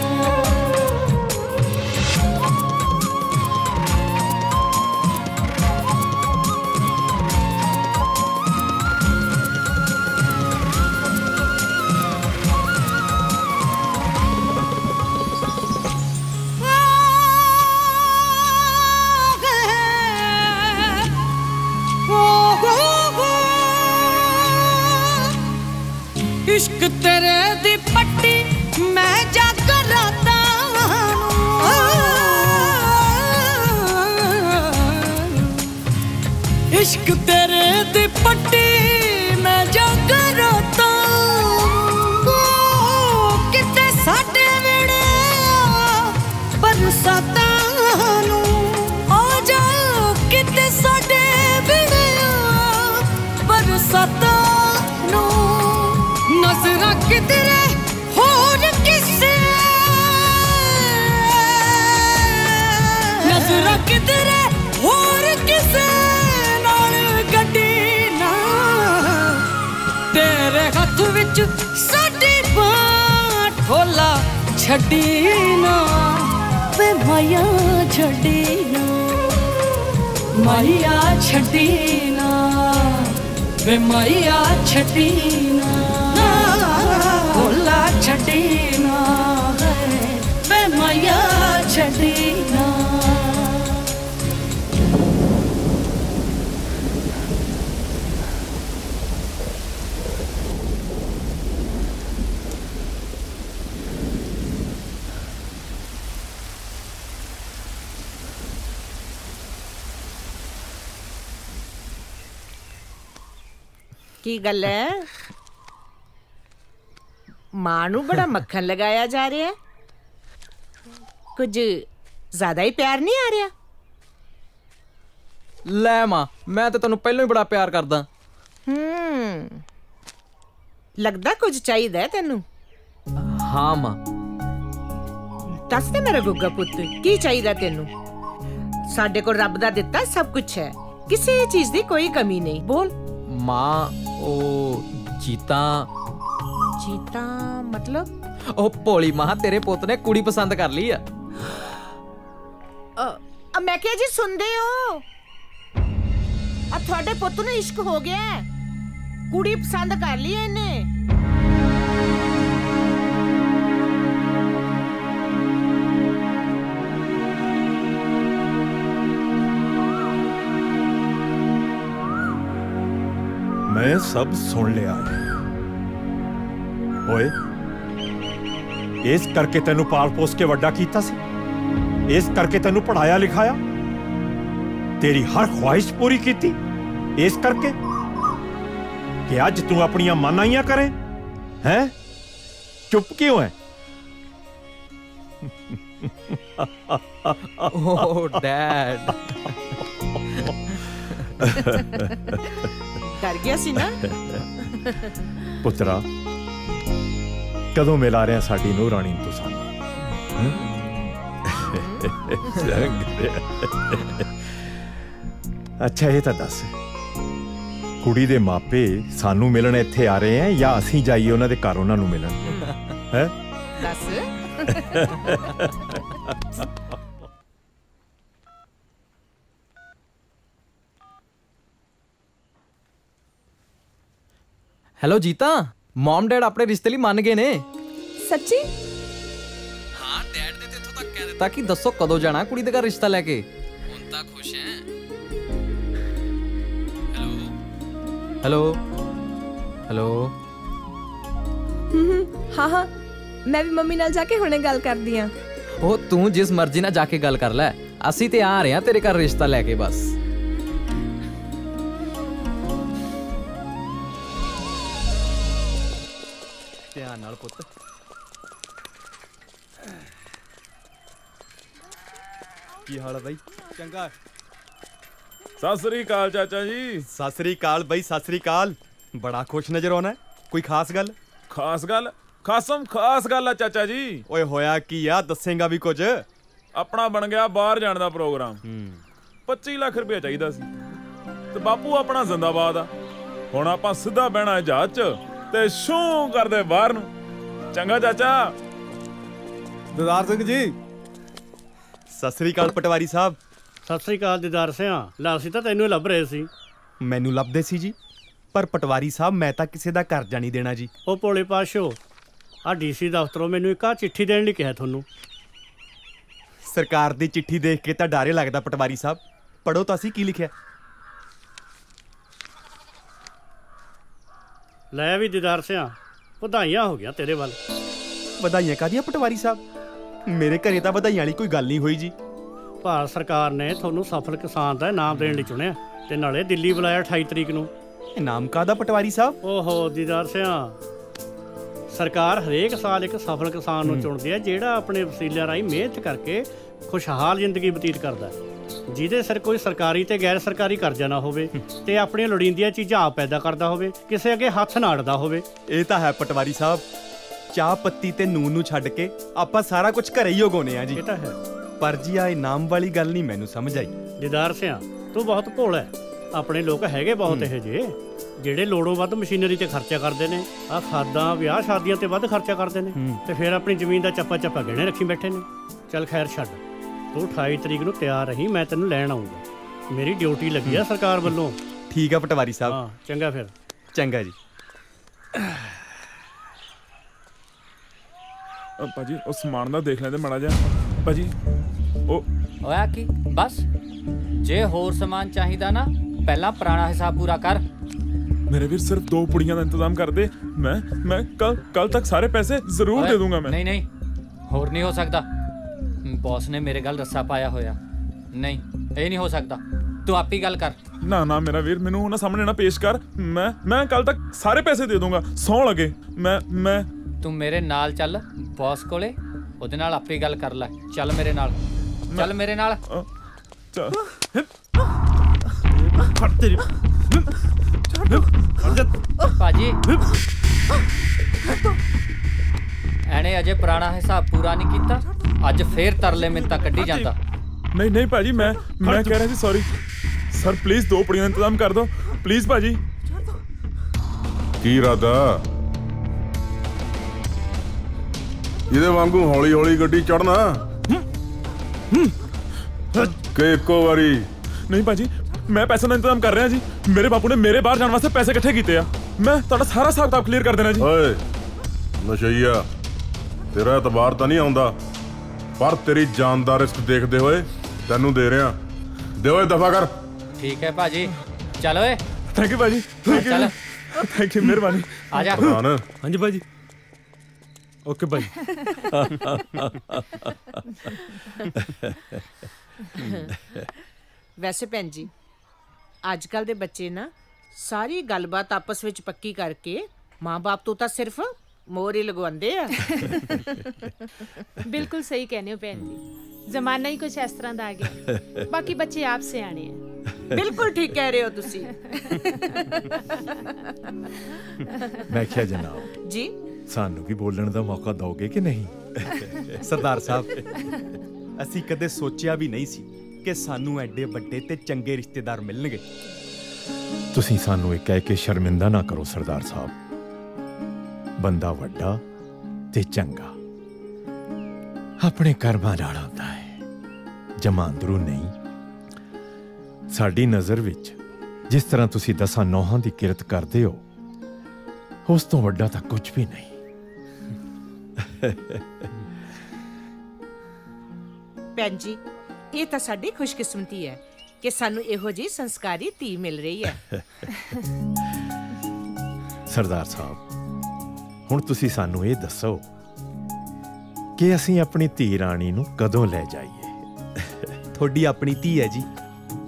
इश्क तेरे दी पट्टी मैं जाकर राता इश्क तेरे दी पट्टी मैं जाकर राता किते साडे वेड़े बरसातां नूं आ जा किते साडे वेड़े बरसातां नूं नजरा किधरे होर किसे नजरा किधरे होर किसे नाल गड्डी ना तेरे हथ विच साडी बांह ढोला छड्डी ना वे माया छड्डी ना माया छड्डी ना वे माया छड्डी ना ढोला छड्डी ना वे माया छड्डी ना की गल है मां नू बड़ा मक्खन लगाया जा रहा है कुछ ज्यादा ही प्यार नहीं आ रहा ਲੈ ਮਾਂ ਮੈਂ ਤਾਂ ਤੈਨੂੰ ਪਹਿਲਾਂ ਹੀ ਬੜਾ ਪਿਆਰ ਕਰਦਾ लगदा कुछ चाहिए तेनू ਹਾਂ ਮਾਂ दस ते मेरा गुग्गा पुत्त की चाहिए तेनू साडे को रब दा दिता सब कुछ है किसी चीज दी कोई कमी नहीं बोल ਮਾਂ ਉਹ ਜੀਤਾ जीता मतलब ਉਹ ਭੋਲੀ ਮਾਂ ਤੇਰੇ ਪੁੱਤ ਨੇ ਕੁੜੀ ਪਸੰਦ ਕਰ ਲਈ ਆ मैं क्या जी सुनदे हो अब थोड़े पुत्त नू इश्क हो गया है कुड़ी पसंद कर ली है इन्हें मैं सब सुन लिया ओए इस करके तेनू पाल पोस के वड्डा कीता सी इस करके तेनू पढ़ाया लिखाया तेरी हर ख्वाहिश पूरी कीती इस करके कि अज तू अपनियां मनाइयां करे हैं चुप क्यों है ओह डैड डर गया सी ना पुत्रा कदों मिला रहे साडी नूह राणी तू सानू अच्छा ये तो दस कुड़ी दे मापे सानू मिलन इत्थे आ रहे हैं या असीं जाइए उन्हां दे घर उन्हां नू मिलन हैं दस ਹੈਲੋ ਜੀਤਾ ਮਮ ਡੈਡ ਆਪਣੇ ਰਿਸ਼ਤੇ ਲਈ ਮੰਨ ਗਏ ਨੇ ਸੱਚੀ ਹਾਂ ਡੈਡ ਨੇ ਤੇ ਇੱਥੋਂ ਤੱਕ ਕਹਿ ਦਿੱਤਾ ਕਿ ਦੱਸੋ ਕਦੋਂ ਜਾਣਾ ਕੁੜੀ ਦੇ ਘਰ ਰਿਸ਼ਤਾ ਲੈ ਕੇ ਹੁਣ ਤਾਂ ਖੁਸ਼ ਹੈ ਹੈਲੋ ਹੈਲੋ हाँ हाँ मैं भी मम्मी नाल जाके हुणे गल करदी हां ਉਹ ਤੂੰ ਜਿਸ ਮਰਜ਼ੀ ਨਾਲ ਜਾ ਕੇ ਗੱਲ ਕਰ ਲੈ ਅਸੀਂ ਤੇ ਆ ਰਹੇ ਹਾਂ ਤੇਰੇ ਘਰ ਰਿਸ਼ਤਾ ਲੈ ਕੇ ਬਸ ਧਿਆਨ ਨਾਲ ਪੁੱਤ ਕੀ ਹਾਲ ਹੈ ਬਾਈ ਚੰਗਾ ਸਤਿ ਸ੍ਰੀ ਅਕਾਲ ਚਾਚਾ ਜੀ ਸਤਿ ਸ੍ਰੀ ਅਕਾਲ ਬਾਈ ਸਤਿ ਸ੍ਰੀ ਅਕਾਲ ਬੜਾ ਖੁਸ਼ ਨਜ਼ਰ ਆਉਣਾ ਕੋਈ ਖਾਸ ਗੱਲ ਖਾਸ ਗੱਲ ਖਾਸਮ ਖਾਸ ਗੱਲ ਆ ਚਾਚਾ ਜੀ। ਓਏ ਹੋਇਆ ਕੀ ਆ, ਦੱਸੇਗਾ ਵੀ ਕੁਝ? ਆਪਣਾ ਬਣ ਗਿਆ ਬਾਹਰ ਜਾਣ ਦਾ ਪ੍ਰੋਗਰਾਮ। 25 ਲੱਖ ਰੁਪਏ ਚਾਹੀਦਾ ਸੀ ਤੇ ਬਾਪੂ ਆਪਣਾ ਜ਼ਿੰਦਾਬਾਦ ਆ। ਹੁਣ ਆਪਾਂ ਸਿੱਧਾ ਬਹਿਣਾ ਜਹਾਜ਼ 'ਚ ਤੇ ਸ਼ੂ ਕਰਦੇ ਬਾਹਰ ਨੂੰ। ਚੰਗਾ ਚਾਚਾ। ਦਿਦਾਰ ਸਿੰਘ ਜੀ ਸਤਿ ਸ੍ਰੀ ਅਕਾਲ। ਪਟਵਾਰੀ ਸਾਹਿਬ ਸਤਿ ਸ੍ਰੀ ਅਕਾਲ ਦਿਦਾਰ ਸਿਆ। ਲਾ ਅਸੀਂ ਤਾਂ ਤੈਨੂੰ ਲੱਭ ਰਹੇ ਸੀ। ਮੈਨੂੰ ਲੱਭਦੇ ਸੀ ਜੀ, ਪਰ ਪਟਵਾਰੀ ਸਾਹਿਬ ਮੈਂ ਤਾਂ ਕਿਸੇ ਦਾ ਕਰਜ਼ਾ ਨਹੀਂ ਦੇਣਾ ਜੀ। ਉਹ ਭੋਲੇ ਪਾਸ਼ੋ, ਆ ਡੀਸੀ ਦਫ਼ਤਰੋਂ ਮੈਨੂੰ ਇੱਕ ਚਿੱਠੀ ਦੇਣ ਲਈ ਕਿਹਾ ਤੁਹਾਨੂੰ। ਸਰਕਾਰ ਦੀ ਚਿੱਠੀ ਦੇਖ ਕੇ ਤਾਂ ਡਾਰੇ ਲੱਗਦਾ ਪਟਵਾਰੀ ਸਾਹਿਬ। ਪੜੋ ਤਾਂ ਅਸੀਂ ਕੀ ਲਿਖਿਆ। ਲੈ ਵੀ ਦਿਦਾਰ ਸਿਆ, ਵਧਾਈਆਂ ਹੋ ਗਿਆ ਤੇਰੇ ਵੱਲ। ਵਧਾਈਆਂ ਕਾਹਦੀਆਂ ਪਟਵਾਰੀ ਸਾਹਿਬ? ਮੇਰੇ ਘਰੇ ਤਾਂ ਵਧਾਈਆਂ ਵਾਲੀ ਕੋਈ ਗੱਲ ਨਹੀਂ ਹੋਈ ਜੀ। ਭਾਰਤ ਸਰਕਾਰ ਨੇ ਤੁਹਾਨੂੰ ਸਫਲ ਕਿਸਾਨ ਦਾ ਇਨਾਮ ਦੇਣ ਲਈ ਚੁਣਿਆ ਤੇ ਨਾਲੇ ਦਿੱਲੀ ਬੁਲਾਇਆ 28 ਤਰੀਕ ਨੂੰ। ਇਨਾਮ ਕਾਹਦਾ ਪਟਵਾਰੀ ਸਾਹਿਬ? ਓਹੋ ਦਿਦਾਰ ਸਿਆ, ਸਰਕਾਰ ਹਰੇਕ ਸਾਲ ਇੱਕ ਸਫਲ ਕਿਸਾਨ ਨੂੰ ਚੁਣਦੀ ਹੈ ਜਿਹੜਾ ਆਪਣੇ ਵਸੀਲਿਆਂ ਰਾਹੀਂ ਮਿਹਨਤ ਕਰਕੇ ਖੁਸ਼ਹਾਲ ਜ਼ਿੰਦਗੀ ਬਤੀਤ ਕਰਦਾ ਹੈ, ਜਿਹਦੇ ਸਿਰ ਕੋਈ ਸਰਕਾਰੀ ਤੇ ਗੈਰ ਸਰਕਾਰੀ ਕਰਜ਼ਾ ਨਾ ਹੋਵੇ ਤੇ ਆਪਣੀਆਂ ਲੋੜੀਂਦੀਆਂ ਚੀਜ਼ਾਂ ਆਪ ਪੈਦਾ ਕਰਦਾ ਹੋਵੇ, ਕਿਸੇ ਅੱਗੇ ਹੱਥ ਨਾ ਅੜਦਾ ਹੋਵੇ। ਇਹ ਤਾਂ ਹੈ ਪਟਵਾਰੀ ਸਾਹਿਬ। ਚਾਹ ਪੱਤੀ ਤੇ ਨੂਨ ਨੂੰ ਛੱਡ ਕੇ ਆਪਾਂ ਸਾਰਾ ਕੁਝ ਘਰੇ ਹੀ ਉਗਾਉਂਦੇ ਆ ਜੀ। ਇਹ ਤਾਂ ਹੈ, ਪਰ ਜੀ ਆ ਇਨਾਮ ਵਾਲੀ ਗੱਲ ਨਹੀਂ ਮੈਨੂੰ ਸਮਝ ਆਈ। ਦਿਦਾਰ ਸਿਆ ਤੂੰ ਬਹੁਤ ਭੋਲਾ ਹੈ। ਆਪਣੇ ਲੋਕ ਹੈਗੇ ਬਹੁਤ ਇਹੋ ਜਿਹੇ ਜਿਹੜੇ ਲੋੜੋਂ ਵੱਧ ਮਸ਼ੀਨਰੀ ਤੇ ਖਰਚਾ ਕਰਦੇ ਨੇ, ਆ ਖਾਦਾਂ ਵਿਆਹ ਸ਼ਾਦੀਆਂ ਤੇ ਵੱਧ ਖਰਚਾ ਕਰਦੇ ਨੇ ਤੇ ਫਿਰ ਆਪਣੀ ਜ਼ਮੀਨ ਦਾ ਚੱਪਾ ਚੱਪਾ ਗਹਿਣੇ ਰੱਖੀ ਬੈਠੇ ਨੇ। ਚੱਲ ਖੈਰ ਛੱਡ, ਤੂੰ 28 ਤਰੀਕ ਨੂੰ ਤਿਆਰ ਰਹੀ, ਮੈਂ ਤੈਨੂੰ ਲੈਣ ਆਉਂਗਾ। ਮੇਰੀ ਡਿਊਟੀ ਲੱਗੀ ਆ ਸਰਕਾਰ ਵੱਲੋਂ। ਠੀਕ ਆ ਪਟਵਾਰੀ ਸਾਹਿਬ। ਹਾਂ ਚੰਗਾ ਫਿਰ। ਚੰਗਾ ਜੀ। ਭਾਜੀ ਉਹ ਸਮਾਨ ਦਾ ਦੇਖ ਲੈਂਦੇ ਮਾੜਾ ਜਿਹਾ। ਭਾਜੀ ਉਹ ਹੋਇਆ ਕੀ? ਬਸ ਜੇ ਹੋਰ ਸਮਾਨ ਚਾਹੀਦਾ ਨਾ ਪਹਿਲਾਂ ਪੁਰਾਣਾ ਹਿਸਾਬ ਪੂਰਾ ਕਰ। ਮੇਰੇ ਵੀਰ ਸਿਰਫ 2 ਪੁੜੀਆਂ ਦਾ ਇੰਤਜ਼ਾਮ ਕਰ ਦੇ। ਮੈਂ ਕੱਲ ਤੱਕ ਸਾਰੇ ਪੈਸੇ ਜ਼ਰੂਰ ਦੇ ਦੂੰਗਾ। ਮੈਂ ਨਹੀਂ ਹੋਰ ਨਹੀਂ ਹੋ ਸਕਦਾ। ਬੌਸ ਨੇ ਮੇਰੇ ਗੱਲ ਰੱਸਾ ਪਾਇਆ ਹੋਇਆ। ਨਹੀਂ ਇਹ ਨਹੀਂ ਹੋ ਸਕਦਾ, ਤੂੰ ਆਪ ਹੀ ਗੱਲ ਕਰ। ਨਾ ਮੇਰਾ ਵੀਰ ਮੈਨੂੰ ਉਹਨਾਂ ਸਾਹਮਣੇ ਨਾ ਪੇਸ਼ ਕਰ। ਮੈਂ ਕੱਲ ਤੱਕ ਸਾਰੇ ਪੈਸੇ ਦੇ ਦੂੰਗਾ, ਸੌਂ ਲੱਗੇ। ਮੈਂ ਤੂੰ ਮੇਰੇ ਨਾਲ ਚੱਲ ਬੌਸ ਕੋਲੇ, ਉਹਦੇ ਨਾਲ ਆਪੇ ਗੱਲ ਕਰ ਲੈ। ਚੱਲ ਮੇਰੇ ਨਾਲ, ਚੱਲ ਮੇਰੇ ਨਾਲ। ਭਾਜੀ ਐਨੇ ਅਜੇ ਪੁਰਾਣਾ ਹਿਸਾਬ ਪੂਰਾ ਨਹੀਂ ਕੀਤਾ, ਅੱਜ ਫੇਰ ਤਰਲੇ ਮਿੰਤਾ ਕੱਢੀ ਜਾਂਦਾ। ਨਹੀਂ ਭਾਜੀ ਮੈਂ ਕਹਿ ਰਿਹਾ ਸੀ ਸੌਰੀ ਸਰ, ਪਲੀਜ਼ 2 ਪੁੜੀਆਂ ਦਾ ਇੰਤਜ਼ਾਮ ਕਰ ਦਿਓ ਪਲੀਜ਼ ਭਾਜੀ। ਕੀ ਇਰਾਦਾ? ਇਹਦੇ ਵਾਂਗੂ ਹੌਲੀ ਹੌਲੀ ਗੱਡੀ ਚੜਨਾ ਕਿ ਇੱਕੋ ਵਾਰੀ? ਨਹੀਂ ਭਾਜੀ ਮੈਂ ਪੈਸੇ ਦਾ ਇੰਤਜ਼ਾਮ ਕਰ ਰਿਹਾ ਜੀ। ਮੇਰੇ ਬਾਪੂ ਨੇ ਮੇਰੇ ਬਾਹਰ ਜਾਣ ਵਾਸਤੇ ਪੈਸੇ ਇਕੱਠੇ ਕੀਤੇ ਆ। ਮੈਂ ਤੁਹਾਡਾ ਸਾਰਾ ਹਿਸਾਬ ਕਿਤਾਬ ਕਲੀਅਰ ਕਰ ਦੇਣਾ ਜੀ। ਓਏ ਨਸ਼ਈਆ, ਤੇਰਾ ਇਤਬਾਰ ਤਾਂ ਨਹੀਂ ਆਉਂਦਾ, ਪਰ ਤੇਰੀ ਜਾਨ ਦਾ ਰਿਸਕ ਦੇਖਦੇ ਹੋਏ ਤੈਨੂੰ ਦੇ ਰਿਹਾ। ਦੇ ਓਏ ਦਫਾ ਕਰ। ਠੀਕ ਹੈ ਭਾਜੀ, ਚੱਲ ਓਏ। ਥੈਂਕ ਯੂ ਭਾਜੀ, ਚੱਲ। ਥੈਂਕ ਯੂ, ਮਿਹਰਬਾਨੀ। ਆ ਜਾ। ਹਾਂਜੀ ਭਾਜੀ। ਓਕੇ ਭਾਈ। ਵੈਸੇ ਭੈਣ ਜੀ ਅੱਜ ਕੱਲ ਦੇ ਬੱਚੇ ਨਾ ਸਾਰੀ ਗੱਲਬਾਤ ਆਪਸ ਵਿੱਚ ਪੱਕੀ ਕਰਕੇ ਮਾਂ-ਬਾਪ ਤੋਂ ਤਾਂ ਸਿਰਫ ਮੋਹਰ ਹੀ ਲਗਵਾਉਂਦੇ ਆ। ਬਿਲਕੁਲ ਸਹੀ ਕਹਿੰਦੇ ਹੋ ਭੈਣ ਜੀ, ਜ਼ਮਾਨਾ ਹੀ ਕੁਝ ਇਸ ਤਰ੍ਹਾਂ ਦਾ ਆ ਗਿਆ। ਬਾਕੀ ਬੱਚੇ ਆਪ ਸਿਆਣੇ ਆ। ਬਿਲਕੁਲ ਠੀਕ ਕਹਿ ਰਹੇ ਹੋ ਤੁਸੀਂ। ਮੈਂ ਕਿਹਾ ਜਨਾਬ ਜੀ ਸਾਨੂੰ ਵੀ ਬੋਲਣ ਦਾ ਮੌਕਾ ਦਿਓਗੇ ਕਿ ਨਹੀਂ? ਸਰਦਾਰ ਸਾਹਿਬ ਅਸੀਂ ਕਦੇ ਸੋਚਿਆ ਵੀ ਨਹੀਂ ਸੀ ਕਿ ਸਾਨੂੰ ਐਡੇ ਵੱਡੇ ਤੇ ਚੰਗੇ ਰਿਸ਼ਤੇਦਾਰ ਮਿਲਣਗੇ। ਤੁਸੀਂ ਸਾਨੂੰ ਇਹ ਕਹਿ ਕੇ ਸ਼ਰਮਿੰਦਾ ਨਾ ਕਰੋ ਸਰਦਾਰ ਸਾਹਿਬ। ਬੰਦਾ ਵੱਡਾ ਤੇ ਚੰਗਾ ਆਪਣੇ ਕਰਮਾਂ ਨਾਲ ਆਉਂਦਾ ਹੈ, ਜਮਾਂ ਅੰਦਰੋਂ ਨਹੀਂ। ਸਾਡੀ ਨਜ਼ਰ ਵਿੱਚ ਜਿਸ ਤਰ੍ਹਾਂ ਤੁਸੀਂ 10 ਨੌਹਾਂ ਦੀ ਕਿਰਤ ਕਰਦੇ ਹੋ, ਉਸ ਤੋਂ ਵੱਡਾ ਤਾਂ ਕੁਝ ਵੀ ਨਹੀਂ। ਭੈਣ ਜੀ ਇਹ ਤਾਂ ਸਾਡੀ ਖੁਸ਼ਕਿਸਮਤੀ ਹੈ ਕਿ ਸਾਨੂੰ ਇਹੋ ਜਿਹੀ ਸੰਸਕਾਰੀ ਧੀ ਮਿਲ ਰਹੀ ਹੈ। ਸਰਦਾਰ ਸਾਹਿਬ ਹੁਣ ਤੁਸੀਂ ਸਾਨੂੰ ਇਹ ਦੱਸੋ ਕਿ ਅਸੀਂ ਆਪਣੀ ਧੀ ਰਾਣੀ ਨੂੰ ਕਦੋਂ ਲੈ ਜਾਈਏ? ਤੁਹਾਡੀ ਆਪਣੀ ਧੀ ਹੈ ਜੀ,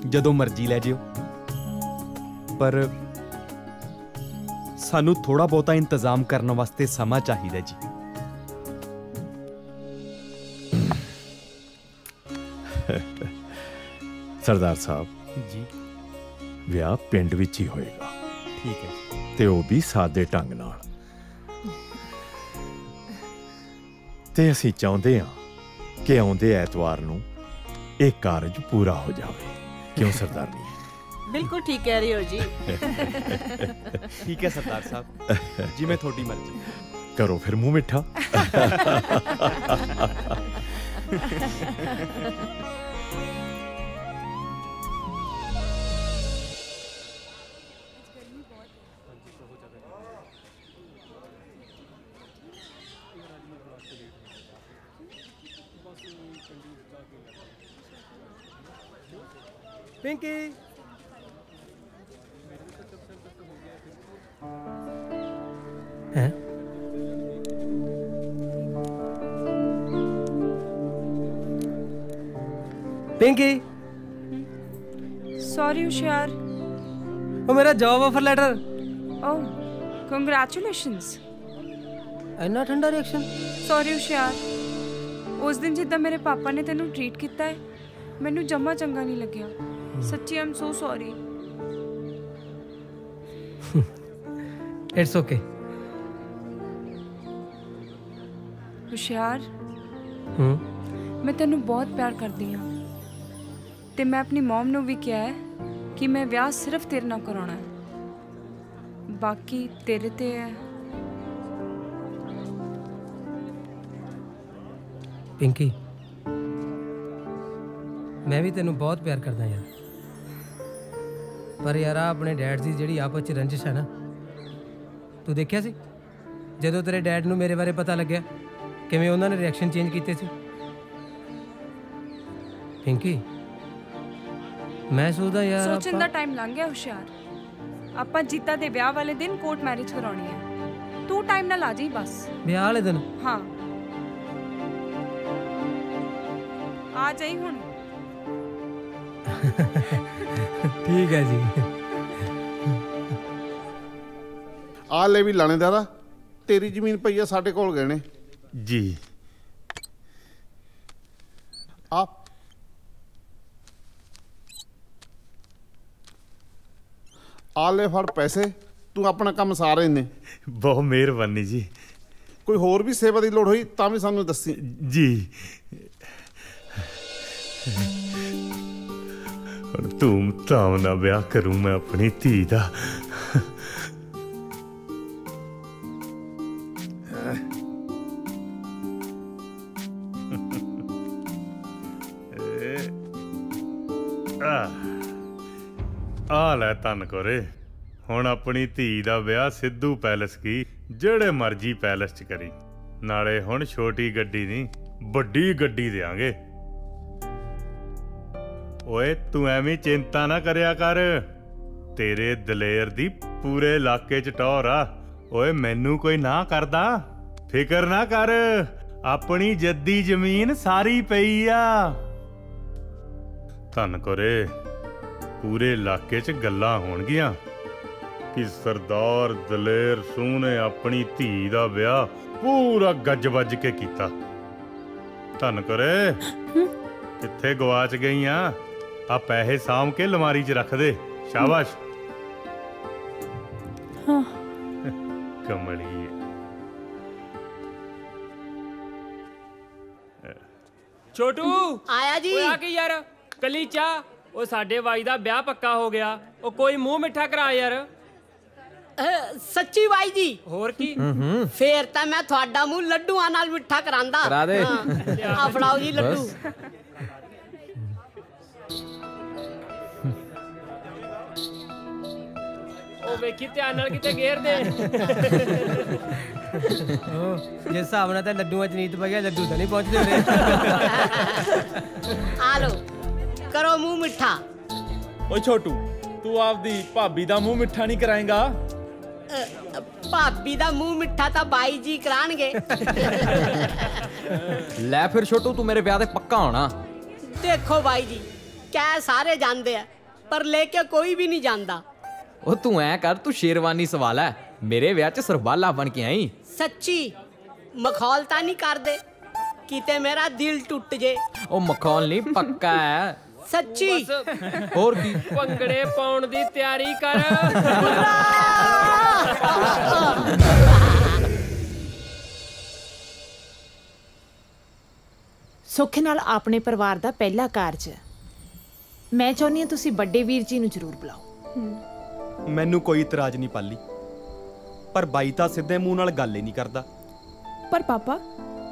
ਜਦੋਂ ਮਰਜ਼ੀ ਲੈ ਜਿਓ, ਪਰ ਸਾਨੂੰ ਥੋੜਾ ਬਹੁਤਾ ਇੰਤਜ਼ਾਮ ਕਰਨ ਵਾਸਤੇ ਸਮਾਂ ਚਾਹੀਦਾ ਜੀ। ਸਰਦਾਰ ਸਾਹਿਬ ਜੀ ਵਿਆਹ ਪਿੰਡ ਵਿੱਚ ਹੀ ਹੋਏਗਾ। ਠੀਕ ਹੈ ਤੇ ਉਹ ਵੀ ਸਾਦੇ ਢੰਗ ਨਾਲ। ਤੇ ਅਸੀਂ ਚਾਹੁੰਦੇ ਹਾਂ ਕਿ ਆਉਂਦੇ ਐਤਵਾਰ ਨੂੰ ਇਹ ਕਾਰਜ ਪੂਰਾ ਹੋ ਜਾਵੇ। ਕਿਉਂ ਸਰਦਾਰਨੀ? बिल्कुल ठीक कह रही हो जी। ठीक है सरदार साहब, जिवें थोड़ी मर्जी। करो फिर मुंह मिठा। पिंकी हैं? पिंकी सॉरी होशियार। वो मेरा जॉब ऑफर लेटर। ओह कंग्रेचुलेशंस। इन्ना ठंडा रिएक्शन? सॉरी होशियार, उस दिन जिद्दां मेरे पापा ने तेनू ट्रीट किया है मैनू जमा चंगा नहीं लग्या। सच्ची I am so sorry. It's okay. होशियार मैं तेनू बहुत प्यार करदी हाँ ते मैं अपनी मॉम नू भी कहा है कि मैं ब्याह सिर्फ तेरे नाल कराना है, बाकी तेरे ते है। पिंकी मैं भी तेनू बहुत प्यार करदा यार, पर यार अपने डैड की जिहड़ी आपस च रंजिश है ना, तू देखिया सी जदों तेरे डैड नू मेरे बारे पता लग्या किवें उन्हां ने रिएक्शन चेंज कीते सी। पिंकी मैं सोचदा यार सोचण दा टाइम लंघ गया होशियार। आपां जीता दे ब्याह वाले दिन कोर्ट मैरिज कराउणी है, तू टाइम नाल आ जाई बस। ब्याह वाले दिन? हाँ आ जाई हुण। ठीक है जी। आ ले भी लाणेदारा, तेरी जमीन पई है साडे कोल गए ने जी। आप आ ले फड़ पैसे, तू अपना काम सारे ने। बहुत मेहरबानी जी। कोई होर भी सेवा की लोड़ हुई तां भी सानू दसी जी। धूम धाम ना ब्याह करूं मैं अपनी धी दा। आ लै धन कोरे, हुण अपनी धी दा ब्याह सिद्धू पैलेस की जेड़े मर्जी पैलेस च करी, नाले हुण छोटी गड्डी नहीं बड्डी गड्डी देंगे। ओए तू एवें चिंता ना करया कर, तेरे दलेर दी पूरे इलाके च टौर आ। ओए मैनू कोई ना करदा, फिकर ना कर, अपनी जद्दी जमीन सारी पई आ। धन कोरे पूरे इलाके च गल्लां होणगियां कि सरदार दलेर सूह ने अपनी धी दा ब्याह पूरा गज बज के कीता। धन करे कित्थे गवाच गईयां? आ पैसे साम के लमारी च रख दे। शाबाश। हाँ। कमली छोटू आया जी। ओए आ के यार कली चा ਉਹ ਸਾਡੇ ਬਾਈ ਦਾ ਵਿਆਹ ਪੱਕਾ ਹੋ ਗਿਆ, ਉਹ ਕੋਈ ਮੂੰਹ ਮਿੱਠਾ ਕਰਾ ਯਾਰ। ਸੱਚੀ ਬਾਈ ਜੀ? ਹੋਰ ਕੀ, ਫੇਰ ਤਾਂ ਮੈਂ ਤੁਹਾਡਾ ਮੂੰਹ ਲੱਡੂਆਂ ਨਾਲ ਮਿੱਠਾ ਕਰਾਂਦਾ। ਕਰਾ ਦੇ। ਆ ਫੜਾਓ ਜੀ ਲੱਡੂ। ਉਹ ਵੇਖੀ ਧਿਆਨ ਨਾਲ ਕਿਤੇ ਗੇਰ ਦੇ। ਜਿਸ ਹਿਸਾਬ ਨਾਲ ਤਾਂ ਲੱਡੂਆਂ ਚ ਨੀਤ ਪੈ ਗਿਆ, ਲੱਡੂ ਤਾਂ ਨਹੀਂ ਪਹੁੰਚਦੇ ਉਰੇ। ਆ ਲੋ ਕਰੋ ਮੂੰਹ ਮਿੱਠਾ। ਓਏ ਛੋਟੂ ਤੂੰ ਆਪਦੀ ਭਾਬੀ ਦਾ ਮੂੰਹ ਮਿੱਠਾ ਨਹੀਂ ਕਰਾਏਗਾ? ਭਾਬੀ ਦਾ ਮੂੰਹ ਮਿੱਠਾ ਤਾਂ ਬਾਈ ਜੀ ਕਰਾਣਗੇ। ਲੈ ਫਿਰ ਛੋਟੂ ਤੂੰ ਮੇਰੇ ਵਿਆਹ ਤੇ ਪੱਕਾ ਹੋਣਾ। ਦੇਖੋ ਬਾਈ ਜੀ ਕਹਿ ਸਾਰੇ ਜਾਂਦੇ ਆ ਪਰ ਲੈ ਕੇ ਕੋਈ ਵੀ ਨਹੀਂ ਜਾਂਦਾ। ਉਹ ਤੂੰ ਐ ਕਰ, ਤੂੰ ਸ਼ੇਰਵਾਨੀ ਸਵਾਲ ਹੈ, ਮੇਰੇ ਵਿਆਹ 'ਚ ਸਰਬਾਲਾ ਬਣ ਕੇ ਆਈ। ਸੱਚੀ ਮਖੌਲ ਤਾਂ ਨਹੀਂ ਕਰਦੇ ਕਿਤੇ ਮੇਰਾ ਦਿਲ ਟੁੱਟ ਜੇ। ਉਹ ਮਖੌਲ ਨਹੀਂ, ਪੱਕਾ ਹੈ। ਸੱਚੀ? ਹੋਰ ਕੀ, ਭੰਗੜੇ ਪਾਉਣ ਦੀ ਤਿਆਰੀ ਕਰ। ਸੁੱਖ ਨਾਲ ਆਪਣੇ ਪਰਿਵਾਰ ਦਾ ਪਹਿਲਾ ਕਾਰਜ। ਮੈਂ ਚਾਹੁੰਦੀ ਹਾਂ ਤੁਸੀਂ ਵੱਡੇ ਵੀਰ ਜੀ ਨੂੰ ਜ਼ਰੂਰ ਬੁਲਾਓ। ਮੈਨੂੰ ਕੋਈ ਇਤਰਾਜ਼ ਨਹੀਂ ਪਾਲੀ, ਪਰ ਬਾਈ ਤਾਂ ਸਿੱਧੇ ਮੂੰਹ ਨਾਲ ਗੱਲ ਹੀ ਨਹੀਂ ਕਰਦਾ। ਪਰ ਪਾਪਾ,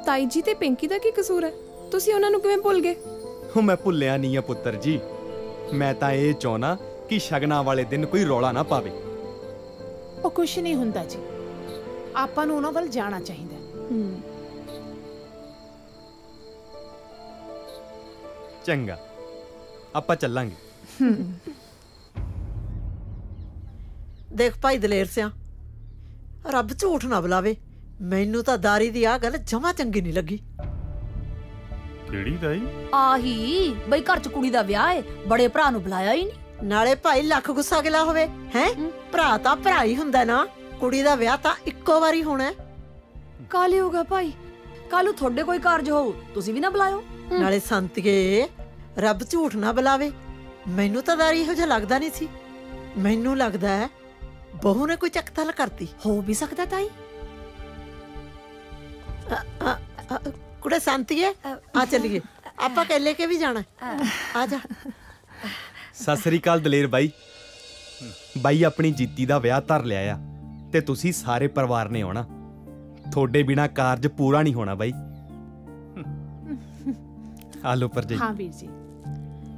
ਤਾਈ ਜੀ ਤੇ ਪਿੰਕੀ ਦਾ ਕੀ ਕਸੂਰ ਹੈ? ਤੁਸੀਂ ਉਹਨਾਂ ਨੂੰ ਕਿਵੇਂ ਭੁੱਲ ਗਏ? ਉਹ ਮੈਂ ਭੁੱਲਿਆ ਨਹੀਂ ਆ ਪੁੱਤਰ ਜੀ, ਮੈਂ ਤਾਂ ਇਹ ਚਾਹੁੰਦਾ ਕਿ ਸ਼ਗਨਾਂ ਵਾਲੇ ਦਿਨ ਕੋਈ ਰੌਲਾ ਨਾ ਪਾਵੇ। ਉਹ ਕੁਛ ਨਹੀਂ ਹੁੰਦਾ ਜੀ, ਆਪਾਂ ਨੂੰ ਉਹਨਾਂ ਵੱਲ ਜਾਣਾ ਚਾਹੀਦਾ। ਚੰਗਾ, ਆਪਾਂ ਚੱਲਾਂਗੇ। ਦੇਖ ਭਾਈ ਦਲੇਰ ਸਿਆ, ਰੱਬ ਝੂਠ ਨਾ ਬੁਲਾਵੇ, ਮੈਨੂੰ ਤਾਂ ਦਾਰੀ ਦੀ ਆ ਗੱਲ ਜਮਾ ਚੰਗੀ ਨਹੀਂ ਲੱਗੀ। ਕਿਹੜੀ ਤਾਈ? ਆਹੀ ਬਈ ਘਰ ਚ ਕੁੜੀ ਦਾ ਵਿਆਹ ਏ, ਬੜੇ ਭਰਾ ਨੂੰ ਬੁਲਾਇਆ ਹੀ ਨਹੀਂ। ਨਾਲੇ ਭਾਈ ਲੱਖ ਗੁੱਸਾ ਗਿਲਾ ਹੋਵੇ ਹੈ, ਭਰਾ ਤਾਂ ਭਰਾ ਹੀ ਹੁੰਦਾ ਨਾ। ਕੁੜੀ ਦਾ ਵਿਆਹ ਤਾਂ ਇੱਕੋ ਵਾਰੀ ਹੋਣਾ। ਕਾਲੇ ਹੋਗਾ ਭਾਈ, ਕੱਲੂ ਤੁਹਾਡੇ ਕੋਈ ਕਾਰਜ ਹੋਊ, ਤੁਸੀਂ ਵੀ ਨਾ ਬੁਲਾਇਓ। ਨਾਲੇ ਸੰਤਗੇ, ਰੱਬ ਝੂਠ ਨਾ ਬੁਲਾਵੇ, ਮੈਨੂੰ ਤਾਂ ਦਾਰੀ ਇਹੋ ਜਿਹਾ ਲੱਗਦਾ ਨਹੀਂ ਸੀ। ਮੈਨੂੰ ਲੱਗਦਾ ਹੈ ਬਹੂ ਨੇ ਕੋਈ ਚੱਕਤਲ ਕਰਤੀ। ਹੋ ਵੀ ਸਕਦਾ ਤਾਈ। ਕੁੜੇ ਸੰਤਗੇ, ਆ ਚੱਲੀਏ, ਆਪਾਂ ਕਹਿਲੇ ਕੇ ਵੀ ਜਾਣਾ। ਆ ਜਾ। ਸਤਿ ਸ੍ਰੀ ਅਕਾਲ ਦਲੇਰ ਬਾਈ। ਬਾਈ ਆਪਣੀ ਜੀਤੀ ਦਾ ਵਿਆਹ ਧਰ ਲਿਆ ਆ ਤੇ ਤੁਸੀਂ ਸਾਰੇ ਪਰਿਵਾਰ ਨੇ ਆਉਣਾ। ਤੁਹਾਡੇ ਬਿਨਾ ਕਾਰਜ ਪੂਰਾ ਨਹੀਂ ਹੋਣਾ ਬਾਈ। ਆਲੋ ਪਰਜਾਈ। ਹਾਂ ਵੀਰ ਜੀ,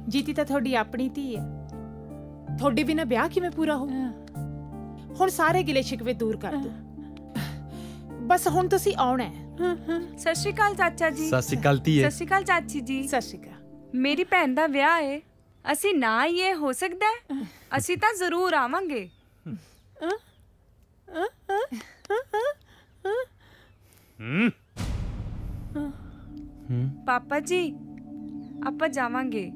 ਜੀਤੀ ਤਾਂ ਤੁਹਾਡੀ ਆਪਣੀ ਧੀ ਹੈ, ਤੁਹਾਡੇ ਬਿਨਾ ਵਿਆਹ ਕਿਵੇਂ ਪੂਰਾ ਹੋ? ਹੁਣ ਸਾਰੇ ਗਿਲੇ ਸ਼ਿਕਵੇ ਦੂਰ ਕਰ ਦਿਓ, ਬਸ ਹੁਣ ਤੁਸੀਂ ਆਉਣਾ ਹੈ। ਸਤਿ ਸ਼੍ਰੀ ਅਕਾਲ ਚਾਚਾ ਜੀ। ਸਤਿ ਸ਼੍ਰੀ ਅਕਾਲ ਧੀਏ। ਸਤਿ ਸ਼੍ਰੀ ਅਕਾਲ ਚਾਚੀ ਜੀ। ਸਤਿ ਸ਼੍ਰੀ ਅਕਾਲ। ਮੇਰੀ ਭੈਣ ਦਾ ਵਿਆਹ ਹੈ, ਅਸੀਂ ਨਾ ਆਈਏ ਹੋ ਸਕਦਾ ਹੈ? ਅਸੀਂ ਤਾਂ ਜ਼ਰੂਰ ਆਵਾਂਗੇ। ਪਾਪਾ ਜੀ, ਆਪਾਂ ਜਾਵਾਂਗੇ।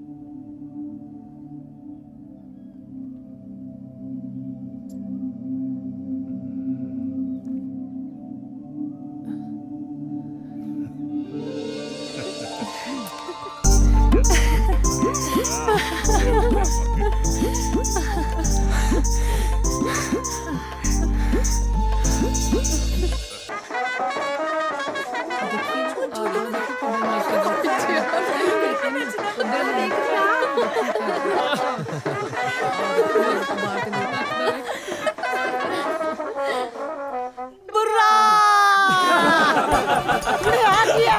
बुर्रा आ गया।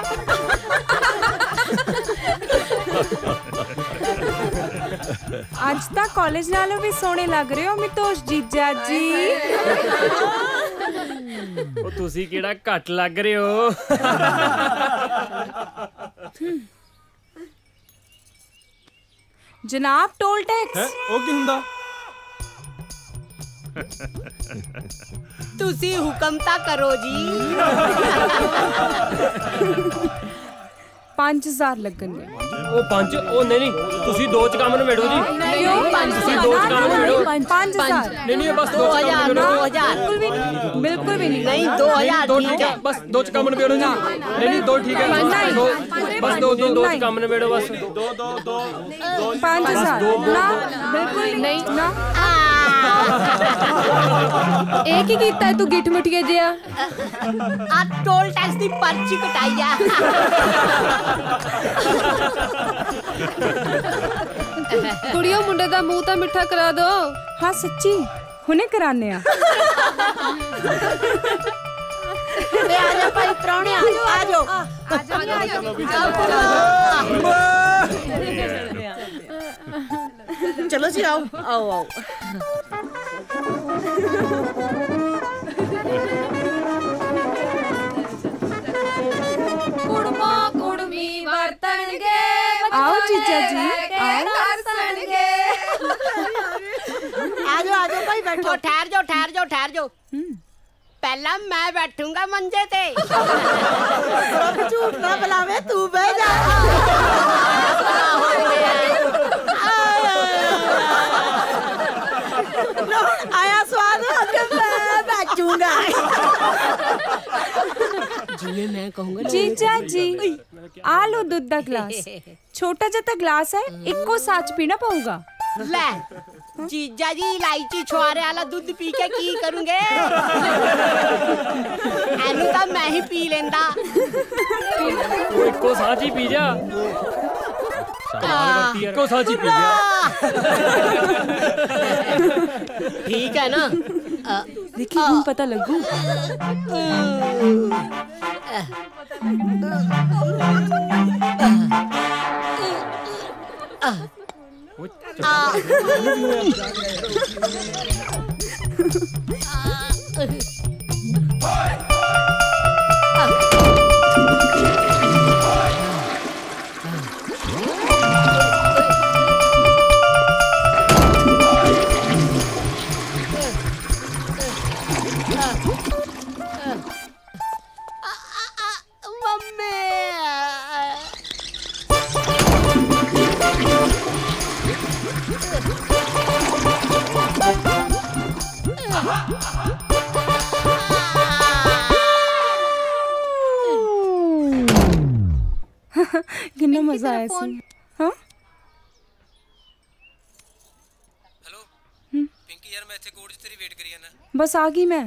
ਅੱਜ ਤਾਂ ਕਾਲਜ ਨਾਲੋਂ ਵੀ ਸੋਹਣੇ ਲੱਗ ਰਹੇ ਹੋ ਮਿਤੋਸ਼ ਜੀਜਾ ਜੀ। ਉਹ ਤੁਸੀਂ ਕਿਹੜਾ ਘੱਟ ਲੱਗ ਰਹੇ ਹੋ। ਜਨਾਬ, ਟੋਲ ਟੈਕਸ। ਉਹ ਕੀ ਹੁੰਦਾ? ਤੁਸੀਂ ਹੁਕਮ ਤਾਂ ਕਰੋ ਜੀ। 5000 ਲੱਗਣਗੇ। ਉਹ 5 ਉਹ ਨਹੀਂ, ਤੁਸੀਂ 2 ਚ ਕੰਮ ਨਿਬੇੜੋ ਜੀ। ਨਹੀਂ, ਉਹ 5 ਤੁਸੀਂ 2 ਚ ਕੰਮ ਨਿਬੇੜੋ। 5000 ਨਹੀਂ ਬਸ 2000 ਬਿਲਕੁਲ ਵੀ ਨਹੀਂ। ਨਹੀਂ 2000 ਠੀਕ ਹੈ, ਬਸ 2 ਚ ਕੰਮ ਨਿਬੇੜੋ ਜੀ। ਨਹੀਂ 2 ਠੀਕ ਹੈ, ਬਸ 2 ਚ ਕੰਮ ਨਿਬੇੜੋ ਬਸ। 5000 ਨਾ, ਬਿਲਕੁਲ ਨਹੀਂ ਨਾ। ਇਹ ਕੀ ਕੀਤਾ ਹੈ ਤੂੰ ਗਿੱਠ ਮੁੱਠੀਏ ਜਿਹਾ? ਆ ਟੋਲ ਟੈਕਸ ਦੀ ਪਰਚੀ ਕਟਾਈ ਆ। ਕੁੜੀਓ, ਮੁੰਡੇ ਦਾ ਮੂੰਹ ਤਾਂ ਮਿੱਠਾ ਕਰਾ ਦੋ। ਹਾਂ ਸੱਚੀ, ਹੁਣੇ ਕਰਾਨੇ ਆ। ਆ ਜਾ ਭਾਈ ਪ੍ਰਾਹੁਣੇ, ਆ ਜਾਓ। चलो जी, आओ आओ आओ। कुड़मा कुड़मी वरतणगे, आओ जीजा जी, आओ। आ जाओ भाई, बैठो। ठहर जाओ। पहला मैं बैठूंगा मंजे ते। झूठ ना बुलावे, तू बह जा। आया स्वाद, मैं बैठूंगा। जिन्हें मैं कहूंगा जीजा जी, आ लो दूध का ग्लास। छोटा जिहा ग्लास है, इक्को साच पीना पऊगा। ले जीजा जी इलायची छुआरे वाला दूध पी के की करूंगे एनू तो मैं ही पी लेंदा इको साची पी जा इको साची पी जा ठीक है ना देखिए हम पता लगू कितना मजा आया सी। हाँ हेलो पिंकी यार मैं ਇੱਥੇ ਕੋਰਟ 'ਚ ਤੇਰੀ ਵੇਟ ਕਰੀ ਜਾਣਾ बस आ गई मैं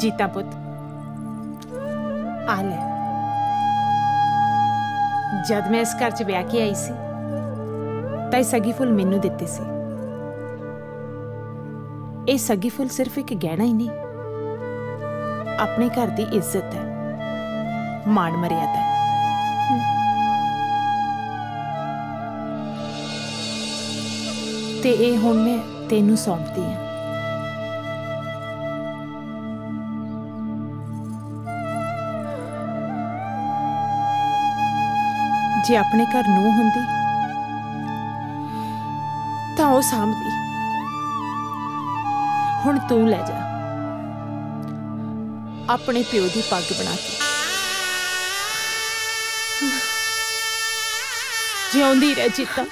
जीता पुत आ ले जद मैं इस घर च ब्याह के आई सी तां सगी फुल मैनू दिते सी ये सगी फुल सिर्फ एक गहना ही नहीं अपने घर की इज्जत है मान मर्यादा है ते ये हुण मैं तेनू सौंपदी हां जे अपने घर नूह हुंदी तां ओह सामदी हुण तू लै जा अपने प्यो दी पग बना के जिउंदी रह जीता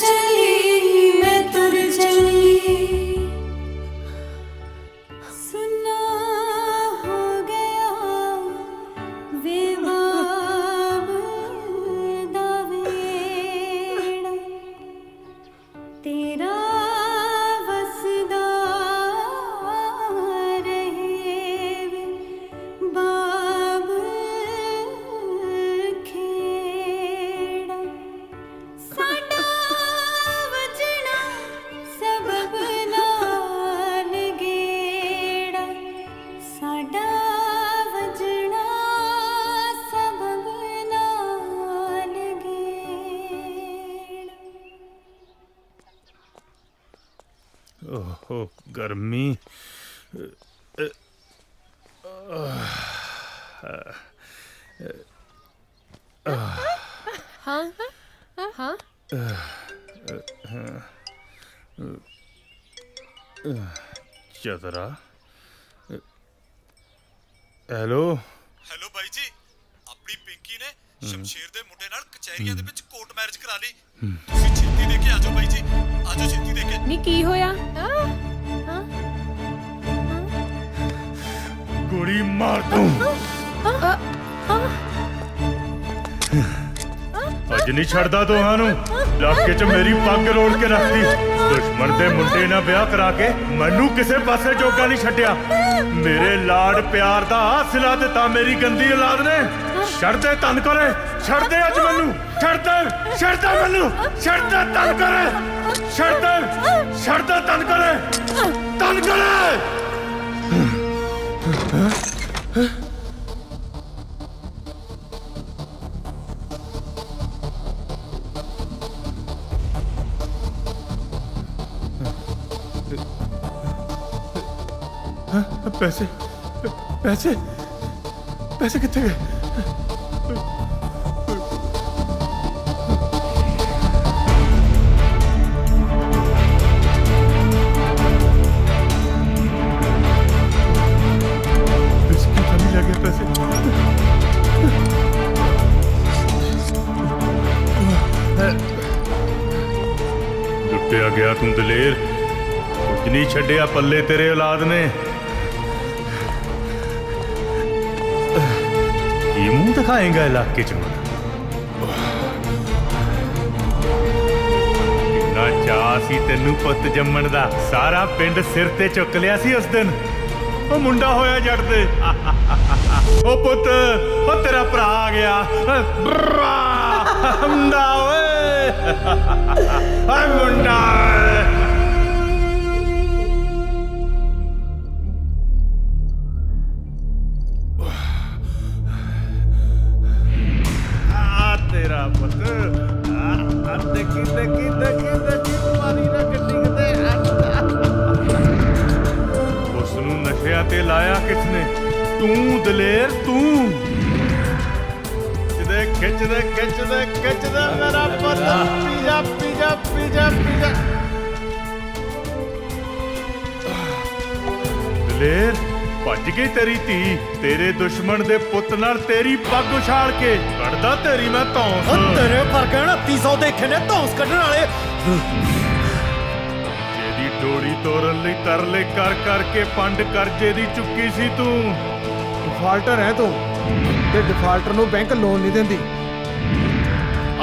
चली मैं तुर चली सुना हो गया वे बाब दा वेड़ा तेरा वसदा रहे वे बाब खेड़ा साडा वजना सबब नाल गेड़ा साडा वजना सबब नाल गेड़ा ओहो गर्मी हाँ हाँ चतरा हेलो ਹੈਲੋ ਬਾਈ ਜੀ ਆਪਣੀ ਪਿੰਕੀ ਨੇ ਸ਼ਮਸ਼ੀਰ ਦੇ ਮੁੰਡੇ ਨਾਲ ਕਚਹਿਰੀਆਂ ਦੇ ਵਿੱਚ ਕੋਰਟ ਮੈਰਿਜ ਕਰਾ ਲਈ ਤੁਸੀਂ ਛੇਤੀ ਦੇ ਕੇ ਆਜੋ ਬਾਈ ਜੀ ਆਜੋ ਛੇਤੀ ਦੇ ਕੇ ਨੀ ਕੀ ਹੋਇਆ गोली मार दूं ਅੱਜ ਨਹੀਂ ਛੱਡਦਾ ਤੁਹਾਨੂੰ ਇਲਾਕੇ 'ਚ ਮੇਰੀ ਪੱਗ ਰੋੜ ਕੇ ਰੱਖਦੀ ਦੁਸ਼ਮਣ ਦੇ ਮੁੰਡੇ ਨਾਲ ਵਿਆਹ ਕਰਾ ਕੇ ਮੈਨੂੰ ਕਿਸੇ ਪਾਸੇ ਜੋਗਾ ਨਹੀਂ ਛੱਡਿਆ ਮੇਰੇ ਲਾਡ ਪਿਆਰ ਦਾ ਹਾਸਲਾ ਦਿੱਤਾ ਮੇਰੀ ਗੰਦੀ ਔਲਾਦ ਨੇ ਛੱਡ ਦੇ ਤਨ ਕਰੇ ਛੱਡ ਦੇ ਅੱਜ ਮੈਨੂੰ ਛੱਡ ਦੇ ਮੈਨੂੰ ਛੱਡ ਦੇ ਤਨ ਕਰੇ ਛੱਡ ਦੇ ਤਨ ਕਰੇ पैसे पैसे पैसे कितने गए इसकी कमी लगे पैसे लुटिया गया तुम दलेर कुछ नहीं छड़िया पल्ले तेरे औलाद ने ये मुंह दिखाएगा इलाके च कितना चाह सी तेनू पुत जम्मण दा सारा पिंड सिर ते चुक लिया सी उस दिन ओ मुंडा होया जट दे ओ पुत ओ तेरा भरा आ गया मुंडा ओए मुंडा तेरा पुत देखी देखी देखी देखी मारी ना गड्डी किते उसनू नशिया ते लाया किसने तू दलेर तू खिच दे मेरा पुत पीजा पीजा पीजा पीजा दलेर भज गई तेरी धी तेरे दुश्मन दे पुत नाल तेरी पग उछाल के कड़दा तेरी मैं धौंस तेरे वर्गे 2900 देखे ने धौंस कढण वाले जेदी डोरी तोड़न लई तरले कर करके पंड करजे दी चुक्की सी तू डिफाल्टर है तू ते डिफाल्टर नू बैंक लोन नहीं देंदी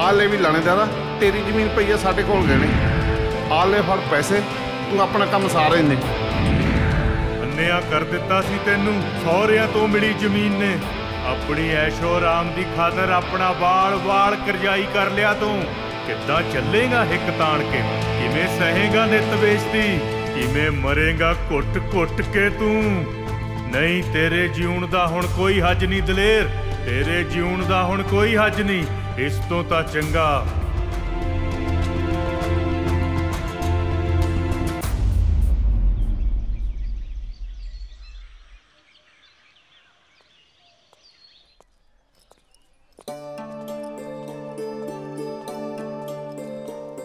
आ ले भी लाणेदारा तेरी जमीन पई है साडे कोल गए ने आ ले फड़ पैसे तू अपना काम सारे ने अन्या कर दिता सी तेनू सौहरियां तो मिली जमीन ने अपनी ऐशो आराम दी खातर अपना वाल वाल करजाई कर लिया तू किद्दां चलेगा हिक ताण के किवें सहेगा नित बेइज्जती किवें मरेगा घुट घुट के तू नहीं तेरे जीउण दा हुण कोई हज नहीं दलेर तेरे जीउण दा हुण कोई हज नहीं इस तो तां चंगा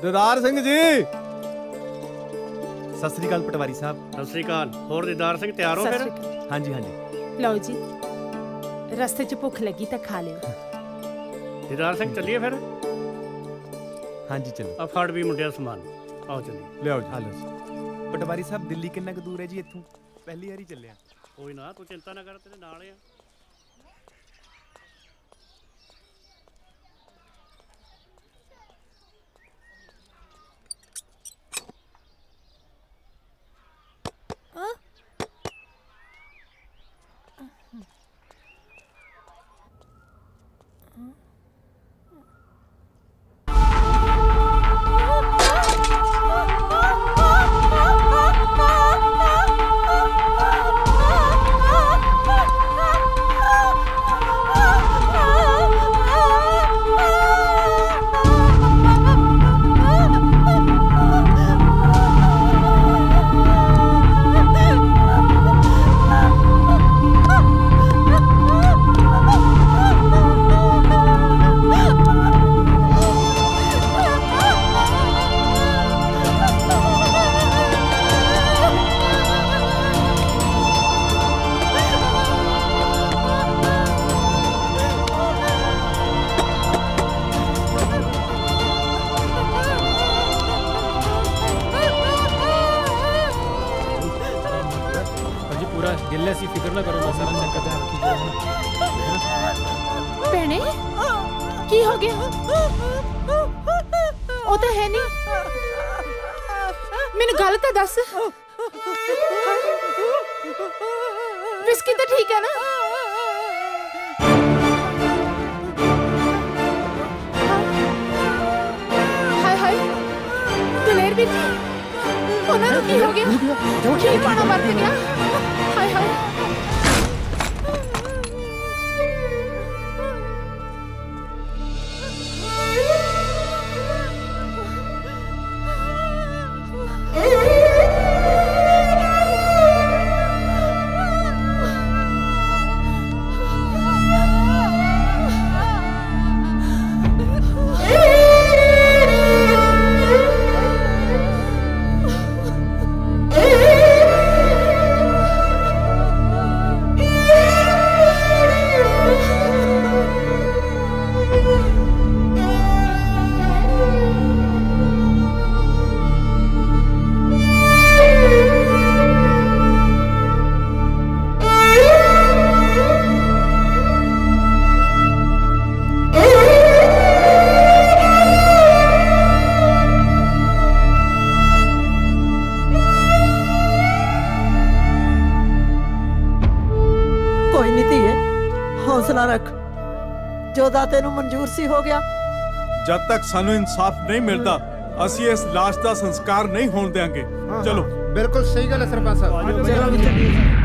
दिदार सिंह जी सत श्री अकाल पटवारी साहब सत श्री अकाल होर दिदार सिंह तैयार हो फिर हाँ जी हाँ जी लो जी रास्ते च भुख लगी तो खा लियो दिदार सिंह चलिए फिर ਹਾਂਜੀ ਚਲੋ। ਆ ਫੜ ਵੀ ਮੁੰਡਿਆ ਸਮਾਨ, ਆਓ ਚਲੀ ਲਿਆਓ ਜੀ। ਹਲੋ ਜੀ। ਪਟਵਾਰੀ ਸਾਹਿਬ ਦਿੱਲੀ ਕਿੰਨਾ ਕੁ ਦੂਰ ਹੈ ਜੀ ਇੱਥੋਂ? ਪਹਿਲੀ ਵਾਰੀ ਚੱਲਿਆ। ਕੋਈ ਨਾ, ਤੂੰ ਚਿੰਤਾ ਨਾ ਕਰ, ਤੇਰੇ ਨਾਲ ਆ। गिल्ले सी फिक्र ना करो, मैं सारा चेक करता ਭੈਣੇ ਕੀ ਹੋ ਗਿਆ? ਉਹ ਤਾਂ ਹੈ ਨਹੀਂ, ਮੈਨੂੰ ਗੱਲ ਤਾਂ ਦੱਸ। ਵਿਸਕੀ ਤਾਂ ਠੀਕ ਹੈ ਨਾ? ਹਾਏ ਹਾਏ ਦਲੇਰ ਵੀਰ ਜੀ, ਉਹਨਾਂ ਨੂੰ ਕੀ ਹੋ ਗਿਆ? ਕੀ ਪਾਣਾ ਵਰਤ ਗਿਆ? ਹਾਏ ਹਾਏ ਹੌਸਲਾ ਰੱਖ, ਜੋ ਦਾਤੇ ਨੂੰ ਮਨਜ਼ੂਰ ਸੀ ਹੋ ਗਿਆ। ਜਦ ਤੱਕ ਸਾਨੂੰ ਇਨਸਾਫ ਨਹੀਂ ਮਿਲਦਾ ਅਸੀਂ ਇਸ ਲਾਸ਼ ਦਾ ਸੰਸਕਾਰ ਨਹੀਂ ਹੋਣ ਦੇਵਾਂਗੇ। ਚਲੋ। ਬਿਲਕੁਲ ਸਹੀ ਗੱਲ ਹੈ ਸਰਪੰਚ ਸਾਹਿਬ।